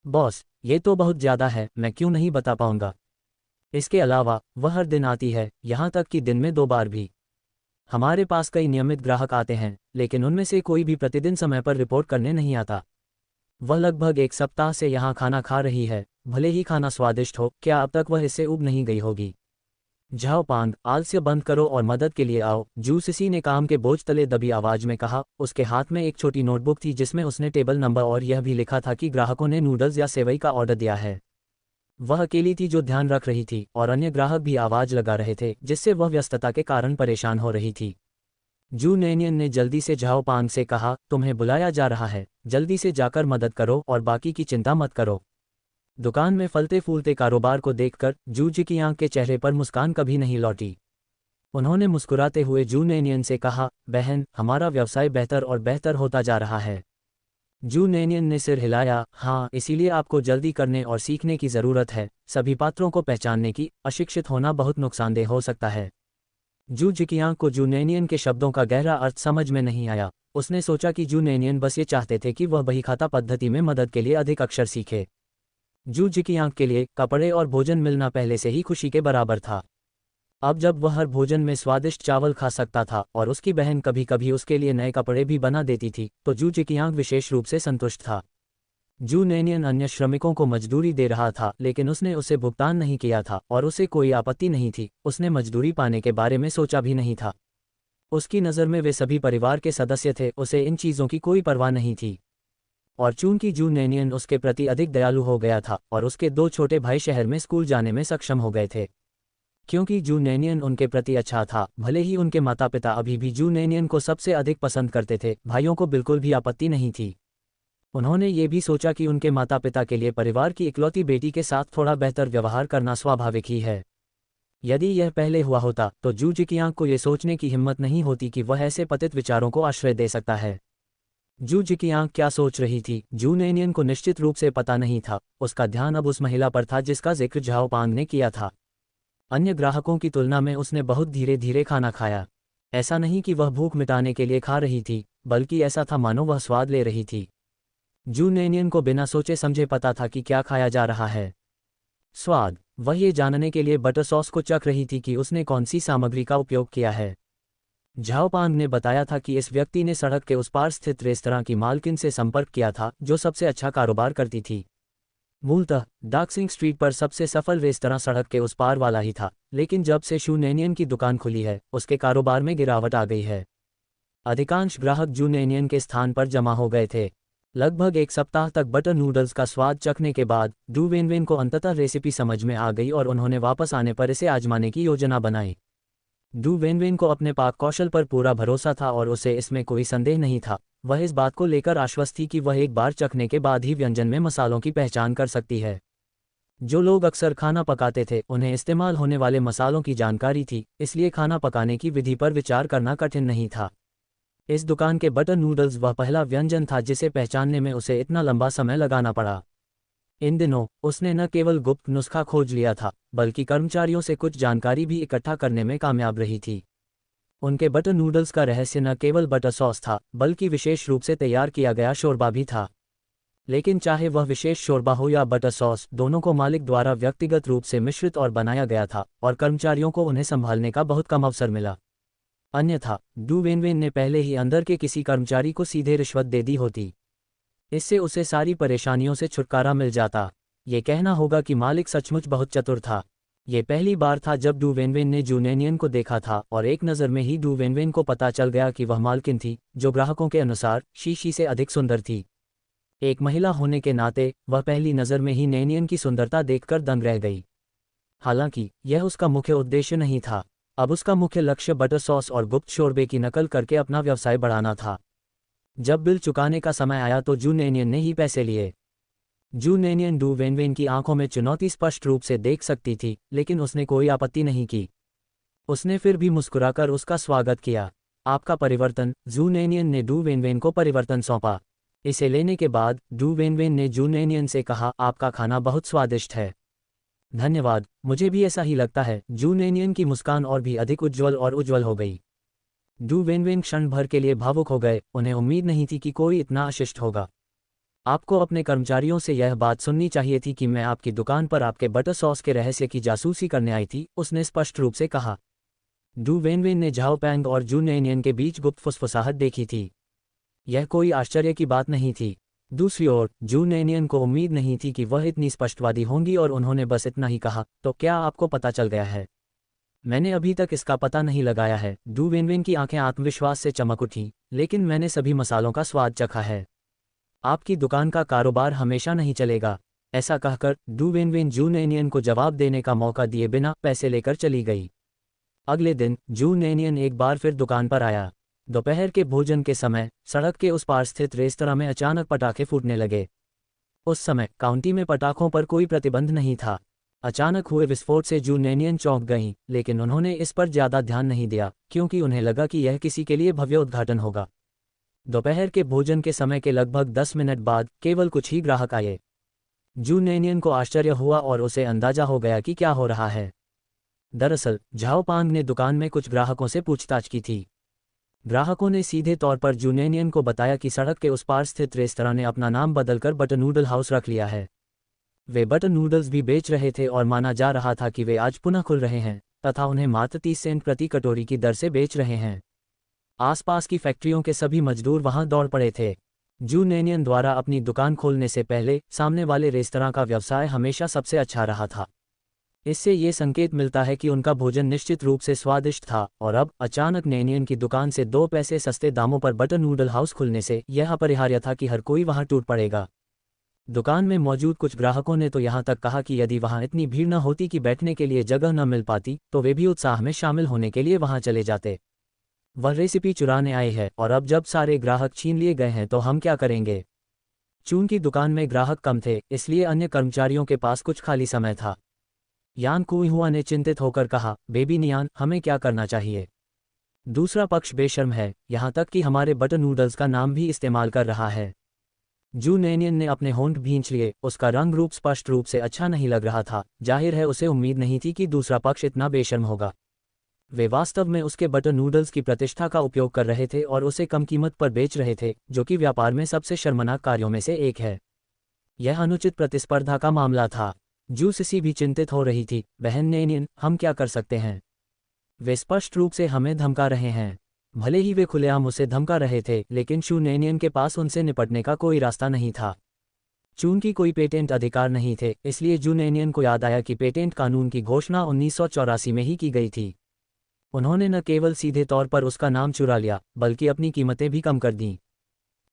बॉस, ये तो बहुत ज़्यादा है, मैं क्यों नहीं बता पाऊंगा। इसके अलावा वह हर दिन आती है, यहाँ तक कि दिन में 2 बार भी। हमारे पास कई नियमित ग्राहक आते हैं, लेकिन उनमें से कोई भी प्रतिदिन समय पर रिपोर्ट करने नहीं आता। वह लगभग 1 सप्ताह से यहाँ खाना खा रही है, भले ही खाना स्वादिष्ट हो, क्या अब तक वह इससे उब नहीं गई होगी? झाओपांग, आलस्य बंद करो और मदद के लिए आओ, जू सिसी ने काम के बोझ तले दबी आवाज में कहा। उसके हाथ में एक छोटी नोटबुक थी जिसमें उसने टेबल नंबर और यह भी लिखा था कि ग्राहकों ने नूडल्स या सेवई का ऑर्डर दिया है। वह अकेली थी जो ध्यान रख रही थी और अन्य ग्राहक भी आवाज लगा रहे थे, जिससे वह व्यस्तता के कारण परेशान हो रही थी। जूनेनियन ने जल्दी से झाओपांग से कहा, तुम्हें बुलाया जा रहा है, जल्दी से जाकर मदद करो और बाकी की चिंता मत करो। दुकान में फलते फूलते कारोबार को देखकर जू जिकियांग के चेहरे पर मुस्कान कभी नहीं लौटी। उन्होंने मुस्कुराते हुए जूनेनियन से कहा, बहन, हमारा व्यवसाय बेहतर और बेहतर होता जा रहा है। जूनेनियन ने सिर हिलाया। हाँ, इसीलिए आपको जल्दी करने और सीखने की ज़रूरत है, सभी पात्रों को पहचानने की। अशिक्षित होना बहुत नुकसानदेह हो सकता है। जू जिकियांग को जूनेनियन के शब्दों का गहरा अर्थ समझ में नहीं आया। उसने सोचा कि जूनेनियन बस ये चाहते थे कि वह बहीखाता पद्धति में मदद के लिए अधिक अक्षर सीखे। जू जिकियांग के लिए कपड़े और भोजन मिलना पहले से ही खुशी के बराबर था। अब जब वह हर भोजन में स्वादिष्ट चावल खा सकता था और उसकी बहन कभी कभी उसके लिए नए कपड़े भी बना देती थी, तो जू जिकियांग विशेष रूप से संतुष्ट था। जू नैनियन अन्य श्रमिकों को मजदूरी दे रहा था, लेकिन उसने उसे भुगतान नहीं किया था और उसे कोई आपत्ति नहीं थी। उसने मजदूरी पाने के बारे में सोचा भी नहीं था। उसकी नज़र में वे सभी परिवार के सदस्य थे, उसे इन चीज़ों की कोई परवाह नहीं थी। और चूंकि जू नैनियन उसके प्रति अधिक दयालु हो गया था और उसके 2 छोटे भाई शहर में स्कूल जाने में सक्षम हो गए थे, क्योंकि जू नैनियन उनके प्रति अच्छा था, भले ही उनके माता पिता अभी भी जू नैनियन को सबसे अधिक पसंद करते थे, भाइयों को बिल्कुल भी आपत्ति नहीं थी। उन्होंने ये भी सोचा कि उनके माता पिता के लिए परिवार की इकलौती बेटी के साथ थोड़ा बेहतर व्यवहार करना स्वाभाविक ही है। यदि यह पहले हुआ होता तो जू जिकियांग को ये सोचने की हिम्मत नहीं होती कि वह ऐसे पतित विचारों को आश्रय दे सकता है। जू जिकियांग क्या सोच रही थी, जू नैनियन को निश्चित रूप से पता नहीं था। उसका ध्यान अब उस महिला पर था जिसका जिक्र झाओ पांग ने किया था। अन्य ग्राहकों की तुलना में उसने बहुत धीरे धीरे खाना खाया। ऐसा नहीं कि वह भूख मिटाने के लिए खा रही थी, बल्कि ऐसा था मानो वह स्वाद ले रही थी। जू नैनियन को बिना सोचे समझे पता था कि क्या खाया जा रहा है। स्वाद, वह ये जानने के लिए बटर सॉस को चख रही थी कि उसने कौन सी सामग्री का उपयोग किया है। झाओ पांग ने बताया था कि इस व्यक्ति ने सड़क के उस पार स्थित रेस्तरां की मालकिन से संपर्क किया था, जो सबसे अच्छा कारोबार करती थी। मूलतः डाक्सिंग स्ट्रीट पर सबसे सफल रेस्तरां सड़क के उस पार वाला ही था, लेकिन जब से शू नैनियन की दुकान खुली है, उसके कारोबार में गिरावट आ गई है। अधिकांश ग्राहक जू नैनियन के स्थान पर जमा हो गए थे। लगभग 1 सप्ताह तक बटर नूडल्स का स्वाद चखने के बाद डू वेनवेन को अंततः रेसिपी समझ में आ गई और उन्होंने वापस आने पर इसे आजमाने की योजना बनाई। डू वेनवेन को अपने पाक कौशल पर पूरा भरोसा था और उसे इसमें कोई संदेह नहीं था। वह इस बात को लेकर आश्वस्त थी कि वह एक बार चखने के बाद ही व्यंजन में मसालों की पहचान कर सकती है। जो लोग अक्सर खाना पकाते थे, उन्हें इस्तेमाल होने वाले मसालों की जानकारी थी, इसलिए खाना पकाने की विधि पर विचार करना कठिन नहीं था। इस दुकान के बटर नूडल्स वह पहला व्यंजन था जिसे पहचानने में उसे इतना लंबा समय लगाना पड़ा। इन दिनों उसने न केवल गुप्त नुस्खा खोज लिया था, बल्कि कर्मचारियों से कुछ जानकारी भी इकट्ठा करने में कामयाब रही थी। उनके बटर नूडल्स का रहस्य न केवल बटर सॉस था, बल्कि विशेष रूप से तैयार किया गया शोरबा भी था। लेकिन चाहे वह विशेष शोरबा हो या बटर सॉस, दोनों को मालिक द्वारा व्यक्तिगत रूप से मिश्रित और बनाया गया था और कर्मचारियों को उन्हें संभालने का बहुत कम अवसर मिला। अन्यथा डू वेनवेन ने पहले ही अंदर के किसी कर्मचारी को सीधे रिश्वत दे दी होती। इससे उसे सारी परेशानियों से छुटकारा मिल जाता। ये कहना होगा कि मालिक सचमुच बहुत चतुर था। ये पहली बार था जब डू वेनवेन ने जू नैनियन को देखा था और एक नज़र में ही डू वेनवेन को पता चल गया कि वह मालकिन थी, जो ग्राहकों के अनुसार शीशी से अधिक सुंदर थी। एक महिला होने के नाते वह पहली नज़र में ही नैनियन की सुंदरता देखकर दंग रह गई। हालांकि यह उसका मुख्य उद्देश्य नहीं था। अब उसका मुख्य लक्ष्य बटर सॉस और गुप्त शोरबे की नकल करके अपना व्यवसाय बढ़ाना था। जब बिल चुकाने का समय आया तो जू नैनियन ने ही पैसे लिए। जू नैनियन डू वेनवेन की आंखों में चुनौती स्पष्ट रूप से देख सकती थी, लेकिन उसने कोई आपत्ति नहीं की। उसने फिर भी मुस्कुराकर उसका स्वागत किया। आपका परिवर्तन, जू नैनियन ने डू वेनवेन को परिवर्तन सौंपा। इसे लेने के बाद डू वेनवेन ने जू नैनियन से कहा, आपका खाना बहुत स्वादिष्ट है। धन्यवाद, मुझे भी ऐसा ही लगता है। जू नैनियन की मुस्कान और भी अधिक उज्ज्वल और उज्ज्वल हो गई। डू वेनवेन क्षण भर के लिए भावुक हो गए। उन्हें उम्मीद नहीं थी कि कोई इतना अशिष्ट होगा। आपको अपने कर्मचारियों से यह बात सुननी चाहिए थी कि मैं आपकी दुकान पर आपके बटर सॉस के रहस्य की जासूसी करने आई थी, उसने स्पष्ट रूप से कहा। डू वेनवेन ने झाओ पैंग और जू नैनियन के बीच गुप्त फुसफुसाहट देखी थी। यह कोई आश्चर्य की बात नहीं थी। दूसरी ओर जू नैनियन को उम्मीद नहीं थी कि वह इतनी स्पष्टवादी होंगी और उन्होंने बस इतना ही कहा, तो क्या आपको पता चल गया है? मैंने अभी तक इसका पता नहीं लगाया है। डू वेनवेन की आंखें आत्मविश्वास से चमक उठीं, लेकिन मैंने सभी मसालों का स्वाद चखा है। आपकी दुकान का कारोबार हमेशा नहीं चलेगा। ऐसा कहकर डू वेनवेन जू नैनियन को जवाब देने का मौका दिए बिना पैसे लेकर चली गई। अगले दिन जू नैनियन एक बार फिर दुकान पर आया। दोपहर के भोजन के समय सड़क के उस पार स्थित रेस्तरां में अचानक पटाखे फूटने लगे। उस समय काउंटी में पटाखों पर कोई प्रतिबंध नहीं था। अचानक हुए विस्फोट से जू नैनियन चौंक गईं, लेकिन उन्होंने इस पर ज्यादा ध्यान नहीं दिया, क्योंकि उन्हें लगा कि यह किसी के लिए भव्य उद्घाटन होगा। दोपहर के भोजन के समय के लगभग 10 मिनट बाद केवल कुछ ही ग्राहक आए। जू नैनियन को आश्चर्य हुआ और उसे अंदाजा हो गया कि क्या हो रहा है। दरअसल झाओ पांग ने दुकान में कुछ ग्राहकों से पूछताछ की थी। ग्राहकों ने सीधे तौर पर जू नैनियन को बताया कि सड़क के उस पार स्थित रेस्तरां ने अपना नाम बदलकर बटर नूडल हाउस रख लिया है। वे बटर नूडल्स भी बेच रहे थे और माना जा रहा था कि वे आज पुनः खुल रहे हैं तथा उन्हें मात्र 30 सेंट प्रति कटोरी की दर से बेच रहे हैं। आसपास की फैक्ट्रियों के सभी मजदूर वहां दौड़ पड़े थे। जू नेनियन द्वारा अपनी दुकान खोलने से पहले सामने वाले रेस्तरां का व्यवसाय हमेशा सबसे अच्छा रहा था। इससे ये संकेत मिलता है कि उनका भोजन निश्चित रूप से स्वादिष्ट था, और अब अचानक नेनियन की दुकान से 2 पैसे सस्ते दामों पर बटर नूडल हाउस खुलने से यह अपरिहार्य था कि हर कोई वहां टूट पड़ेगा। दुकान में मौजूद कुछ ग्राहकों ने तो यहाँ तक कहा कि यदि वहां इतनी भीड़ न होती कि बैठने के लिए जगह न मिल पाती तो वे भी उत्साह में शामिल होने के लिए वहां चले जाते। वह रेसिपी चुराने आए हैं, और अब जब सारे ग्राहक छीन लिए गए हैं तो हम क्या करेंगे। चून की दुकान में ग्राहक कम थे, इसलिए अन्य कर्मचारियों के पास कुछ खाली समय था। यान कुइहुआ ने चिंतित होकर कहा, बेबी नियान, हमें क्या करना चाहिए। दूसरा पक्ष बेशर्म है, यहाँ तक कि हमारे बटर नूडल्स का नाम भी इस्तेमाल कर रहा है। जू नेनियन ने अपने होंठ भींच लिए, उसका रंग रूप स्पष्ट रूप से अच्छा नहीं लग रहा था। जाहिर है उसे उम्मीद नहीं थी कि दूसरा पक्ष इतना बेशर्म होगा। वे वास्तव में उसके बटर नूडल्स की प्रतिष्ठा का उपयोग कर रहे थे और उसे कम कीमत पर बेच रहे थे, जो कि व्यापार में सबसे शर्मनाक कार्यों में से एक है। यह अनुचित प्रतिस्पर्धा का मामला था। जू सिसी भी चिंतित हो रही थी। बहन नेनियन, हम क्या कर सकते हैं। वे स्पष्ट रूप से हमें धमका रहे हैं। भले ही वे खुलेआम उसे धमका रहे थे, लेकिन शू नेनियन के पास उनसे निपटने का कोई रास्ता नहीं था। चून की कोई पेटेंट अधिकार नहीं थे, इसलिए जू नेनियन को याद आया कि पेटेंट कानून की घोषणा 1984 में ही की गई थी। उन्होंने न केवल सीधे तौर पर उसका नाम चुरा लिया, बल्कि अपनी कीमतें भी कम कर दीं।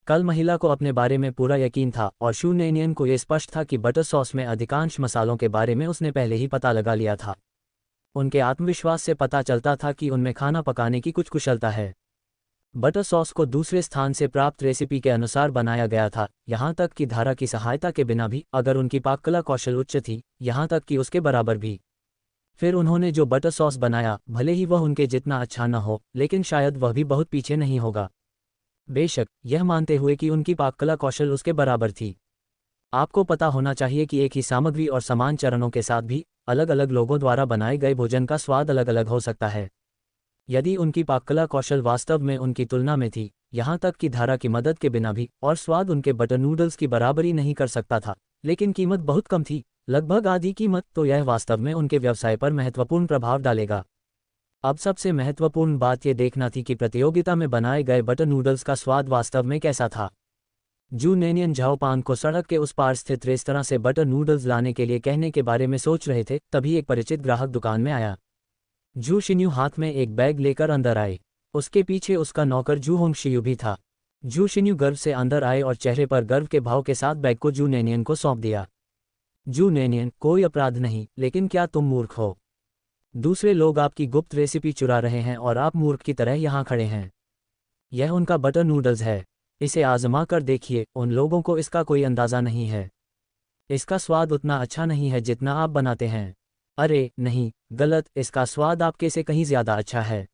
कल महिला को अपने बारे में पूरा यकीन था, और शू नेनियन को यह स्पष्ट था कि बटर सॉस में अधिकांश मसालों के बारे में उसने पहले ही पता लगा लिया था। उनके आत्मविश्वास से पता चलता था कि उनमें खाना पकाने की कुछ कुशलता है। बटर सॉस को दूसरे स्थान से प्राप्त रेसिपी के अनुसार बनाया गया था, यहाँ तक कि धारा की सहायता के बिना भी, अगर उनकी पाककला कौशल उच्च थी, यहाँ तक कि उसके बराबर भी। फिर उन्होंने जो बटर सॉस बनाया, भले ही वह उनके जितना अच्छा न हो, लेकिन शायद वह भी बहुत पीछे नहीं होगा। बेशक, यह मानते हुए कि उनकी पाककला कौशल उसके बराबर थी। आपको पता होना चाहिए कि एक ही सामग्री और समान चरणों के साथ भी अलग अलग लोगों द्वारा बनाए गए भोजन का स्वाद अलग अलग हो सकता है। यदि उनकी पाककला कौशल वास्तव में उनकी तुलना में थी, यहाँ तक कि धारा की मदद के बिना भी, और स्वाद उनके बटर नूडल्स की बराबरी नहीं कर सकता था, लेकिन कीमत बहुत कम थी, लगभग आधी कीमत, तो यह वास्तव में उनके व्यवसाय पर महत्वपूर्ण प्रभाव डालेगा। अब सबसे महत्वपूर्ण बात यह देखना थी कि प्रतियोगिता में बनाए गए बटर नूडल्स का स्वाद वास्तव में कैसा था। जू नेनियन झाओपांग को सड़क के उस पार स्थित रेस्तरां से बटर नूडल्स लाने के लिए कहने के बारे में सोच रहे थे, तभी एक परिचित ग्राहक दुकान में आया। जू शिन्यू हाथ में एक बैग लेकर अंदर आए। उसके पीछे उसका नौकर जू होंग शियू भी था। जू शिन्यू गर्व से अंदर आए और चेहरे पर गर्व के भाव के साथ बैग को जू नेनियन को सौंप दिया। जू नेनियन, कोई अपराध नहीं, लेकिन क्या तुम मूर्ख हो। दूसरे लोग आपकी गुप्त रेसिपी चुरा रहे हैं और आप मूर्ख की तरह यहाँ खड़े हैं। यह उनका बटर नूडल्स है, इसे आजमा कर देखिए। उन लोगों को इसका कोई अंदाज़ा नहीं है। इसका स्वाद उतना अच्छा नहीं है जितना आप बनाते हैं। अरे नहीं, गलत, इसका स्वाद आपके से कहीं ज़्यादा अच्छा है।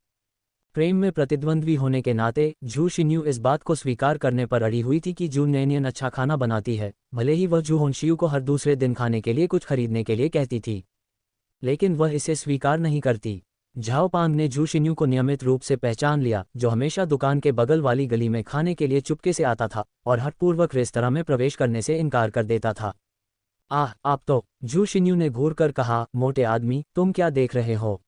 प्रेम में प्रतिद्वंद्वी होने के नाते जू शिन्यू इस बात को स्वीकार करने पर अड़ी हुई थी कि जू नेनियन अच्छा खाना बनाती है, भले ही वह जू होंशियू को हर दूसरे दिन खाने के लिए कुछ खरीदने के लिए कहती थी, लेकिन वह इसे स्वीकार नहीं करती। झाओपांग ने जू शिन्यू को नियमित रूप से पहचान लिया, जो हमेशा दुकान के बगल वाली गली में खाने के लिए चुपके से आता था और हठपूर्वक रेस्तरां में प्रवेश करने से इनकार कर देता था। आह, आप तो, जू शिन्यू ने घूर कर कहा, मोटे आदमी, तुम क्या देख रहे हो।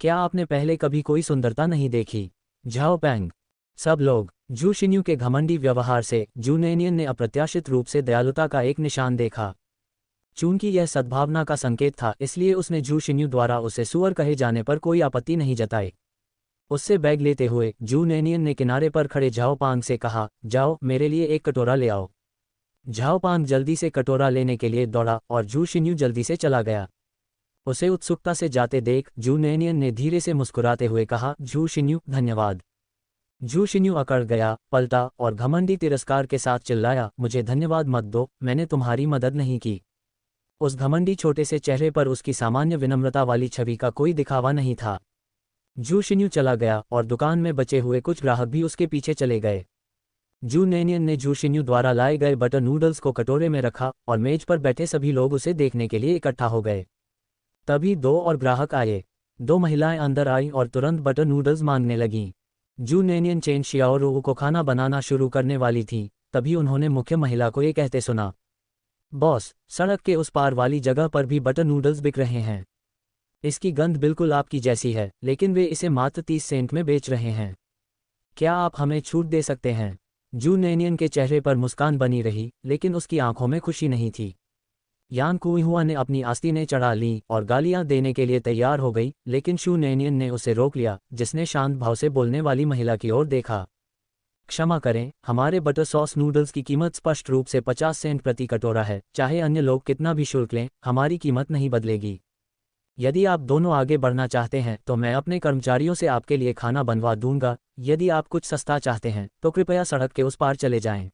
क्या आपने पहले कभी कोई सुंदरता नहीं देखी। झाओपांग। सब लोग। जू शिन्यू के घमंडी व्यवहार से जू नेनियन ने अप्रत्याशित रूप से दयालुता का एक निशान देखा। चूंकि यह सद्भावना का संकेत था, इसलिए उसने जू शिन्यू द्वारा उसे सुअर कहे जाने पर कोई आपत्ति नहीं जताई। उससे बैग लेते हुए जू नेनियन ने किनारे पर खड़े झाओपांग से कहा, जाओ, मेरे लिए एक कटोरा ले आओ। झाओपांग जल्दी से कटोरा लेने के लिए दौड़ा और जू शिन्यू जल्दी से चला गया। उसे उत्सुकता से जाते देख जू नेनियन ने धीरे से मुस्कुराते हुए कहा, जू शिन्यू, धन्यवाद। जू शिन्यू अकड़ गया, पलटा और घमंडी तिरस्कार के साथ चिल्लाया, मुझे धन्यवाद मत दो, मैंने तुम्हारी मदद नहीं की। उस घमंडी छोटे से चेहरे पर उसकी सामान्य विनम्रता वाली छवि का कोई दिखावा नहीं था। जू शिन्यू चला गया और दुकान में बचे हुए कुछ ग्राहक भी उसके पीछे चले गए। जू नेनियन ने जू शिन्यू द्वारा लाए गए बटर नूडल्स को कटोरे में रखा और मेज पर बैठे सभी लोग उसे देखने के लिए इकट्ठा हो गए। तभी 2 और ग्राहक आए। 2 महिलाएं अंदर आईं और तुरंत बटर नूडल्स मांगने लगीं। जू नेनियन चेन शियाओरू को खाना बनाना शुरू करने वाली थी, तभी उन्होंने मुख्य महिला को ये कहते सुना, बॉस, सड़क के उस पार वाली जगह पर भी बटर नूडल्स बिक रहे हैं। इसकी गंध बिल्कुल आपकी जैसी है, लेकिन वे इसे मात्र 30 सेंट में बेच रहे हैं। क्या आप हमें छूट दे सकते हैं। जू नैनियन के चेहरे पर मुस्कान बनी रही, लेकिन उसकी आंखों में खुशी नहीं थी। यान कुइहुआ ने अपनी आस्तीनें चढ़ा लीं और गालियां देने के लिए तैयार हो गई, लेकिन शू नैनियन ने उसे रोक लिया, जिसने शांत भाव से बोलने वाली महिला की ओर देखा। क्षमा करें, हमारे बटर सॉस नूडल्स की कीमत स्पष्ट रूप से 50 सेंट प्रति कटोरा है। चाहे अन्य लोग कितना भी शुल्क लें, हमारी कीमत नहीं बदलेगी। यदि आप दोनों आगे बढ़ना चाहते हैं तो मैं अपने कर्मचारियों से आपके लिए खाना बनवा दूंगा। यदि आप कुछ सस्ता चाहते हैं तो कृपया सड़क के उस पार चले जाएं।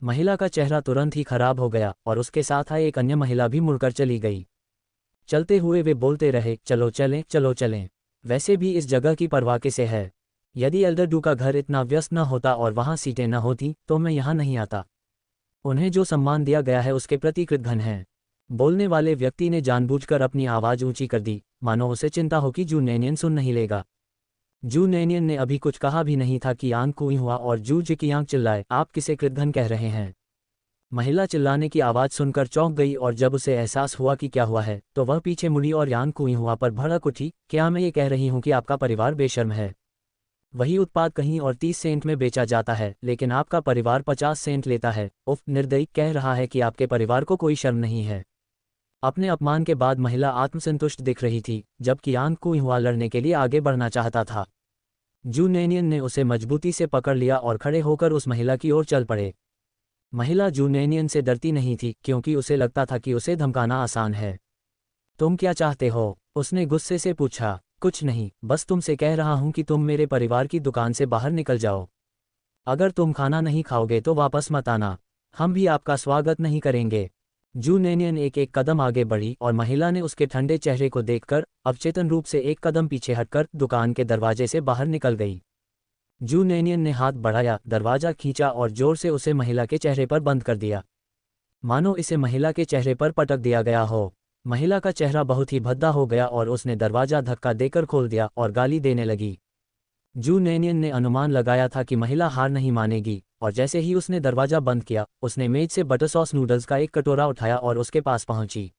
महिला का चेहरा तुरंत ही खराब हो गया और उसके साथ आई एक अन्य महिला भी मुड़कर चली गई। चलते हुए वे बोलते रहे, चलो चलें, चलो चलें। वैसे भी इस जगह की परवाह किसे है। यदि एल्डर डू का घर इतना व्यस्त न होता और वहाँ सीटें न होती तो मैं यहाँ नहीं आता। उन्हें जो सम्मान दिया गया है उसके प्रति कृतघ्न हैं। बोलने वाले व्यक्ति ने जानबूझकर अपनी आवाज़ ऊंची कर दी, मानो उसे चिंता हो कि जू नैनियन सुन नहीं लेगा। जू नैनियन ने अभी कुछ कहा भी नहीं था कि यान कुइहुआ और जू जिकियांग चिल्लाए, आप किसे कृतघ्न कह रहे हैं। महिला चिल्लाने की आवाज़ सुनकर चौंक गई और जब उसे एहसास हुआ कि क्या हुआ है तो वह पीछे मुड़ी और यान कुइहुआ पर भड़क उठी, क्या मैं ये कह रही हूँ कि आपका परिवार बेशर्म है। वही उत्पाद कहीं और 30 सेंट में बेचा जाता है, लेकिन आपका परिवार 50 सेंट लेता है। उफ, निर्दयी, कह रहा है कि आपके परिवार को कोई शर्म नहीं है। अपने अपमान के बाद महिला आत्मसंतुष्ट दिख रही थी, जबकि यान कुइहुआ लड़ने के लिए आगे बढ़ना चाहता था। जू नैनियन ने उसे मजबूती से पकड़ लिया और खड़े होकर उस महिला की ओर चल पड़े। महिला जू नैनियन से डरती नहीं थी, क्योंकि उसे लगता था कि उसे धमकाना आसान है। तुम क्या चाहते हो? उसने गुस्से से पूछा। कुछ नहीं, बस तुमसे कह रहा हूं कि तुम मेरे परिवार की दुकान से बाहर निकल जाओ। अगर तुम खाना नहीं खाओगे तो वापस मत आना। हम भी आपका स्वागत नहीं करेंगे। जू नैनियन एक एक कदम आगे बढ़ी और महिला ने उसके ठंडे चेहरे को देखकर अवचेतन रूप से एक कदम पीछे हटकर दुकान के दरवाजे से बाहर निकल गई। जू नैनियन ने हाथ बढ़ाया, दरवाजा खींचा और जोर से उसे महिला के चेहरे पर बंद कर दिया, मानो इसे महिला के चेहरे पर पटक दिया गया हो। महिला का चेहरा बहुत ही भद्दा हो गया और उसने दरवाजा धक्का देकर खोल दिया और गाली देने लगी। जू नैनियन ने अनुमान लगाया था कि महिला हार नहीं मानेगी, और जैसे ही उसने दरवाजा बंद किया, उसने मेज से बटर सॉस नूडल्स का एक कटोरा उठाया और उसके पास पहुंची।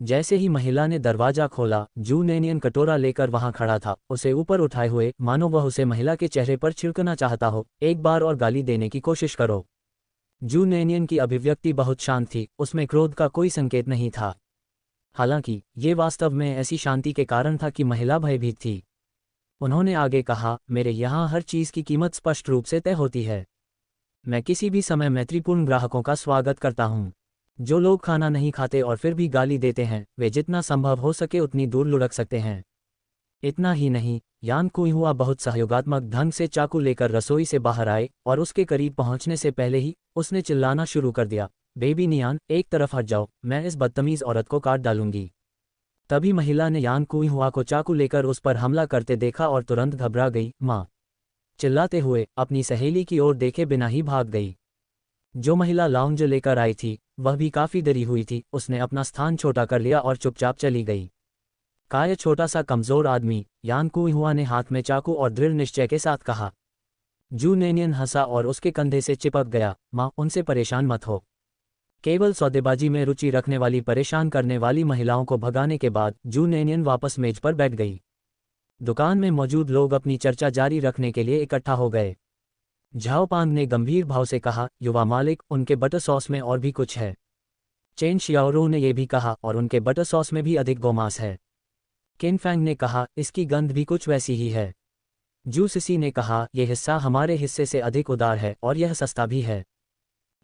जैसे ही महिला ने दरवाजा खोला, जू नैनियन कटोरा लेकर वहां खड़ा था, उसे ऊपर उठाए हुए, मानो वह उसे महिला के चेहरे पर छिड़कना चाहता हो। एक बार और गाली देने की कोशिश करो। जू नैनियन की अभिव्यक्ति बहुत शांत थी, उसमें क्रोध का कोई संकेत नहीं था। हालांकि ये वास्तव में ऐसी शांति के कारण था कि महिला भयभीत थी। उन्होंने आगे कहा, मेरे यहाँ हर चीज़ की कीमत स्पष्ट रूप से तय होती है। मैं किसी भी समय मैत्रीपूर्ण ग्राहकों का स्वागत करता हूँ। जो लोग खाना नहीं खाते और फिर भी गाली देते हैं, वे जितना संभव हो सके उतनी दूर लुढ़क सकते हैं। इतना ही नहीं, यान कुइहुआ बहुत सहयोगात्मक ढंग से चाकू लेकर रसोई से बाहर आए और उसके करीब पहुंचने से पहले ही उसने चिल्लाना शुरू कर दिया, बेबी नियान, एक तरफ हट जाओ, मैं इस बदतमीज औरत को काट डालूंगी। तभी महिला ने यान कुइहुआ को चाकू लेकर उस पर हमला करते देखा और तुरंत घबरा गई, माँ। चिल्लाते हुए अपनी सहेली की ओर देखे बिना ही भाग गई। जो महिला लाउंज लेकर आई थी वह भी काफी डरी हुई थी। उसने अपना स्थान छोटा कर लिया और चुपचाप चली गई। काय छोटा सा कमजोर आदमी, यान कुइहुआ ने हाथ में चाकू और दृढ़ निश्चय के साथ कहा। जू नैनियन हंसा और उसके कंधे से चिपक गया, माँ, उनसे परेशान मत हो। केवल सौदेबाजी में रुचि रखने वाली परेशान करने वाली महिलाओं को भगाने के बाद जू नैनियन वापस मेज पर बैठ गई। दुकान में मौजूद लोग अपनी चर्चा जारी रखने के लिए इकट्ठा हो गए। झाओपांग ने गंभीर भाव से कहा, युवा मालिक, उनके बटर सॉस में और भी कुछ है। चेन शियाओरू ने यह भी कहा, और उनके बटर सॉस में भी अधिक गोमांस है। किन फैंग ने कहा, इसकी गंध भी कुछ वैसी ही है। जू सिसी ने कहा, यह हिस्सा हमारे हिस्से से अधिक उदार है और यह सस्ता भी है।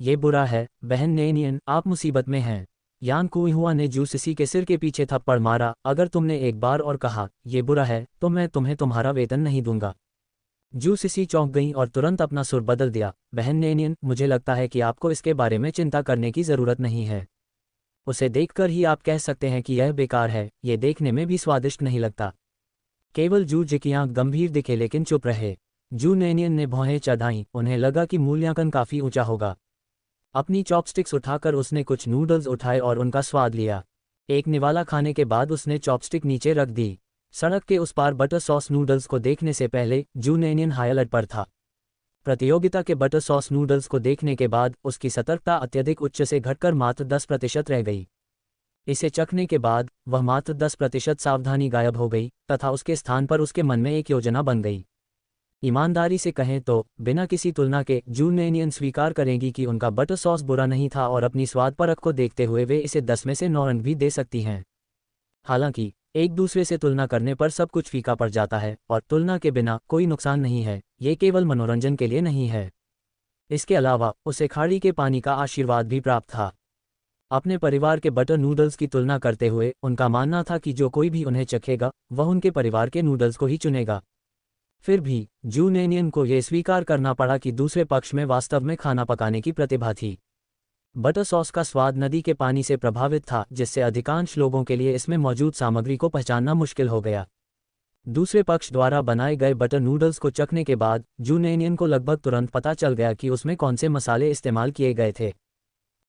ये बुरा है, बहन नैनियन, आप मुसीबत में हैं। यान कुइहुआ ने जू सिसी के सिर के पीछे थप्पड़ मारा, अगर तुमने एक बार और कहा ये बुरा है तो मैं तुम्हें तुम्हारा वेतन नहीं दूंगा। जू सिसी चौंक गई और तुरंत अपना सुर बदल दिया, बहन नैनियन, मुझे लगता है कि आपको इसके बारे में चिंता करने की जरूरत नहीं है। उसे देखकर ही आप कह सकते हैं कि यह बेकार है, ये देखने में भी स्वादिष्ट नहीं लगता। केवल जू जिकियांग गंभीर दिखे लेकिन चुप रहे। जू नैनियन ने भौहें चढ़ाईं, उन्हें लगा कि मूल्यांकन काफी ऊंचा होगा। अपनी चॉपस्टिक्स उठाकर उसने कुछ नूडल्स उठाए और उनका स्वाद लिया। एक निवाला खाने के बाद उसने चॉपस्टिक नीचे रख दी। सड़क के उस पार बटर सॉस नूडल्स को देखने से पहले जू नैनियन हाई अलर्ट पर था। प्रतियोगिता के बटर सॉस नूडल्स को देखने के बाद उसकी सतर्कता अत्यधिक उच्च से घटकर मात्र 10% रह गई। इसे चखने के बाद वह मात्र 10% सावधानी गायब हो गई तथा उसके स्थान पर उसके मन में एक योजना बन गई। ईमानदारी से कहें तो बिना किसी तुलना के जूनेनियन स्वीकार करेंगी कि उनका बटर सॉस बुरा नहीं था और अपनी स्वाद परख को देखते हुए वे इसे 10 में से 9 अंक भी दे सकती हैं। हालांकि एक दूसरे से तुलना करने पर सब कुछ फीका पड़ जाता है और तुलना के बिना कोई नुकसान नहीं है, ये केवल मनोरंजन के लिए नहीं है। इसके अलावा उसे खाड़ी के पानी का आशीर्वाद भी प्राप्त था। अपने परिवार के बटर नूडल्स की तुलना करते हुए उनका मानना था कि जो कोई भी उन्हें चखेगा वह उनके परिवार के नूडल्स को ही चुनेगा। फिर भी जूनेनियन को यह स्वीकार करना पड़ा कि दूसरे पक्ष में वास्तव में खाना पकाने की प्रतिभा थी। बटर सॉस का स्वाद नदी के पानी से प्रभावित था, जिससे अधिकांश लोगों के लिए इसमें मौजूद सामग्री को पहचानना मुश्किल हो गया। दूसरे पक्ष द्वारा बनाए गए बटर नूडल्स को चखने के बाद जूनेनियन को लगभग तुरंत पता चल गया कि उसमें कौन से मसाले इस्तेमाल किए गए थे।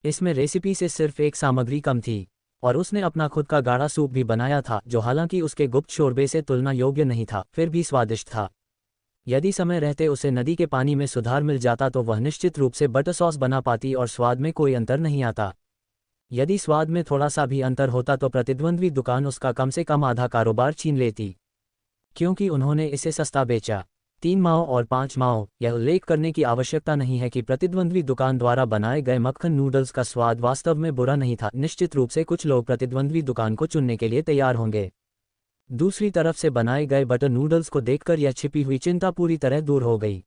इसमें रेसिपी से सिर्फ एक सामग्री कम थी और उसने अपना खुद का गाढ़ा सूप भी बनाया था, जो हालांकि उसके गुप्त शोरबे से तुलना योग्य नहीं था, फिर भी स्वादिष्ट था। यदि समय रहते उसे नदी के पानी में सुधार मिल जाता तो वह निश्चित रूप से बटर सॉस बना पाती और स्वाद में कोई अंतर नहीं आता। यदि स्वाद में थोड़ा सा भी अंतर होता तो प्रतिद्वंद्वी दुकान उसका कम से कम आधा कारोबार छीन लेती, क्योंकि उन्होंने इसे सस्ता बेचा। 3 माओ और 5 माओ। यह उल्लेख करने की आवश्यकता नहीं है कि प्रतिद्वंद्वी दुकान द्वारा बनाए गए मक्खन नूडल्स का स्वाद वास्तव में बुरा नहीं था। निश्चित रूप से कुछ लोग प्रतिद्वंद्वी दुकान को चुनने के लिए तैयार होंगे। दूसरी तरफ से बनाए गए बटर नूडल्स को देखकर यह छिपी हुई चिंता पूरी तरह दूर हो गई।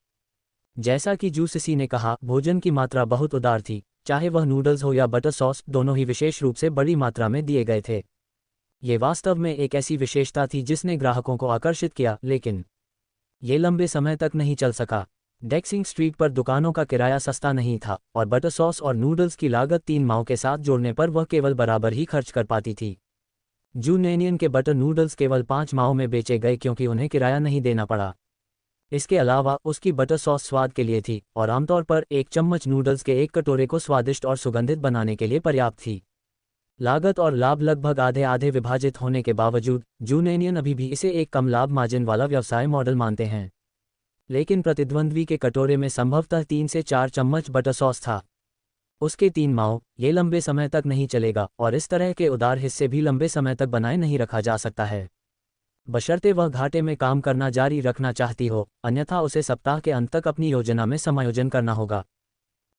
जैसा कि जूसिसी ने कहा, भोजन की मात्रा बहुत उदार थी, चाहे वह नूडल्स हो या बटर सॉस, दोनों ही विशेष रूप से बड़ी मात्रा में दिए गए थे। ये वास्तव में एक ऐसी विशेषता थी जिसने ग्राहकों को आकर्षित किया, लेकिन ये लंबे समय तक नहीं चल सका। डेक्सिंग स्ट्रीट पर दुकानों का किराया सस्ता नहीं था और बटर सॉस और नूडल्स की लागत 3 माओ के साथ जोड़ने पर वह केवल बराबर ही खर्च कर पाती थी। जूनेनियन के बटर नूडल्स केवल 5 माओ में बेचे गए क्योंकि उन्हें किराया नहीं देना पड़ा। इसके अलावा उसकी बटर सॉस स्वाद के लिए थी और आमतौर पर एक चम्मच नूडल्स के एक कटोरे को स्वादिष्ट और सुगंधित बनाने के लिए पर्याप्त थी। लागत और लाभ लगभग आधे आधे विभाजित होने के बावजूद जूनेनियन अभी भी इसे एक कम लाभ मार्जिन वाला व्यवसाय मॉडल मानते हैं। लेकिन प्रतिद्वंद्वी के कटोरे में संभवतः 3 से 4 चम्मच बटर सॉस था। उसके 3 माओ, ये लंबे समय तक नहीं चलेगा और इस तरह के उदार हिस्से भी लंबे समय तक बनाए नहीं रखा जा सकता है, बशर्ते वह घाटे में काम करना जारी रखना चाहती हो, अन्यथा उसे सप्ताह के अंत तक अपनी योजना में समायोजन करना होगा।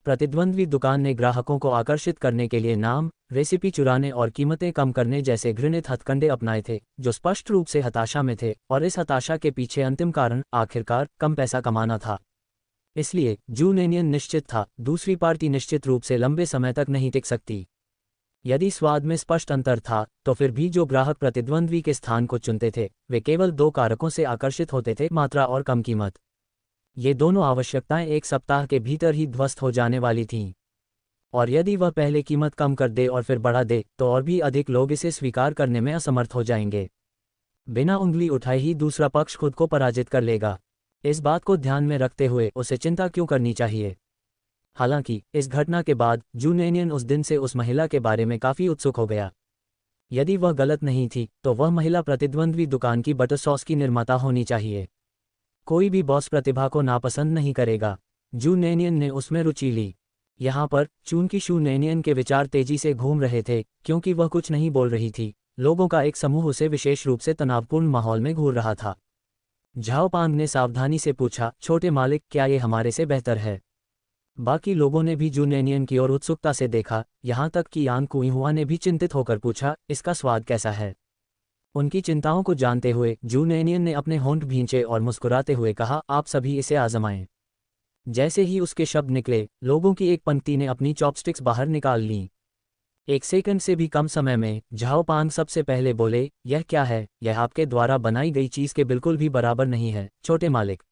प्रतिद्वंद्वी दुकान ने ग्राहकों को आकर्षित करने के लिए नाम, रेसिपी चुराने और कीमतें कम करने जैसे घृणित हथकंडे अपनाए थे, जो स्पष्ट रूप से हताशा में थे, और इस हताशा के पीछे अंतिम कारण आखिरकार कम पैसा कमाना था। इसलिए जूनेनियन निश्चित था, दूसरी पार्टी निश्चित रूप से लंबे समय तक नहीं टिक सकती। यदि स्वाद में स्पष्ट अंतर था तो फिर भी जो ग्राहक प्रतिद्वंद्वी के स्थान को चुनते थे वे केवल 2 कारकों से आकर्षित होते थे, मात्रा और कम कीमत। ये दोनों आवश्यकताएं एक सप्ताह के भीतर ही ध्वस्त हो जाने वाली थीं, और यदि वह पहले कीमत कम कर दे और फिर बढ़ा दे तो और भी अधिक लोग इसे स्वीकार करने में असमर्थ हो जाएंगे। बिना उंगली उठाए ही दूसरा पक्ष खुद को पराजित कर लेगा। इस बात को ध्यान में रखते हुए उसे चिंता क्यों करनी चाहिए? हालांकि इस घटना के बाद जूनेनियन उस दिन से उस महिला के बारे में काफ़ी उत्सुक हो गया। यदि वह गलत नहीं थी तो वह महिला प्रतिद्वंद्वी दुकान की बटर सॉस की निर्माता होनी चाहिए। कोई भी बॉस प्रतिभा को नापसंद नहीं करेगा। जूनेनियन ने उसमें रुचि ली। यहाँ पर चूंकि शूनेनियन के विचार तेजी से घूम रहे थे क्योंकि वह कुछ नहीं बोल रही थी, लोगों का एक समूह उसे विशेष रूप से तनावपूर्ण माहौल में घूर रहा था। झाओपांग ने सावधानी से पूछा, छोटे मालिक, क्या ये हमारे से बेहतर है? बाकी लोगों ने भी जूनेनियन की ओर उत्सुकता से देखा, यहाँ तक कि यांग कुइहुआ ने भी चिंतित होकर पूछा, इसका स्वाद कैसा है? उनकी चिंताओं को जानते हुए जूनेनियन ने अपने होंठ भींचे और मुस्कुराते हुए कहा, आप सभी इसे आजमाएं। जैसे ही उसके शब्द निकले, लोगों की एक पंक्ति ने अपनी चॉपस्टिक्स बाहर निकाल लीं। 1 सेकंड से भी कम समय में झाओपांग सबसे पहले बोले, यह क्या है? यह आपके द्वारा बनाई गई चीज़ के बिल्कुल भी बराबर नहीं है, छोटे मालिक।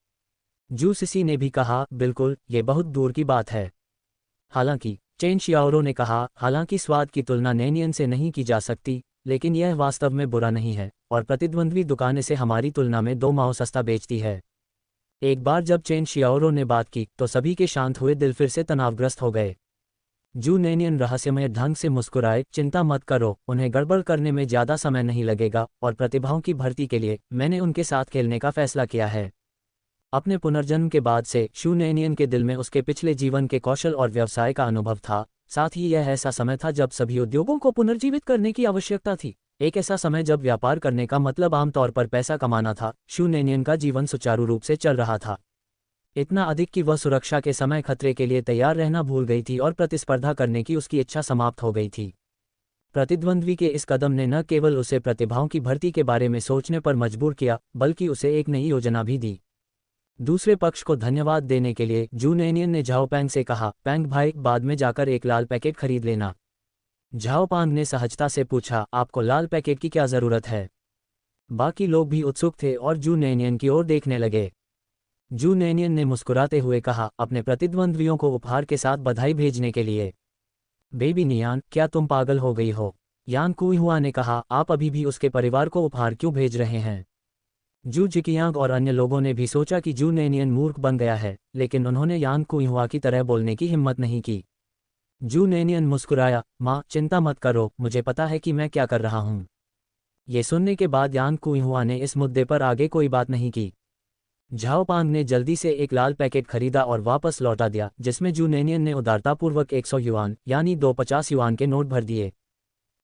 जूसिसी ने भी कहा, बिल्कुल, ये बहुत दूर की बात है। हालांकि चेन शियाओरो ने कहा, हालांकि स्वाद की तुलना नेनियन से नहीं की जा सकती, लेकिन यह वास्तव में बुरा नहीं है और प्रतिद्वंद्वी दुकान इसे हमारी तुलना में 2 माओ सस्ता बेचती है। एक बार जब चेन शियाओरो ने बात की तो सभी के शांत हुए दिल फिर से तनावग्रस्त हो गए। जूनेनियन रहस्यमय ढंग से मुस्कुराए, चिंता मत करो, उन्हें गड़बड़ करने में ज़्यादा समय नहीं लगेगा और प्रतिभाओं की भर्ती के लिए मैंने उनके साथ खेलने का फैसला किया है। अपने पुनर्जन्म के बाद से शूनेनियन के दिल में उसके पिछले जीवन के कौशल और व्यवसाय का अनुभव था, साथ ही यह ऐसा समय था जब सभी उद्योगों को पुनर्जीवित करने की आवश्यकता थी। एक ऐसा समय जब व्यापार करने का मतलब आमतौर पर पैसा कमाना था, शू नेनियन का जीवन सुचारू रूप से चल रहा था। इतना अधिक कि वह सुरक्षा के समय खतरे के लिए तैयार रहना भूल गई थी और प्रतिस्पर्धा करने की उसकी इच्छा समाप्त हो गई थी। प्रतिद्वंद्वी के इस कदम ने न केवल उसे प्रतिभाओं की भर्ती के बारे में सोचने पर मजबूर किया, बल्कि उसे एक नई योजना भी दी। दूसरे पक्ष को धन्यवाद देने के लिए जू नेनियन ने झाओ पैंग से कहा, पैंग भाई, बाद में जाकर एक लाल पैकेट खरीद लेना। झाओ पांग ने सहजता से पूछा, आपको लाल पैकेट की क्या जरूरत है? बाकी लोग भी उत्सुक थे और जू नेनियन की ओर देखने लगे। जू नेनियन ने मुस्कुराते हुए कहा, अपने प्रतिद्वंद्वियों को उपहार के साथ बधाई भेजने के लिए। बेबी नियान, क्या तुम पागल हो गई हो? यान कुइहुआ ने कहा, आप अभी भी उसके परिवार को उपहार क्यों भेज रहे हैं? जू जिकियांग और अन्य लोगों ने भी सोचा कि जू नेनियन मूर्ख बन गया है, लेकिन उन्होंने यान कुइहुआ की तरह बोलने की हिम्मत नहीं की। जू नेनियन मुस्कुराया, माँ चिंता मत करो, मुझे पता है कि मैं क्या कर रहा हूँ। ये सुनने के बाद यान कुइहुआ ने इस मुद्दे पर आगे कोई बात नहीं की। झाओ पांग ने जल्दी से एक लाल पैकेट खरीदा और वापस लौटा दिया, जिसमें जू नेनियन ने उदारतापूर्वक 100 युआन यानी 250 युआन के नोट भर दिए।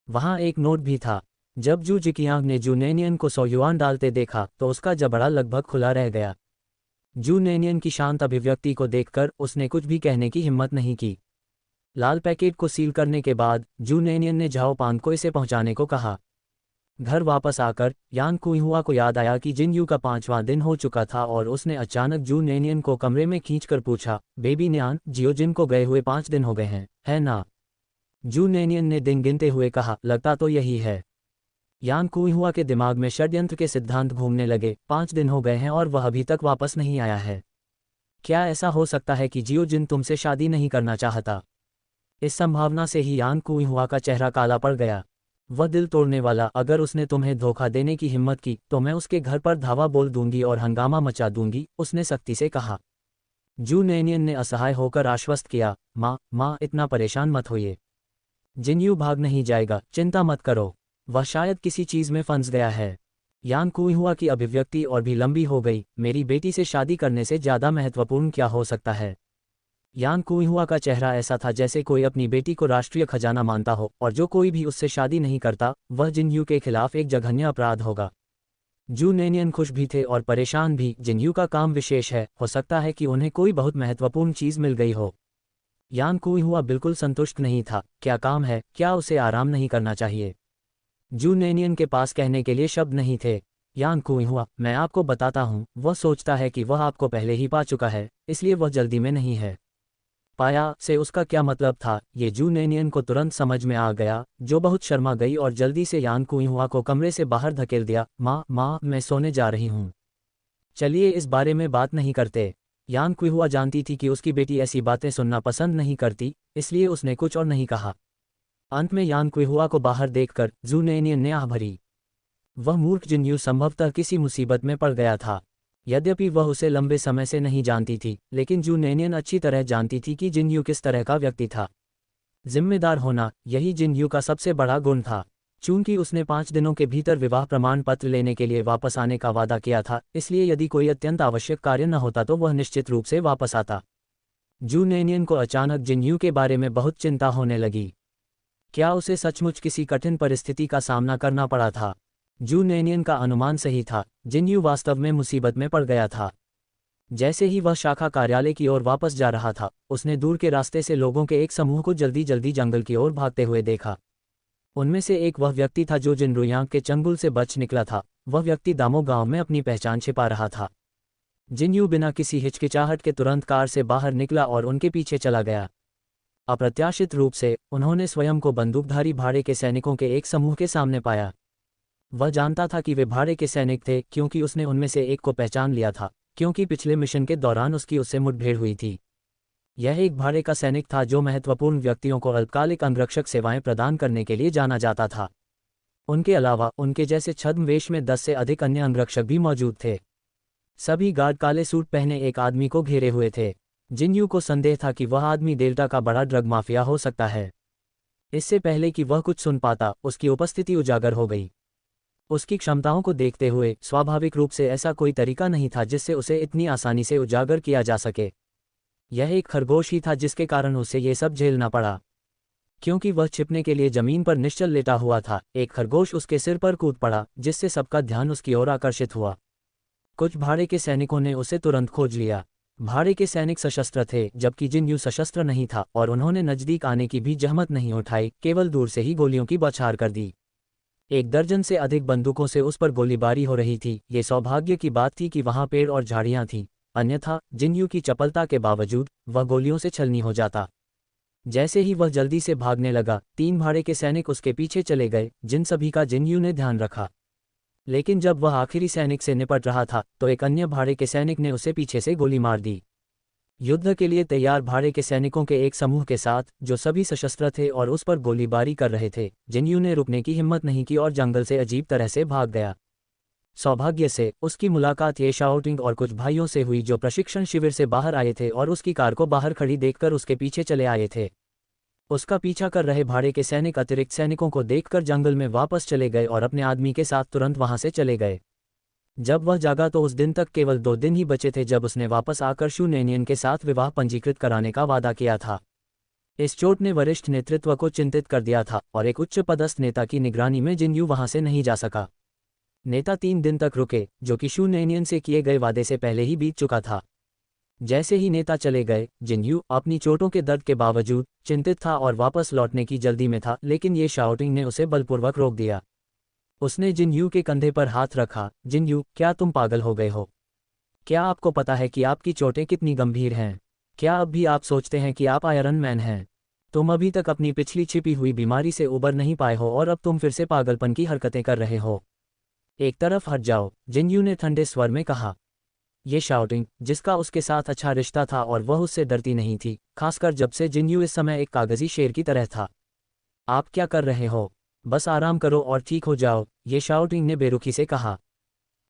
वहाँ एक नोट भी था। जब जू जिकियांग ने जू नेनियन को 100 युआन डालते देखा तो उसका जबड़ा लगभग खुला रह गया। जू नेनियन की शांत अभिव्यक्ति को देखकर उसने कुछ भी कहने की हिम्मत नहीं की। लाल पैकेट को सील करने के बाद जू नेनियन ने झाओ पांग को इसे पहुंचाने को कहा। घर वापस आकर यान कुइहुआ को याद आया कि जिन यू का 5वां दिन हो चुका था और उसने अचानक जू नेनियन को कमरे में खींचकर पूछा, बेबी न्यान, जियो जिन को गए हुए 5 दिन हो गए हैं, है ना? जू नेनियन ने दिन गिनते हुए कहा, लगता तो यही है। यान कुइहुआ के दिमाग में षड्यंत्र के सिद्धांत घूमने लगे। 5 दिन हो गए हैं और वह अभी तक वापस नहीं आया है। क्या ऐसा हो सकता है कि जियो जिन तुमसे शादी नहीं करना चाहता? इस संभावना से ही यान कुइहुआ का चेहरा काला पड़ गया। वह दिल तोड़ने वाला, अगर उसने तुम्हें धोखा देने की हिम्मत की तो मैं उसके घर पर धावा बोल दूंगी और हंगामा मचा दूंगी, उसने सख्ती से कहा। जू नेनियन ने असहाय होकर आश्वस्त किया, माँ इतना परेशान मत होइए। जिनयू भाग नहीं जाएगा, चिंता मत करो। वह शायद किसी चीज में फंस गया है। यान कुइहुआ की अभिव्यक्ति और भी लंबी हो गई। मेरी बेटी से शादी करने से ज्यादा महत्वपूर्ण क्या हो सकता है? यान कुइहुआ का चेहरा ऐसा था जैसे कोई अपनी बेटी को राष्ट्रीय खजाना मानता हो, और जो कोई भी उससे शादी नहीं करता वह जिनयू के खिलाफ एक जघन्य अपराध होगा। जू नेनियन खुश भी थे और परेशान भी। जिनयू का काम विशेष है, हो सकता है कि उन्हें कोई बहुत महत्वपूर्ण चीज मिल गई हो। यान कुइहुआ बिल्कुल संतुष्ट नहीं था। क्या काम है? क्या उसे आराम नहीं करना चाहिए? जू नेनियन के पास कहने के लिए शब्द नहीं थे। यान कुइहुआ, मैं आपको बताता हूँ, वह सोचता है कि वह आपको पहले ही पा चुका है, इसलिए वह जल्दी में नहीं है। पाया से उसका क्या मतलब था, ये जू नेनियन को तुरंत समझ में आ गया, जो बहुत शर्मा गई और जल्दी से यान कुइहुआ को कमरे से बाहर धकेल दिया। माँ, मैं सोने जा रही हूँ। चलिए इस बारे में बात नहीं करते। यान कुइहुआ जानती थी कि उसकी बेटी ऐसी बातें सुनना पसंद नहीं करती, इसलिए उसने कुछ और नहीं कहा। अंत में यान कुइहुआ को बाहर देखकर जू नेनियन ने आह भरी। वह मूर्ख जिनयू संभवतः किसी मुसीबत में पड़ गया था। यद्यपि वह उसे लंबे समय से नहीं जानती थी, लेकिन जू नेनियन अच्छी तरह जानती थी कि जिनयू किस तरह का व्यक्ति था। जिम्मेदार होना, यही जिनयू का सबसे बड़ा गुण था। चूंकि उसने 5 दिनों के भीतर विवाह प्रमाण पत्र लेने के लिए वापस आने का वादा किया था, इसलिए यदि कोई अत्यंत आवश्यक कार्य न होता तो वह निश्चित रूप से वापस आता। जू नेनियन को अचानक जिनयू के बारे में बहुत चिंता होने लगी। क्या उसे सचमुच किसी कठिन परिस्थिति का सामना करना पड़ा था? जू नेनियन का अनुमान सही था। जिनयू वास्तव में मुसीबत में पड़ गया था। जैसे ही वह शाखा कार्यालय की ओर वापस जा रहा था, उसने दूर के रास्ते से लोगों के एक समूह को जल्दी जल्दी जंगल की ओर भागते हुए देखा। उनमें से एक वह व्यक्ति था जो जिनरुयांग के चंगुल से बच निकला था। वह व्यक्ति दामो गांव में अपनी पहचान छिपा रहा था। जिनयू बिना किसी हिचकिचाहट के तुरंत कार से बाहर निकला और उनके पीछे चला गया। अप्रत्याशित रूप से उन्होंने स्वयं को बंदूकधारी भाड़े के सैनिकों के एक समूह के सामने पाया। वह जानता था कि वे भाड़े के सैनिक थे, क्योंकि उसने उनमें से एक को पहचान लिया था, क्योंकि पिछले मिशन के दौरान उसकी उससे मुठभेड़ हुई थी। यह एक भाड़े का सैनिक था जो महत्वपूर्ण व्यक्तियों को अल्पकालिक अंगरक्षक सेवाएं प्रदान करने के लिए जाना जाता था। उनके अलावा उनके जैसे छद्मवेश में 10 से अधिक अन्य अंगरक्षक भी मौजूद थे। सभी गार्ड काले सूट पहने एक आदमी को घेरे हुए थे। जिनयू को संदेह था कि वह आदमी डेल्टा का बड़ा ड्रग माफिया हो सकता है। इससे पहले कि वह कुछ सुन पाता, उसकी उपस्थिति उजागर हो गई। उसकी क्षमताओं को देखते हुए स्वाभाविक रूप से ऐसा कोई तरीका नहीं था जिससे उसे इतनी आसानी से उजागर किया जा सके। यह एक खरगोश ही था जिसके कारण उसे ये सब झेलना पड़ा। क्योंकि वह छिपने के लिए जमीन पर निश्चल लेटा हुआ था, एक खरगोश उसके सिर पर कूद पड़ा, जिससे सबका ध्यान उसकी ओर आकर्षित हुआ। कुछ भाड़े के सैनिकों ने उसे तुरंत खोज लिया। भाड़े के सैनिक सशस्त्र थे, जबकि जिन्यू सशस्त्र नहीं था, और उन्होंने नजदीक आने की भी जहमत नहीं उठाई, केवल दूर से ही गोलियों की बौछार कर दी। 1 दर्जन से अधिक बंदूकों से उस पर गोलीबारी हो रही थी। ये सौभाग्य की बात थी कि वहां पेड़ और झाड़ियां थीं, अन्यथा जिन्यू की चपलता के बावजूद वह गोलियों से छलनी हो जाता। जैसे ही वह जल्दी से भागने लगा, 3 भाड़े के सैनिक उसके पीछे चले गए, जिन सभी का जिन्यू ने ध्यान रखा। लेकिन जब वह आखिरी सैनिक से निपट रहा था, तो एक अन्य भाड़े के सैनिक ने उसे पीछे से गोली मार दी। युद्ध के लिए तैयार भाड़े के सैनिकों के एक समूह के साथ, जो सभी सशस्त्र थे और उस पर गोलीबारी कर रहे थे, जिन्यू ने रुकने की हिम्मत नहीं की और जंगल से अजीब तरह से भाग गया। सौभाग्य से उसकी मुलाकात ये शाओटिंग और कुछ भाइयों से हुई, जो प्रशिक्षण शिविर से बाहर आए थे और उसकी कार को बाहर खड़ी देखकर उसके पीछे चले आए थे। उसका पीछा कर रहे भाड़े के सैनिक अतिरिक्त सैनिकों को देखकर जंगल में वापस चले गए और अपने आदमी के साथ तुरंत वहां से चले गए। जब वह जागा तो उस दिन तक केवल 2 दिन ही बचे थे, जब उसने वापस आकर शू नेनियन के साथ विवाह पंजीकृत कराने का वादा किया था। इस चोट ने वरिष्ठ नेतृत्व को चिंतित कर दिया था और एक उच्च पदस्थ नेता की निगरानी में जिन्यू वहां से नहीं जा सका। नेता 3 दिन तक रुके, जो कि शू नेनियन से किए गए वादे से पहले ही बीत चुका था। जैसे ही नेता चले गए, जिन्यू अपनी चोटों के दर्द के बावजूद चिंतित था और वापस लौटने की जल्दी में था, लेकिन ये शाओटिंग ने उसे बलपूर्वक रोक दिया। उसने जिन्यू के कंधे पर हाथ रखा। जिन्यू, क्या तुम पागल हो गए हो? क्या आपको पता है कि आपकी चोटें कितनी गंभीर हैं? क्या अब भी आप सोचते हैं कि आप आयरन मैन हैं? तुम अभी तक अपनी पिछली छिपी हुई बीमारी से उबर नहीं पाए हो और अब तुम फिर से पागलपन की हरकतें कर रहे हो। एक तरफ हट जाओ, जिन्यू ने ठंडे स्वर में कहा। ये शाओटिंग, जिसका उसके साथ अच्छा रिश्ता था और वह उससे डरती नहीं थी, खासकर जब से जिन्यू इस समय एक कागजी शेर की तरह था। आप क्या कर रहे हो? बस आराम करो और ठीक हो जाओ, ये शाओटिंग ने बेरुखी से कहा।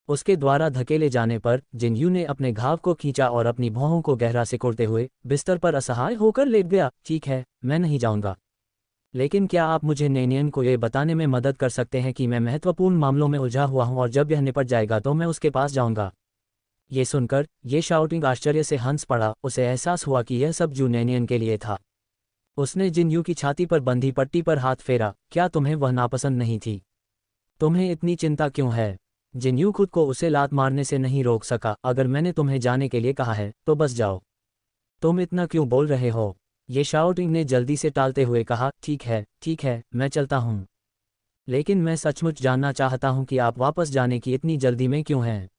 उसके द्वारा धकेले जाने पर जिन्यू ने अपने घाव को खींचा और अपनी भौहों को गहरा सिकोड़ते हुए बिस्तर पर असहाय होकर लेट गया। ठीक है, मैं नहीं जाऊंगा, लेकिन क्या आप मुझे नेनियन को ये बताने में मदद कर सकते हैं कि मैं महत्वपूर्ण मामलों में उलझा हुआ हूं और जब यह निपट जाएगा तो मैं उसके पास जाऊंगा। ये सुनकर ये शाओटिंग आश्चर्य से हंस पड़ा। उसे एहसास हुआ कि यह सब जू नेनियन के लिए था। उसने जिन्यू की छाती पर बंधी पट्टी पर हाथ फेरा। क्या तुम्हें वह नापसंद नहीं थी? तुम्हें इतनी चिंता क्यों है? जिन्यू खुद को उसे लात मारने से नहीं रोक सका। अगर मैंने तुम्हें जाने के लिए कहा है तो बस जाओ। तुम इतना क्यों बोल रहे हो? ये शाओटिंग ने जल्दी से टालते हुए कहा। ठीक है, मैं चलता हूँ, लेकिन मैं सचमुच जानना चाहता हूँ कि आप वापस जाने की इतनी जल्दी में क्यों हैं?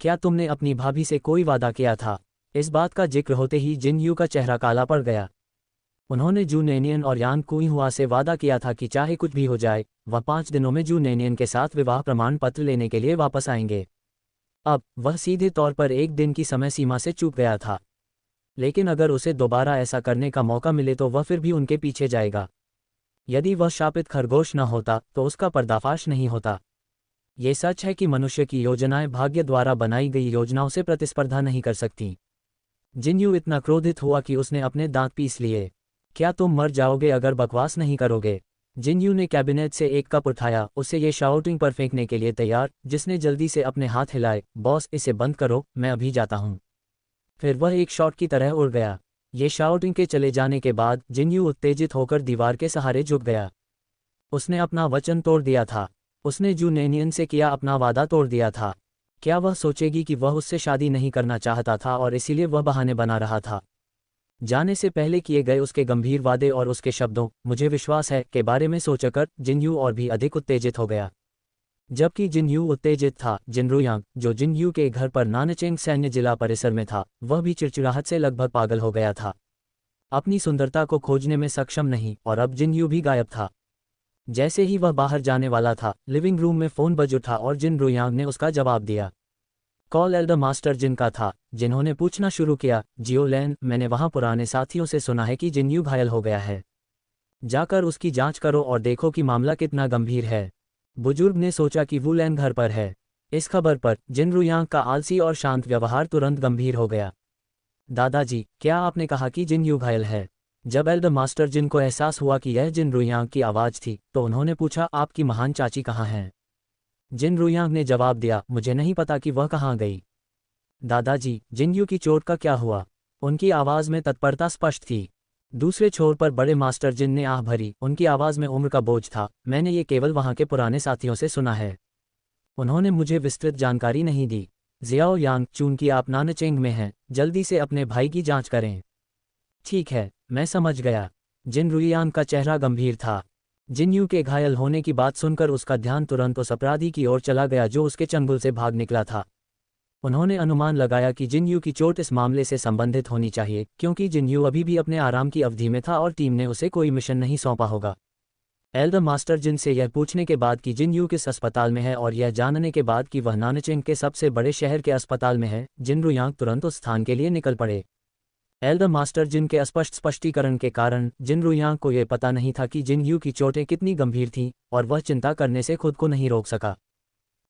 क्या तुमने अपनी भाभी से कोई वादा किया था? इस बात का जिक्र होते ही जिन्यू का चेहरा काला पड़ गया। उन्होंने जू नेनियन और यान कुई हुआ से वादा किया था कि चाहे कुछ भी हो जाए, वह 5 दिनों में जू नेनियन के साथ विवाह प्रमाण पत्र लेने के लिए वापस आएंगे। अब वह सीधे तौर पर 1 दिन की समय सीमा से चूक गया था, लेकिन अगर उसे दोबारा ऐसा करने का मौका मिले तो वह फिर भी उनके पीछे जाएगा। यदि वह शापित खरगोश न होता तो उसका पर्दाफाश नहीं होता। ये सच है कि मनुष्य की योजनाएं भाग्य द्वारा बनाई गई योजनाओं से प्रतिस्पर्धा नहीं कर सकती। जिन्यू इतना क्रोधित हुआ कि उसने अपने दांत पीस लिए। क्या तुम मर जाओगे अगर बकवास नहीं करोगे? जिन्यू ने कैबिनेट से एक कप उठाया, उसे ये शाउटिंग पर फेंकने के लिए तैयार, जिसने जल्दी से अपने हाथ हिलाए। बॉस, इसे बंद करो, मैं अभी जाता हूँ। फिर वह एक शॉट की तरह उड़ गया। ये शाउटिंग के चले जाने के बाद जिन्यू उत्तेजित होकर दीवार के सहारे झुक गया। उसने अपना वचन तोड़ दिया था। उसने जू नेनियन से किया अपना वादा तोड़ दिया था। क्या वह सोचेगी कि वह उससे शादी नहीं करना चाहता था और इसीलिए वह बहाने बना रहा था? जाने से पहले किए गए उसके गंभीर वादे और उसके शब्दों "मुझे विश्वास है" के बारे में सोचकर जिन्यू और भी अधिक उत्तेजित हो गया। जबकि जिन्यू उत्तेजित था, जिनरुयांग, जो जिन्यू के घर पर नानचेंग सैन्य जिला परिसर में था, वह भी चिड़चिड़ाहट से लगभग पागल हो गया था। अपनी सुंदरता को खोजने में सक्षम नहीं, और अब जिन्यू भी गायब था। जैसे ही वह बाहर जाने वाला था, लिविंग रूम में फ़ोन बज उठा और जिनरुयांग ने उसका जवाब दिया। कॉल एल्डर मास्टर जिन का था, जिन्होंने पूछना शुरू किया, जियोलैन, मैंने वहां पुराने साथियों से सुना है कि जिन्यू घायल हो गया है। जाकर उसकी जांच करो और देखो कि मामला कितना गंभीर है। बुजुर्ग ने सोचा कि वुलैन घर पर है। इस खबर पर जिनरुयांग का आलसी और शांत व्यवहार तुरंत गंभीर हो गया। दादाजी, क्या आपने कहा कि जिन्यू घायल है? जब एल्डर मास्टर जिन को एहसास हुआ कि यह जिनरुयांग की आवाज़ थी, तो उन्होंने पूछा, आपकी महान चाची कहाँ हैं? जिनरुयांग ने जवाब दिया, मुझे नहीं पता कि वह कहाँ गई। दादाजी, जिन्यू की चोट का क्या हुआ? उनकी आवाज़ में तत्परता स्पष्ट थी। दूसरे छोर पर बड़े मास्टर जिन ने आह भरी, उनकी आवाज़ में उम्र का बोझ था। मैंने ये केवल वहाँ के पुराने साथियों से सुना है। उन्होंने मुझे विस्तृत जानकारी नहीं दी। जियाओ यांग चून की आप नानचेंग में हैं, जल्दी से अपने भाई की जांच करें। ठीक है, मैं समझ गया। जिन रुइयांग का चेहरा गंभीर था। जिन यू के घायल होने की बात सुनकर उसका ध्यान तुरंत उस अपराधी की ओर चला गया जो उसके चंगुल से भाग निकला था। उन्होंने अनुमान लगाया कि जिन यू की चोट इस मामले से संबंधित होनी चाहिए, क्योंकि जिन यू अभी भी अपने आराम की अवधि में था और टीम ने उसे कोई मिशन नहीं सौंपा होगा। एल्डर मास्टर जिन से यह पूछने के बाद कि जिन यू किस अस्पताल में है और यह जानने के बाद कि वह नानचेंग के सबसे बड़े शहर के अस्पताल में है, जिन रुयांग तुरंत उस स्थान के लिए निकल पड़े। एल्डर मास्टर जिन के अस्पष्ट स्पष्टीकरण के कारण जिन रुयांग को यह पता नहीं था कि जिन यू की चोटें कितनी गंभीर थीं, और वह चिंता करने से खुद को नहीं रोक सका।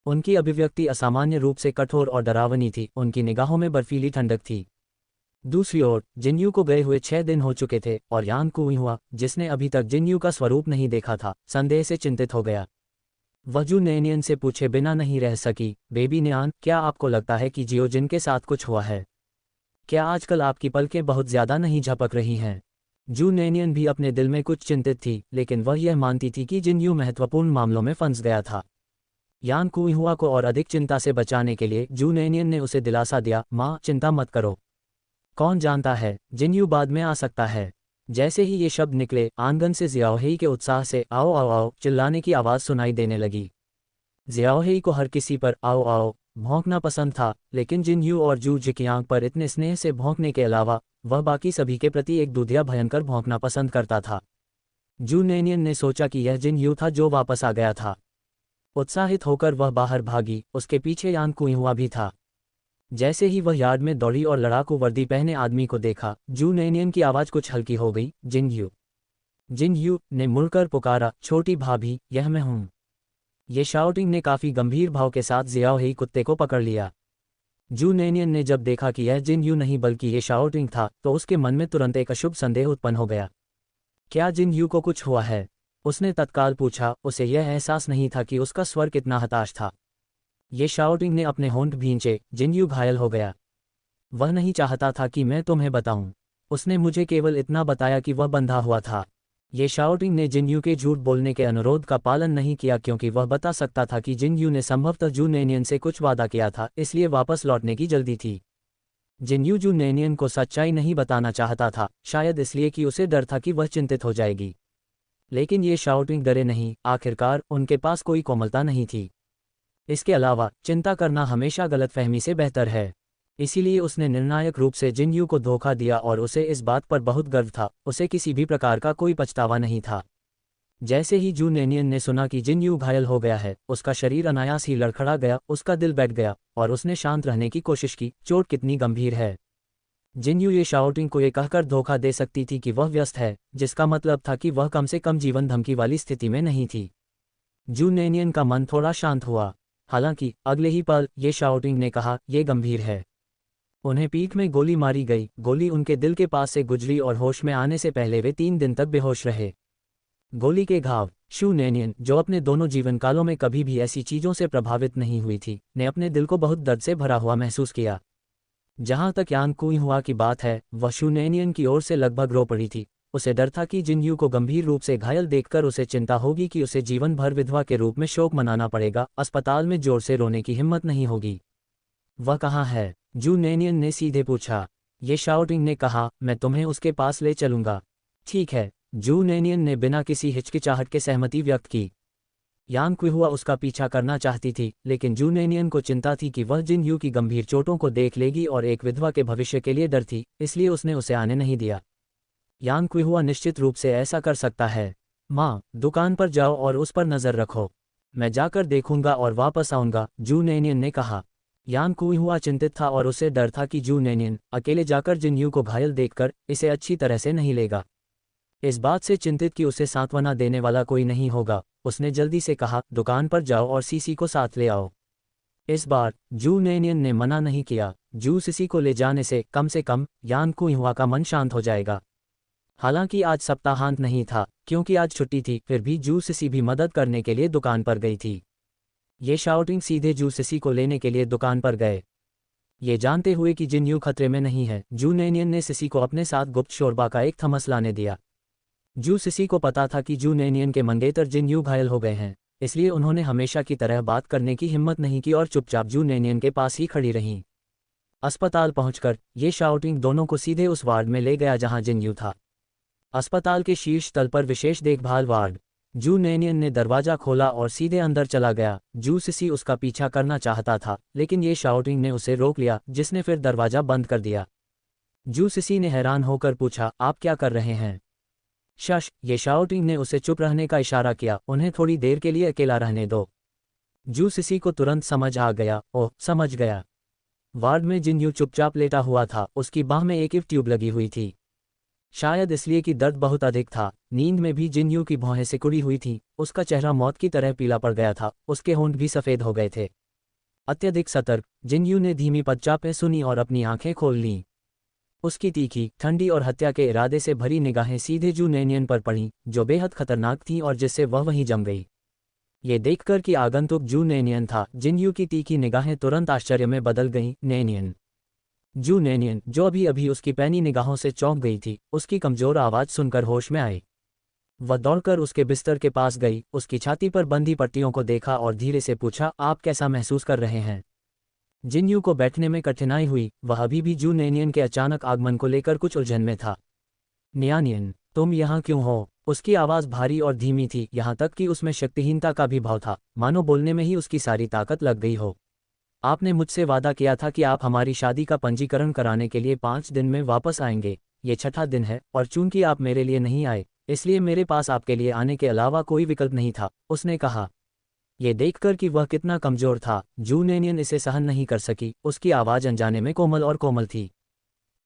उनकी अभिव्यक्ति असामान्य रूप से कठोर और डरावनी थी, उनकी निगाहों में बर्फीली ठंडक थी। दूसरी ओर जिनयू को गए हुए 6 दिन हो चुके थे और यांग कुइहुआ, जिसने अभी तक जिनयू का स्वरूप नहीं देखा था, संदेह से चिंतित हो गया। वह जू नेनियन से पूछे बिना नहीं रह सकी, बेबी नियान, क्या आपको लगता है कि जियो जिन के साथ कुछ हुआ है? क्या आजकल आपकी पलकें बहुत ज्यादा नहीं झपक रही हैं? जू नेनियन भी अपने दिल में कुछ चिंतित थी, लेकिन वह यह मानती थी कि जिनयू महत्वपूर्ण मामलों में फंस गया था। यान कुइहुआ को और अधिक चिंता से बचाने के लिए जू नेनियन ने उसे दिलासा दिया, माँ चिंता मत करो। कौन जानता है, जिनयू बाद में आ सकता है। जैसे ही ये शब्द निकले, आंगन से जियाओहेई के उत्साह से आओ आओ आओ चिल्लाने की आवाज़ सुनाई देने लगी। जियाओहेई को हर किसी पर आओ आओ भौंकना पसंद था, लेकिन जिनयू और जू जिकियांग पर इतने स्नेह से भौंकने के अलावा वह बाकी सभी के प्रति एक दूधिया भयंकर भौंकना पसंद करता था। जू नेनियन ने सोचा कि यह जिनयू था जो वापस आ गया था। उत्साहित होकर वह बाहर भागी, उसके पीछे यान कुइहुआ भी था। जैसे ही वह यार्ड में दौड़ी और लड़ाकू वर्दी पहने आदमी को देखा, जू नेनियन की आवाज़ कुछ हल्की हो गई, जिनयू। जिनयू ने मुड़कर पुकारा, छोटी भाभी, यह मैं हूँ। ये शाउटिंग ने काफ़ी गंभीर भाव के साथ जियाओहेई कुत्ते को पकड़ लिया। जू नेनियन ने जब देखा कि यह जिनयू नहीं बल्कि ये शाउटिंग था, तो उसके मन में तुरंत एक अशुभ संदेह उत्पन्न हो गया। क्या जिनयू को कुछ हुआ है? उसने तत्काल पूछा। उसे यह एहसास नहीं था कि उसका स्वर कितना हताश था। ये शाउटिंग ने अपने होंठ भींचे, जिनयू घायल हो गया। वह नहीं चाहता था कि मैं तुम्हें बताऊं। उसने मुझे केवल इतना बताया कि वह बंधा हुआ था। ये शाउटिंग ने जिनयू के झूठ बोलने के अनुरोध का पालन नहीं किया, क्योंकि वह बता सकता था कि जिनयू ने संभवतः जू नेनियन से कुछ वादा किया था, इसलिए वापस लौटने की जल्दी थी। जिनयू जू नेनियन को सच्चाई नहीं बताना चाहता था, शायद इसलिए कि उसे डर था कि वह चिंतित हो जाएगी। लेकिन ये शाउटिंग डरे नहीं, आखिरकार उनके पास कोई कोमलता नहीं थी। इसके अलावा चिंता करना हमेशा गलतफहमी से बेहतर है। इसीलिए उसने निर्णायक रूप से जिनयू को धोखा दिया और उसे इस बात पर बहुत गर्व था, उसे किसी भी प्रकार का कोई पछतावा नहीं था। जैसे ही जू नेनियन ने सुना कि जिनयू घायल हो गया है, उसका शरीर अनायास ही लड़खड़ा गया, उसका दिल बैठ गया और उसने शांत रहने की कोशिश की, चोट कितनी गंभीर है। जिनयू ये शाउटिंग को ये कहकर धोखा दे सकती थी कि वह व्यस्त है, जिसका मतलब था कि वह कम से कम जीवन धमकी वाली स्थिति में नहीं थी। जू नेनियन का मन थोड़ा शांत हुआ। हालांकि अगले ही पल ये शाउटिंग ने कहा, यह गंभीर है। उन्हें पीठ में गोली मारी गई, गोली उनके दिल के पास से गुजरी और होश में आने से पहले वे 3 दिन तक बेहोश रहे। गोली के घाव। शू नेनियन, जो अपने दोनों जीवन कालों में कभी भी ऐसी चीज़ों से प्रभावित नहीं हुई थी, ने अपने दिल को बहुत दर्द से भरा हुआ महसूस किया। जहाँ तक यान कुइहुआ की बात है, वह शू नेनियन की ओर से लगभग रो पड़ी थी। उसे डर था कि जिनयू को गंभीर रूप से घायल देखकर उसे चिंता होगी कि उसे जीवन भर विधवा के रूप में शोक मनाना पड़ेगा, अस्पताल में जोर से रोने की हिम्मत नहीं होगी। वह कहाँ है? जू नेनियन ने सीधे पूछा। ये शाउटिंग ने कहा, मैं तुम्हें उसके पास ले चलूंगा। ठीक है, जू नेनियन ने बिना किसी हिचकिचाहट के सहमति व्यक्त की। यान कुइहुआ उसका पीछा करना चाहती थी, लेकिन जू नेनियन को चिंता थी कि वह जिनयू की गंभीर चोटों को देख लेगी और एक विधवा के भविष्य के लिए डर थी, इसलिए उसने उसे आने नहीं दिया। यान कुइहुआ निश्चित रूप से ऐसा कर सकता है। माँ, दुकान पर जाओ और उस पर नज़र रखो। मैं जाकर देखूंगा और वापस आऊंगा, जू नेनियन ने कहा। यान कुइहुआ चिंतित था और उसे डर था कि जू नेनियन अकेले जाकर जिनयू को घायल देखकर इसे अच्छी तरह से नहीं लेगा। इस बात से चिंतित कि उसे सांत्वना देने वाला कोई नहीं होगा, उसने जल्दी से कहा, दुकान पर जाओ और सीसी को साथ ले आओ। इस बार जू नेनियन ने मना नहीं किया। जू सीसी को ले जाने से कम यान कुइहुआ का मन शांत हो जाएगा। हालांकि आज सप्ताहांत नहीं था, क्योंकि आज छुट्टी थी, फिर भी जू सीसी भी मदद करने के लिए दुकान पर गई थी। ये शाउटिंग सीधे जू सीसी को लेने के लिए दुकान पर गए। ये जानते हुए कि जिन यू खतरे में नहीं है, जू नेनियन ने सिसी को अपने साथ गुप्त शोरबा का एक थमस लाने दिया। जू सिसी को पता था कि जू नेनियन के मंगेतर जिन यू घायल हो गए हैं, इसलिए उन्होंने हमेशा की तरह बात करने की हिम्मत नहीं की और चुपचाप जू नेनियन के पास ही खड़ी रहीं। अस्पताल पहुंचकर ये शाओटिंग दोनों को सीधे उस वार्ड में ले गया जहां जिन यू था। अस्पताल के शीर्ष तल पर विशेष देखभाल वार्ड। जू नेनियन ने दरवाजा खोला और सीधे अंदर चला गया। जू सिसी उसका पीछा करना चाहता था, लेकिन ये शाओटिंग ने उसे रोक लिया, जिसने फिर दरवाजा बंद कर दिया। जू सिसी ने हैरान होकर पूछा, आप क्या कर रहे हैं? शश, ये शाओटिंग ने उसे चुप रहने का इशारा किया, उन्हें थोड़ी देर के लिए अकेला रहने दो। जू सिसी को तुरंत समझ आ गया, ओह समझ गया। वार्ड में जिन यू चुपचाप लेटा हुआ था, उसकी बाह में एक ट्यूब लगी हुई थी। शायद इसलिए कि दर्द बहुत अधिक था, नींद में भी जिन यू की भौहें सिकुड़ी हुई थीं, उसका चेहरा मौत की तरह पीला पड़ गया था, उसके होंठ भी सफ़ेद हो गए थे। अत्यधिक सतर्क, जिन यू ने धीमी पदचापें सुनी और अपनी आंखें खोल लीं। उसकी तीखी, ठंडी और हत्या के इरादे से भरी निगाहें सीधे जू नेनियन पर पड़ीं, जो बेहद खतरनाक थीं और जिससे वह वहीं जम गई। ये देखकर कि आगंतुक जू नेनियन था, जिन यू की तीखी निगाहें तुरंत आश्चर्य में बदल गईं। नेनियन, जू नेनियन, जो अभी अभी उसकी पैनी निगाहों से चौंक गई थी, उसकी कमजोर आवाज़ सुनकर होश में आई। वह दौड़कर उसके बिस्तर के पास गई, उसकी छाती पर बंधी पट्टियों को देखा और धीरे से पूछा, आप कैसा महसूस कर रहे हैं? जिन यू को बैठने में कठिनाई हुई, वह अभी भी जू नेनियन के अचानक आगमन को लेकर कुछ उलझन में था। न्यानियन, तुम यहाँ क्यों हो? उसकी आवाज़ भारी और धीमी थी, यहाँ तक कि उसमें शक्तिहीनता का भी भाव था, मानो बोलने में ही उसकी सारी ताकत लग गई हो। आपने मुझसे वादा किया था कि आप हमारी शादी का पंजीकरण कराने के लिए 5 दिन में वापस आएंगे। ये छठा दिन है, और चूंकि आप मेरे लिए नहीं आए, इसलिए मेरे पास आपके लिए आने के अलावा कोई विकल्प नहीं था, उसने कहा। ये देखकर कि वह कितना कमज़ोर था, जू नेनियन इसे सहन नहीं कर सकी, उसकी आवाज़ अनजाने में कोमल और कोमल थी।